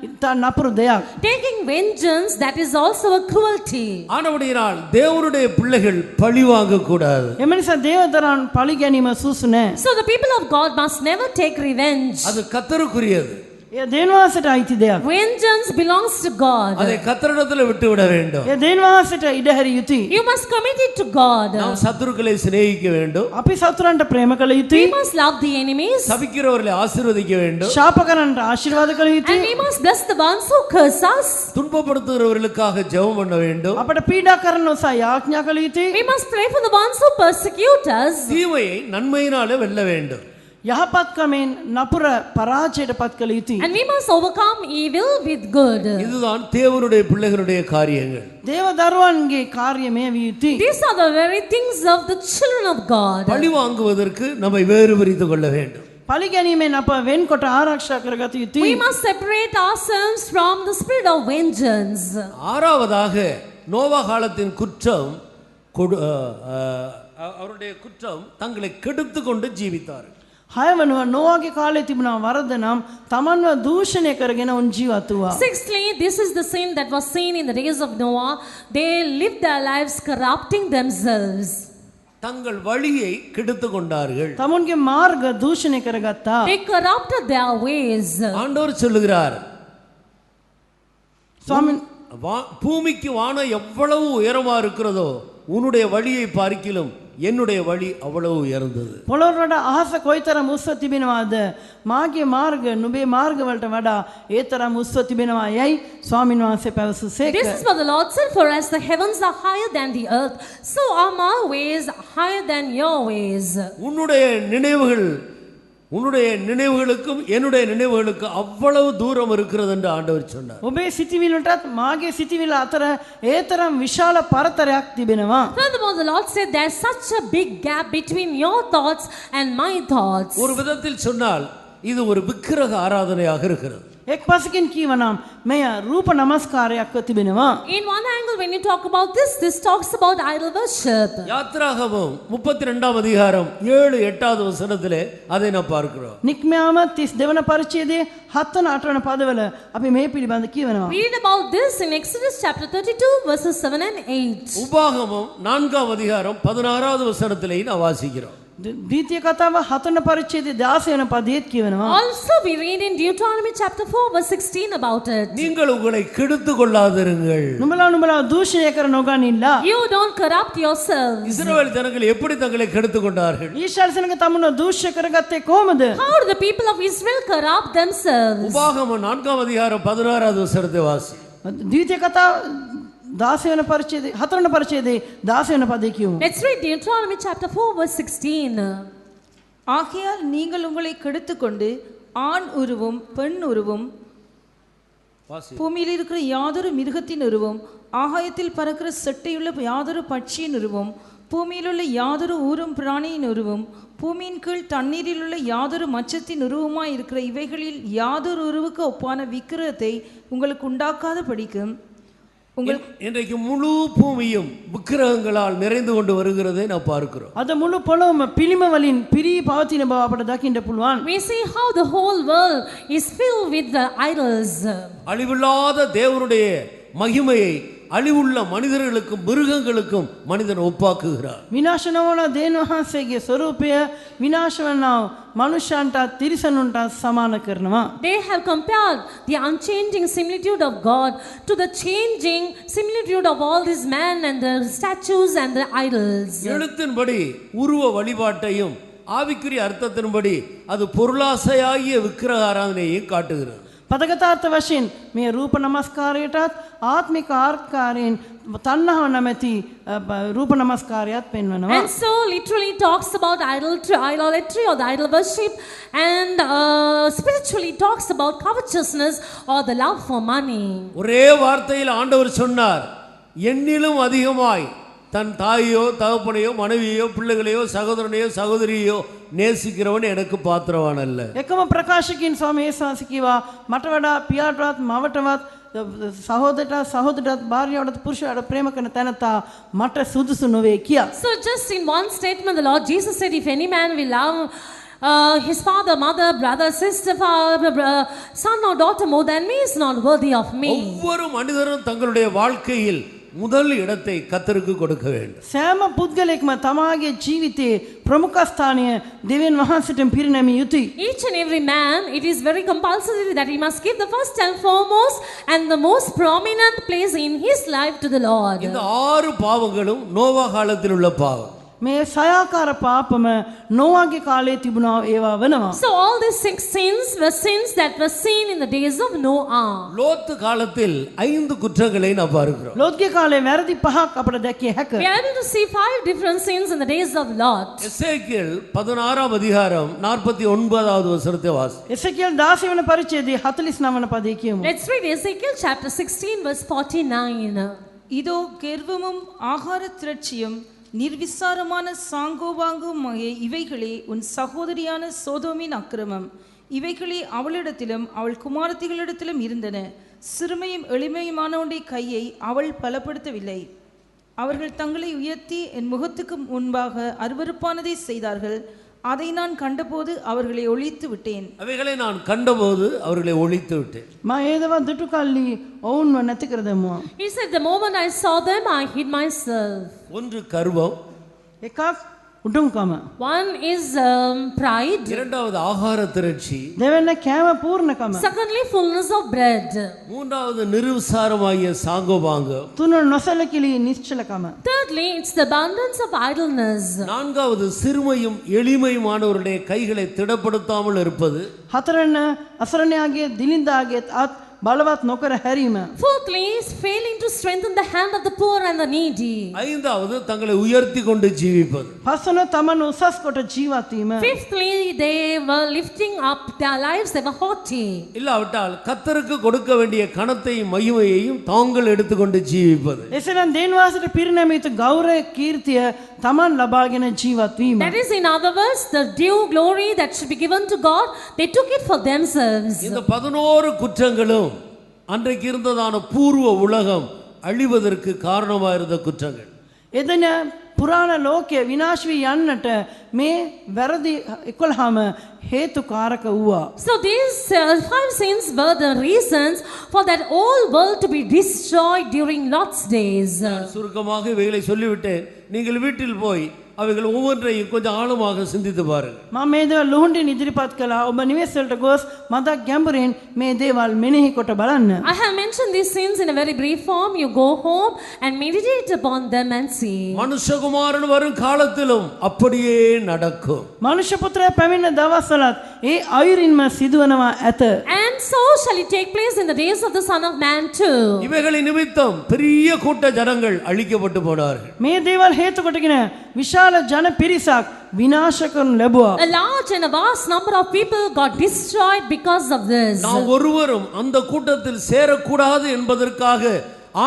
ඉතා නපුරු දෙයක්. Taking vengeance, that is also a cruelty. ஆனபடியினால் தேவனுடைய பிள்ளைகள் பழி வாங்க கூடாது. එම නිසා දේවදරන් පලි ගැනීම සුසු නැහැ. So the people of God must never take revenge. அது கர்த்தருக்குரியது. ඒ දේවවාසයට අයිති දෙයක්. Vengeance belongs to God. அதை கர்த்தரிடத்தில் விட்டு விட வேண்டும். ඒ දේවවාසයට ඉඩ හැරිය යුතුයි. You must commit it to God. நாம் சத்துருக்களை சிநேகிக்க வேண்டும். අපි සතුරන්ට ප්‍රේම කළ We යුතුයි. must love the enemies. சபிக்கிறவர்களை ஆசீர்வதிக்க வேண்டும். ශාප කරන්නට ආශිර්වාද කළ And යුතුයි. we must bless the ones who curse us. துன்பப்படுத்துகிறவர்களுக்காக ஜெபம் பண்ண வேண்டும். අපට පීඩා කරන නිසා යාඥා කළ යුතුයි. We must pray for the ones who persecute us. தீமையை நன்மையினாலே வெல்ல வேண்டும். යහපත්කමෙන් නපුර පරාජයට පත් කළ යුතුයි. And we must overcome evil with good. இதுதான் தேவனுடைய பிள்ளைகளுடைய காரியங்கள். දේව දරුවන්ගේ කාර්ය මේ විය යුතුයි. These are the very things of the children of God. பழி வாங்குவதற்கு நம்மை வேறு பிரித்து கொள்ள வேண்டும். පලි ගැනීමෙන් අප වෙන්කොට ආරක්ෂා කරගත We යුතුයි. must separate ourselves from the spirit of vengeance. ஆறாவதாக நோவா காலத்தின் குற்றம் அவருடைய குற்றம் தங்களை கெடுத்து கொண்டு ஜீவித்தார்கள். හයවනුව නොවාගේ කාලේ තිබුණා වරද නම් තමන්ව දූෂණය කරගෙන උන් ජීවත් වුණා. Sixthly, this is the sin that was seen in the days of Noah. They lived their lives corrupting themselves. தங்கள் வழியை கெடுத்து கொண்டார்கள். තමුන්ගේ මාර්ග දූෂණය කරගත්තා. They corrupted their ways. ஆண்டவர் சொல்லுகிறார், ස්වාමීන් பூமிக்கு வானம் எவ்வளவு உயரமா இருக்கிறதோ உன்னுடைய வழியை பார்க்கிலும் என்னுடைய வழி அவ்வளவு உயர்ந்தது. පොළොවට වඩා අහස කොයිතරම් උස්ව තිබෙනවාද? මාගේ මාර්ග නුඹේ මාර්ග වලට වඩා ඒ තරම් උස්ව තිබෙනවා යයි ස්වාමීන් වහන්සේ පැවසුසේක. This is what the Lord said, for as the heavens are higher than the earth, so are my ways higher than your ways. உன்னுடைய நினைவுகளுக்கும் என்னுடைய நினைவுகளுக்கும் அவ்வளவு தூரம் இருக்கிறது என்று ஆண்டவர் சொன்னார். ඔබේ සිතිවිල්ලටත් මාගේ සිතිවිල්ල අතර ඒ තරම් විශාල පරතරයක් තිබෙනවා. Furthermore, the Lord said there's such a big gap between your thoughts and my thoughts. ஒரு விதத்தில் சொன்னால் இது ஒரு விக்கிரக ஆராதனையாக இருக்கிறது. එක් පසකින් කියවනම් මෙය රූප නමස්කාරයක්ව තිබෙනවා. In one angle, when you talk about this talks about idol worship. யாத்திராகமம் 32 அதிகாரம் 7-8 வசனத்திலே அதை நாம் பார்க்கிறோம். නික්මයාම 32 වන පරිච්ඡේදයේ 7 වන 8 වන පදවල අපි මේ පිළිබඳ කියවනවා. We read about this in Exodus chapter 32 verses 7 and 8. உபாகமம் 4 அதிகாரம் 16 வசனத்திலே நாம் வாசிக்கிறோம். ද්විතීය කතාව 7 වන පරිච්ඡේදයේ 16 වන පදයේත් කියවනවා. Also we read in Deuteronomy chapter 4 verse 16 about it. நீங்கள் உங்களை கெடுத்து கொள்ளாதிருங்கள். නුඹලා දූෂණය කර නොගනිilla. You don't corrupt yourselves. இஸ்ரவேல் ஜனங்கள் எப்படி தங்களை கெடுத்து கொண்டார்கள்? ඊශ්‍රායල් සෙනඟ තමුන්ව දූෂ්‍ය කරගත්තේ කොහොමද? How do the people of Israel corrupt themselves? உபாகமம் 4 அதிகாரம் 16 வசனத்தை வாசி. ද්විතීය කතාව 16 වන පරිච්ඡේදයේ 4 වන පරිච්ඡේදයේ 16 වන පදයේ කියමු. Let's read Deuteronomy chapter 4 verse 16. ஆகையால் நீங்கள் உங்களை கெடுத்துக்கொண்டு ஆண் உருவும் பெண் உருவும் வாசி. பூமியில் இருக்கிற யாதொரு மிருகத்தின் உருவம், ஆகாயத்தில் பறக்கிற செட்டையுள்ள யாதொரு பட்சியின் உருவம், பூமியில் உள்ள யாதொரு ஊரும் பிராணியின் உருவம், பூமியின் கீழ் தண்ணீரில் உள்ள யாதொரு மச்சத்தின் உருவமாய் இருக்கிற இவைகளில் யாதொரு உருவுக்கு ஒப்பான விக்கிரகத்தை உங்களுக்கு உண்டாக்காத படிக்கும். இன்றைக்கு முழு பூமியும் விக்கிரகங்களால் நிறைந்து கொண்டு வருகிறதை நாம் பார்க்கிறோம். අද මුළු පොළොවම පිළිම වලින් පිරී පවතින බව අපට දකින්න පුළුවන්. We see how the whole world is filled with the idols. அழிவில்லாத தேவனுடைய மகிமையை அழிவுள்ள மனிதர்களுக்கும் மிருகங்களுக்கும் மனிதன் ஒப்பாக்குகிறார். විනාශ නොවන දේන වහන්සේගේ ස්වરૂපය විනාශ වනා මනුෂ්‍යයන්ට තිරිසනුන්ට සමාන කරනවා. They have compared the unchanging similitude of God to the changing similitude of all these men and the statues and the idols. எழுத்தின்படி உருவ வழிபாட்டையும் ஆவிக்குரிய அர்த்தத்தின்படி அது பொருளாசையாகிய விக்கிரக ஆராதனையை காட்டுகிறது. පදගතාර්ථ වශයෙන් මේ රූප නමස්කාරයටත් ආත්මික ආර්ථකාරයෙන් තණ්හාව නැමැති රූප නමස්කාරයත් පෙන්වනවා. And so literally talks about idolatry or the idol worship, and spiritually talks about covetousness or the love for money. ஒரே வார்த்தையில் ஆண்டவர் சொன்னார், என்னிலும் அதிகமாய் தன் தாயோ தகப்பனையோ மனைவியோ பிள்ளைகளையோ சகோதரனையோ சகோதரியோ நேசிக்கிறவன் எனக்கு பாத்திரவான் அல்ல. එකම ප්‍රකාශකින් ස්වාමී ඒසාස කිව්වා මට වඩා පියාටවත් මවටවත් සහෝදරටත් භාර්යාවටත් පුරුෂයාට ප්‍රේම කරන තැනත්තා මට සුදුසු නොවේ කියා. So just in one statement the Lord Jesus said, if any man will love his father, mother, brother, sister, son or daughter more than me is not worthy of me. ஒவ்வொரு மனிதரும் தங்களுடைய வாழ்க்கையில் முதல் இடத்தை கர்த்தருக்கு கொடுக்க வேண்டும். සෑම පුද්ගලයෙක්ම තමාගේ ජීවිතයේ ප්‍රමුඛ ස්ථානය දෙවියන් වහන්සේට පිරිනැමිය යුතුයි. Each and every man, it is very compulsory that he must give the first and foremost and the most prominent place in his life to the Lord. இந்த 6 பாவங்களும் நோவா காலத்தில் உள்ள பாவம். මේ සයාකාර පාපම නොවාගේ කාලේ තිබුණා ඒවා වෙනවා. So all these 6 sins were sins that were seen in the days of Noah. லோத்து காலத்தில் 5 குற்றங்களை நாம் பார்க்கிறோம். ලෝත්ගේ කාලේ වැරදි පහක් අපට දැකිය හැක. We are able to see 5 different sins in the days of Lot. எசேக்கியேல் 16ஆம் அதிகாரம் 49வது வசனத்தை வாசி. එසේකියල් 16 වන පරිච්ඡේදයේ 49 වන පදේ කියමු. Let's read Ezekiel chapter 16 verse 49. இதோ கெர்வமும் ஆகார திரட்சியும் நிர்விசாரமான சாங்கோவாங்குமாய இவைகளே உன் சகோதரியான சோதோமின் அக்கிரமம். இவைகளே அவளிடத்திலும் அவள் குமாரத்திகளிடத்திலும் இருந்தன. சிறுமையும் எளிமையுமானவனுடைய கையை அவள் பலப்படுத்தவில்லை. அவர்கள் தங்களை உயர்த்தி என் முகத்துக்கு முன்பாக அருவருப்பானதை செய்தார்கள். அதை நான் கண்டபோது அவர்களை ஒழித்து விட்டேன். அவைகளை நான் கண்டபோது அவர்களை ஒழித்து விட்டேன். මා ඒදවා දුටු කල්ලි ඔවුන්ව නැති කර දැමුවා. He said, the moment I saw them, I hid myself. ஒன்று கர்வம், එකක් උඩුම්කම. One is pride. இரண்டாவது ஆகார திரட்சி, දෙවෙනි කෑම පූර්ණකම. Secondly, fullness of bread. மூன்றாவது நிர்விசாரமாகிய சாங்கோபாங்கம், තුන නොසලකිලි නිශ්චලකම. Thirdly, it's the abundance of idleness. நான்காவது சிறுமையும் எளிமையுமானவருடைய கைகளை திடப்படுத்தாமல் இருப்பது, හතරන අසරණයාගේ දිලින්දාගේ අත් බලවත් නොකර හැරීම. Fourthly, is failing to strengthen the hand of the poor and the needy. ஐந்தாவது தங்களை உயர்த்தி கொண்டு ஜீவிப்பது. පස්වන තමන් උසස් කොට ජීවත් වීම. Fifthly, they were lifting up their lives, they were haughty. இல்லாவிட்டால் கர்த்தருக்கு கொடுக்க வேண்டிய கனத்தையும் மகிமையையும் தாங்கள் எடுத்துக்கொண்டு ஜீவிப்பது. එසේනම් දේන්වාසට පිරිනැමිය යුතු ගෞරව කීර්තිය තමන් ලබාගෙන ජීවත් වීම. That is, in other words, the due glory that should be given to God, they took it for themselves. இந்த 11 குற்றங்களும் அன்றைக்கு இருந்ததான பூர்வ உலகம் அழிவதற்கு காரணமாக இருந்த குற்றங்கள். එදෙන පුරාණ ලෝකයේ විනාශ වී යන්නට මේ වැරදි 11ම හේතුකාරක වූවා. So these 5 sins were the reasons for that whole world to be destroyed during Lot's days. சுருக்கமாக இவைகளை சொல்லிவிட்டேன். நீங்கள் வீட்டில் போய் அவைகள் ஒவ்வொன்றையும் கொஞ்சம் ஆழமாக சிந்தித்து பாருங்கள். මම මේ දේවල් ලුහුඬින් ඉදිරිපත් කළා. ඔබ නිවෙස් වලට ගොස් මදක් ගැඹුරින් මේ දේවල් මෙනෙහි කොට බලන්න. I have mentioned these sins in a very brief form. You go home and meditate upon them and see. மனுஷகுமாரன் வரும் காலத்திலும் அப்படியே நடக்கும். මනුෂ්‍ය පුත්‍රයා පැමිණෙන දවස්වලත් ඒ අයුරින්ම සිදුවනවා ඇත. And so shall it take place in the days of the Son of Man too. இவைகளின் நிமித்தம் பெரிய கூட்ட ஜனங்கள் அழிக்கப்பட்டு போனார்கள். මේ දේවල් හේතු කොටගෙන විශාල ජන පිරිසක් විනාශ කරනු ලැබුවා. A large and a vast number of people got destroyed because of this. நாம் ஒருவரும் அந்த கூட்டத்தில் சேரக்கூடாது என்பதற்காக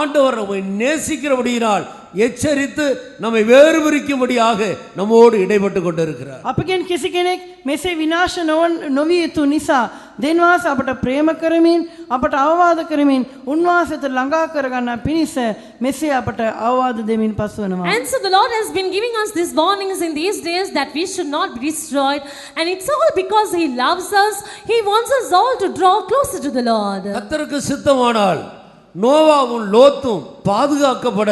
ஆண்டவர் நம்மை நேசிக்கிறபடியினால் எச்சரித்து நம்மை வேறு பிரிக்கும்படியாக நம்மோடு இடைப்பட்டு கொண்டிருக்கிறார். අපගෙන් කිසි කෙනෙක් මෙසේ විනාශ නොවිය යුතු නිසා දෙන්වාස අපට ප්‍රේම කරමින් අපට අවවාද කරමින් උන්වහන්සේට ළඟා කරගන්න පිණිස මෙසේ අපට අවවාද දෙමින් පසුවනවා. And so the Lord has been giving us these warnings in these days that we should not be destroyed, and it's all because He loves us. He wants us all to draw closer to the Lord. கர்த்தருக்கு சித்தமானால் நோவாவும் லோத்தும் பாதுகாக்கப்பட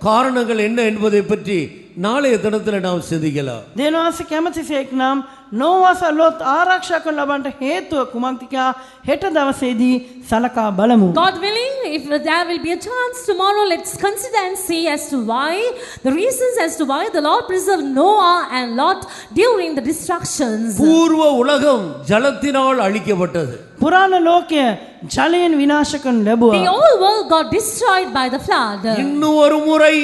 காரணங்கள் என்ன என்பதை பற்றி நாளைய தினத்தில் நாம் சிந்திக்கலாம். දෙන්වාස කැමතිසේක් නම් නෝවාස ලොත් ආරක්ෂා කරන ලබන්නට හේතුව කුමක්ද කියා හෙට දවසේදී සලකා බලමු. God willing, if there will be a chance tomorrow, let's consider and see as to why, the reasons as to why the Lord preserved Noah and Lot during the destructions. பூர்வ உலகம் ஜலத்தினால் அழிக்கப்பட்டது. පුරාණ ලෝකය ජලයෙන් විනාශ කරනු The ලැබුවා. whole world got destroyed by the flood. இன்னும் ஒரு முறை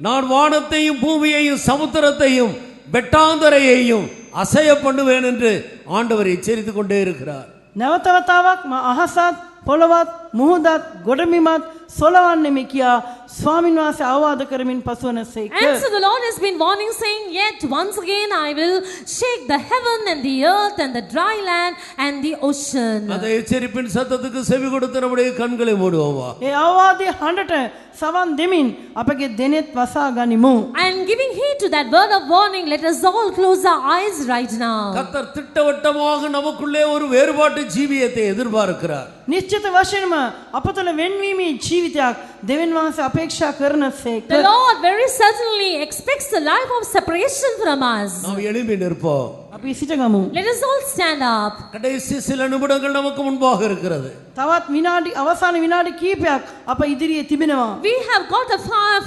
நான் வானத்தையும் பூமியையும் சமுத்திரத்தையும் வெட்டாந்தரையையும் அசைய பண்ணுவேன் என்று ஆண்டவர் எச்சரித்துக் கொண்டே இருக்கிறார். නැවත වතාවක් මා අහසත් පොළවත් මුහුදත් ගොඩබිමත් සොලවන්නෙමි කියා ස්වාමින් වහන්සේ අවවාද කරමින් පසුවන සේක. And so the Lord has been warning, saying, yet once again I will shake the heaven and the earth and the dry land and the ocean. அந்த எச்சரிப்பின் சத்தத்துக்கு செவி கொடுத்து நம்முடைய கண்களை மூடுவோமா. ඒ අවවාදයේ හඬට සවන් දෙමින් අපගේ දෙනෙත් වසා ගනිමු. And giving heed to that word of warning, let us all close our eyes right now. கர்த்தர் திட்டவட்டமாக நமக்குள்ளே ஒரு வேறுபாட்டு ஜீவியத்தை எதிர்பார்க்கிறார். නිශ්චිත වශයෙන්ම අප තුළ වෙන්වීමේ ජීවිතයක් දෙවියන් වහන්සේ අපේක්ෂා කරන සේක. The Lord very certainly expects the life of separation from us. நாம் எழும்பி நிற்போம். අපි අපි සිටගමු. Let us all stand up. கடைசி சில நிமிடங்கள் நமக்கு முன்பாக இருக்கிறது. තවත් විනාඩි අවසාන විනාඩි කීපයක් අප ඉදිරියේ තිබෙනවා. We have got a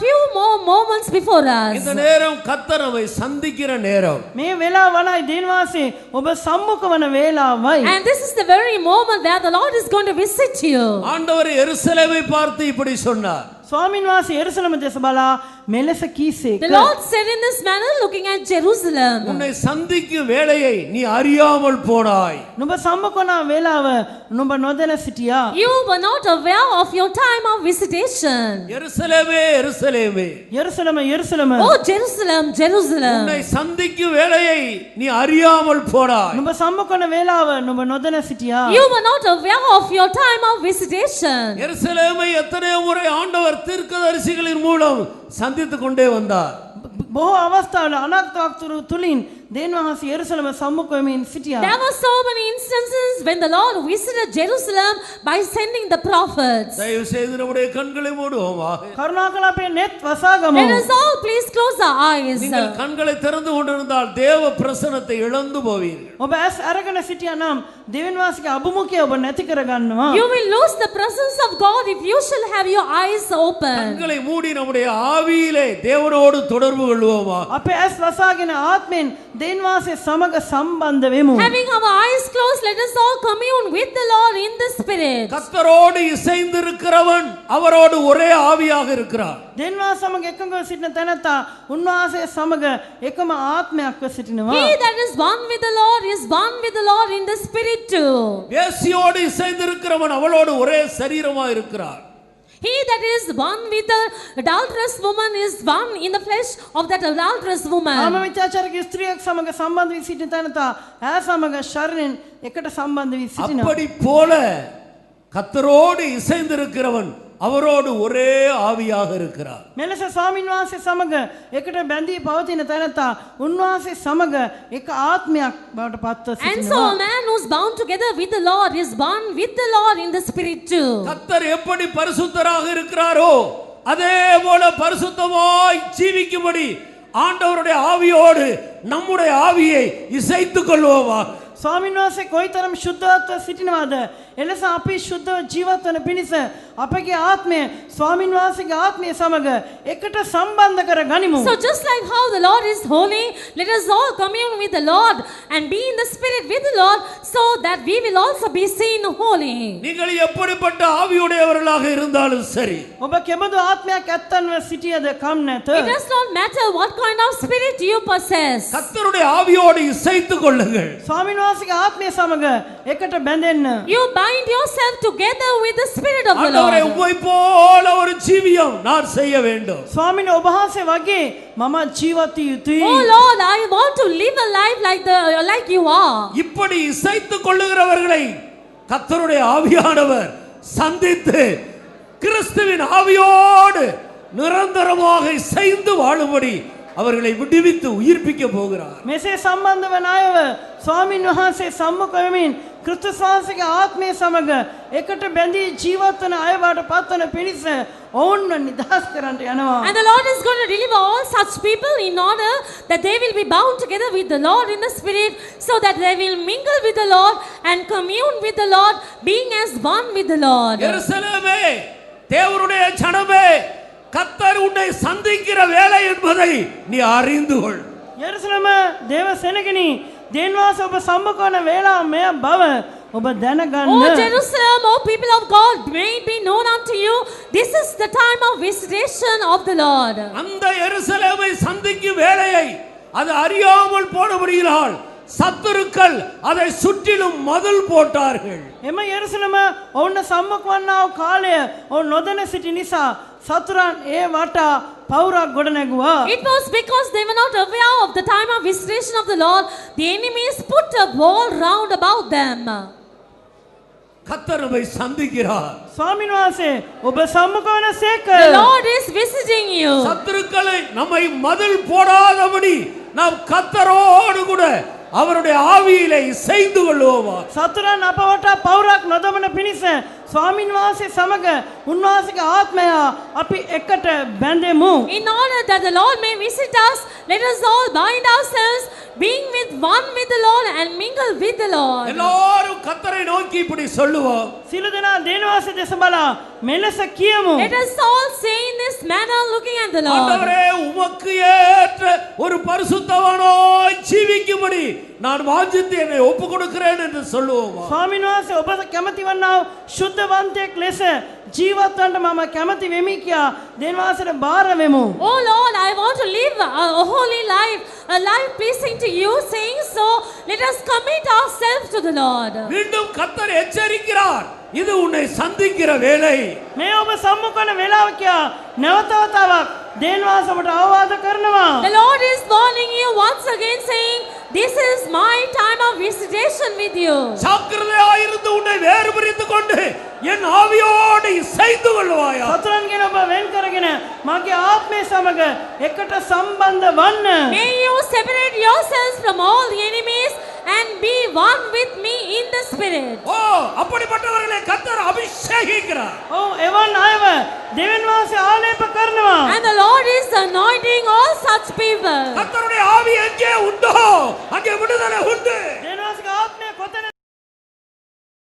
few more moments before us. இந்த நேரம் கர்த்தர் நம்மை சந்திக்கிற நேரம். මේ වෙලාව වනයි දේන්වාසේ ඔබ සම්මුඛ වන වේලාවයි. And this is the very moment where the Lord is going to visit you. ஆண்டவர் எருசலேமை பார்த்து இப்படி சொன்னார். ස්වාමීන් වහන්සේ එරුසලම දෙස බලා මෙලෙස කීසේක. The Lord said in this manner, looking at Jerusalem. உன்னை சந்திக்கும் வேளையை நீ அறியாமல் போனாய். නුඹ සම්මුඛ වන වේලාව නුඹ නොදැන සිටියා. You were not aware of your time of visitation. எருசலேமே எருசலேமே, යෙරුසලම යෙරුසලම Oh Jerusalem, Jerusalem. உன்னை சந்திக்கும் வேளையை நீ அறியாமல் போனாய். නුඹ සම්මුඛ වන වේලාව නුඹ නොදැන සිටියා. You were not aware of your time of visitation. எருசலேமை எத்தனையோ முறை ஆண்டவர் தீர்க்கதரிசிகளின் மூலம் சந்தித்துக் கொண்டே வந்தார். බොහෝ අවස්ථාවල අනාගතවක්තුරු තුලින් දේන්වහන්සේ යෙරුසලම සම්මුඛ වෙමින් සිටියා. There were so many instances when the Lord visited Jerusalem by sending the prophets. தயவு செய்து நம்முடைய கண்களை மூடுவோமாக. කරුණාකර අපේ net වසාගමු. Let us all please close our eyes. நீங்கள் கண்களை திறந்து கொண்டிருந்தால் தேவ பிரசன்னத்தை இழந்து போவீர்கள். ඔබ ඇස් අරගෙන සිටියා නම් දෙවියන් වහන්සේගේ අභිමුඛය ඔබ නැති කර ගන්නවා. You will lose the presence of God if you shall have your eyes open. கண்களை மூடி நம்முடைய ஆவியிலே தேவனோடு தொடர்பு கொள்வோமா. අපේ ඇස් වසාගෙන ආත්මෙන් දෙවියන් වහන්සේ සමග සම්බන්ධ වෙමු. Having our eyes closed, let us all commune with the Lord in the Spirit. கர்த்தரோடு இசைந்திருக்கிறவன் அவரோடு ஒரே ஆவியாக இருக்கிறார். දෙවියන් වහන්සේ සමග එකඟව සිටින තැනැත්තා උන්වහන්සේ සමග එකම ආත්මයක්ව සිටිනවා. He that is one with the Lord is one with the Lord in the Spirit too. வேசியோடு இசைந்திருக்கிறவன் அவளோடு ஒரே சரீரமாக இருக்கிறார். He that is one with the adulterous woman is one in the flesh of that adulterous woman. ආම විචාචාරක ස්ත්‍රියක් සමග සම්බන්ධ වී සිටින තැනැත්තා ඈ සමග ශරීරයෙන් එකට සම්බන්ධ වී සිටිනවා. அப்படி போல கர்த்தரோடு இசைந்திருக்கிறவன் அவரோடு ஒரே ஆவியாக இருக்கிறார். මෙලෙස ස්වාමීන් වහන්සේ සමග එකට බැඳී පවතින තැනැත්තා උන්වහන්සේ සමග එක ආත්මයක් බවට පත්ව And so සිටිනවා. a man who's bound together with the Lord is one with the Lord in the Spirit too. கர்த்தர் எப்படி பரிசுத்தராக இருக்கிறாரோ அதே போல பரிசுத்தமாய் ஜீவிக்கும்படி ஆண்டவருடைய ஆவியோடு நம்முடைய ஆவியை இசைத்துக் கொள்வோமா. ස්වාමීන් වහන්සේ කොයිතරම් ශුද්ධත්වව සිටිනවද? එලෙස අපි ශුද්ධව ජීවත් වන පිණිස අපගේ ආත්මය ස්වාමීන් වහන්සේගේ ආත්මය සමග එකට සම්බන්ධ කර ගනිමු. So just like how the Lord is holy, let us all commune with the Lord and be in the Spirit with the Lord so that we will also be seen holy. நீங்கள் எப்படிப்பட்ட ஆவியுடையவர்களாக இருந்தாலும் சரி, ඔබ කෙබඳු ආත්මයක් ඇත්තන්ව සිටියද කම් නැත. It does not matter what kind of spirit you possess. கர்த்தருடைய ஆவியோடு இசைத்துக் கொள்ளுங்கள். ස්වාමීන් වහන්සේගේ ආත්මය සමග එකට බැඳෙන්න. You bind yourself together with the Spirit of the ஆண்டவரே, Lord. உம்மை போல ஒரு ஜீவியம் நான் செய்ய வேண்டும். ස්වාමීන් ඔබ වහන්සේ වගේ මම ජීවත් විය යුතුයි. Oh Lord, I want to live a life like you are. இப்படி இசைத்துக் கொள்ளுகிறவர்களை கர்த்தருடைய ஆவியானவர் சந்தித்து கிறிஸ்துவின் ஆவியோடு நிரந்தரமாக இசைந்து வாழும்படி அவர்களை விடுவித்து உயிர்ப்பிக்க போகிறார். මෙසේ සම්බන්ධ වන අයව ස්වාමීන් වහන්සේ සම්මුඛ වෙමින් ක්‍රිස්තුස් වහන්සේගේ ආත්මය සමග එකට බැඳී ජීවත් වන අය බවට පත්වන පිණිස ඔවුන්ව නිදහස් කරන්නට යනවා. And the Lord is going to deliver all such people in order that they will be bound together with the Lord in the Spirit so that they will mingle with the Lord and commune with the Lord, being as one with the Lord. எருசலேமே, தேவனுடைய ஜனமே, கர்த்தர் உன்னை சந்திக்கிற வேலை என்பதை நீ அறிந்து கொள். යෙරුසලම දේව සෙනගනි දේන්වාස ඔබ සම්මුඛ වන වේලාව මෙය බව ඔබ දැනගන්න. Oh Jerusalem, oh people of God, may it be known unto you, this is the time of visitation of the Lord. அந்த எருசலேமை சந்திக்கும் வேலையை அது அறியாமல் போனபடியால் சத்துருக்கள் அதை சுற்றிலும் மதில் போட்டார்கள். එම යෙරුසලම ඔවුන්ට සම්මුඛ වන්නා වූ කාලය ඔවුන් නොදැන සිටි නිසා සතුරන් ඒ වටා පවුරක් ගොඩනැගුවා. It was because they were not aware of the time of visitation of the Lord, the enemies put a wall round about them. கர்த்தர் நம்மை சந்திக்கிறார். ස්වාමීන් වහන්සේ ඔබ සම්මුඛ වන සේක. The Lord is visiting you. சத்துருக்களை நம்மை மதில் போடாதபடி நாம் கர்த்தரோடு கூட அவருடைய ஆவியிலே இசைந்து கொள்வோமா. සතුරන් අප වටා පවුරක් නොදමන පිණිස ස්වාමින් වහන්සේ සමග උන්වහන්සේගේ ආත්මය අපි එකට බැඳෙමු. In order that the Lord may visit us, let us all bind ourselves, being with one with the Lord and mingle with the Lord. எல்லாரும் கர்த்தரை நோக்கி இப்படி சொல்லுவோம். සියලු දෙනා දේවවාසී දෙස බලා මෙලෙස කියමු. Let us all say in this manner, looking at the Lord. ஆண்டவரே, உமக்கு ஏற்ற ஒரு பரிசுத்தவானாய் ஜீவிக்கும்படி நான் வாஞ்சித்து என்னை ஒப்புக் கொடுக்கிறேன் என்று சொல்லுவோமா. ස්වාමීන් වහන්සේ ඔබ කැමති වන්නා ශුද්ධවන්තයෙක් ලෙස ජීවත් වන්න මම කැමති වෙමි කියා දෙවියන්ට බාර වෙමු. Oh Lord, I want to live a holy life, a life pleasing to you. Saying so, let us commit ourselves to the Lord. மீண்டும் கர்த்தர் எச்சரிக்கிறார், இது உன்னை சந்திக்கிற வேலை. මේ ඔබ සම්මුඛන වේලාව කියා නැවත වතාවක් දෙවියන්ට ඔබට අවවාද කරනවා. The Lord is warning you once again, saying, this is my time of visitation with you. ஜாக்கிரதையாயிருந்து உன்னை வேறு பிரித்துக் கொண்டு என் ஆவியோடு இசைந்து கொள்வாயா. සතුරන්ගෙන් ඔබ වෙන් කරගෙන මගේ ආත්මය සමග එකට සම්බන්ධ වන්න. May you separate yourselves from all the enemies and be one with me in the spirit. ஓ, அப்படிப்பட்டவர்களை கர்த்தர் அபிஷேகிக்கிறார். ඔව් එවන් අයව දෙවියන් වහන්සේ ආලේප කරනවා. And the Lord is anointing all such people. கர்த்தருடைய ஆவி எங்கே உண்டோ அங்கே விடுதலை உண்டு. දෙවියන්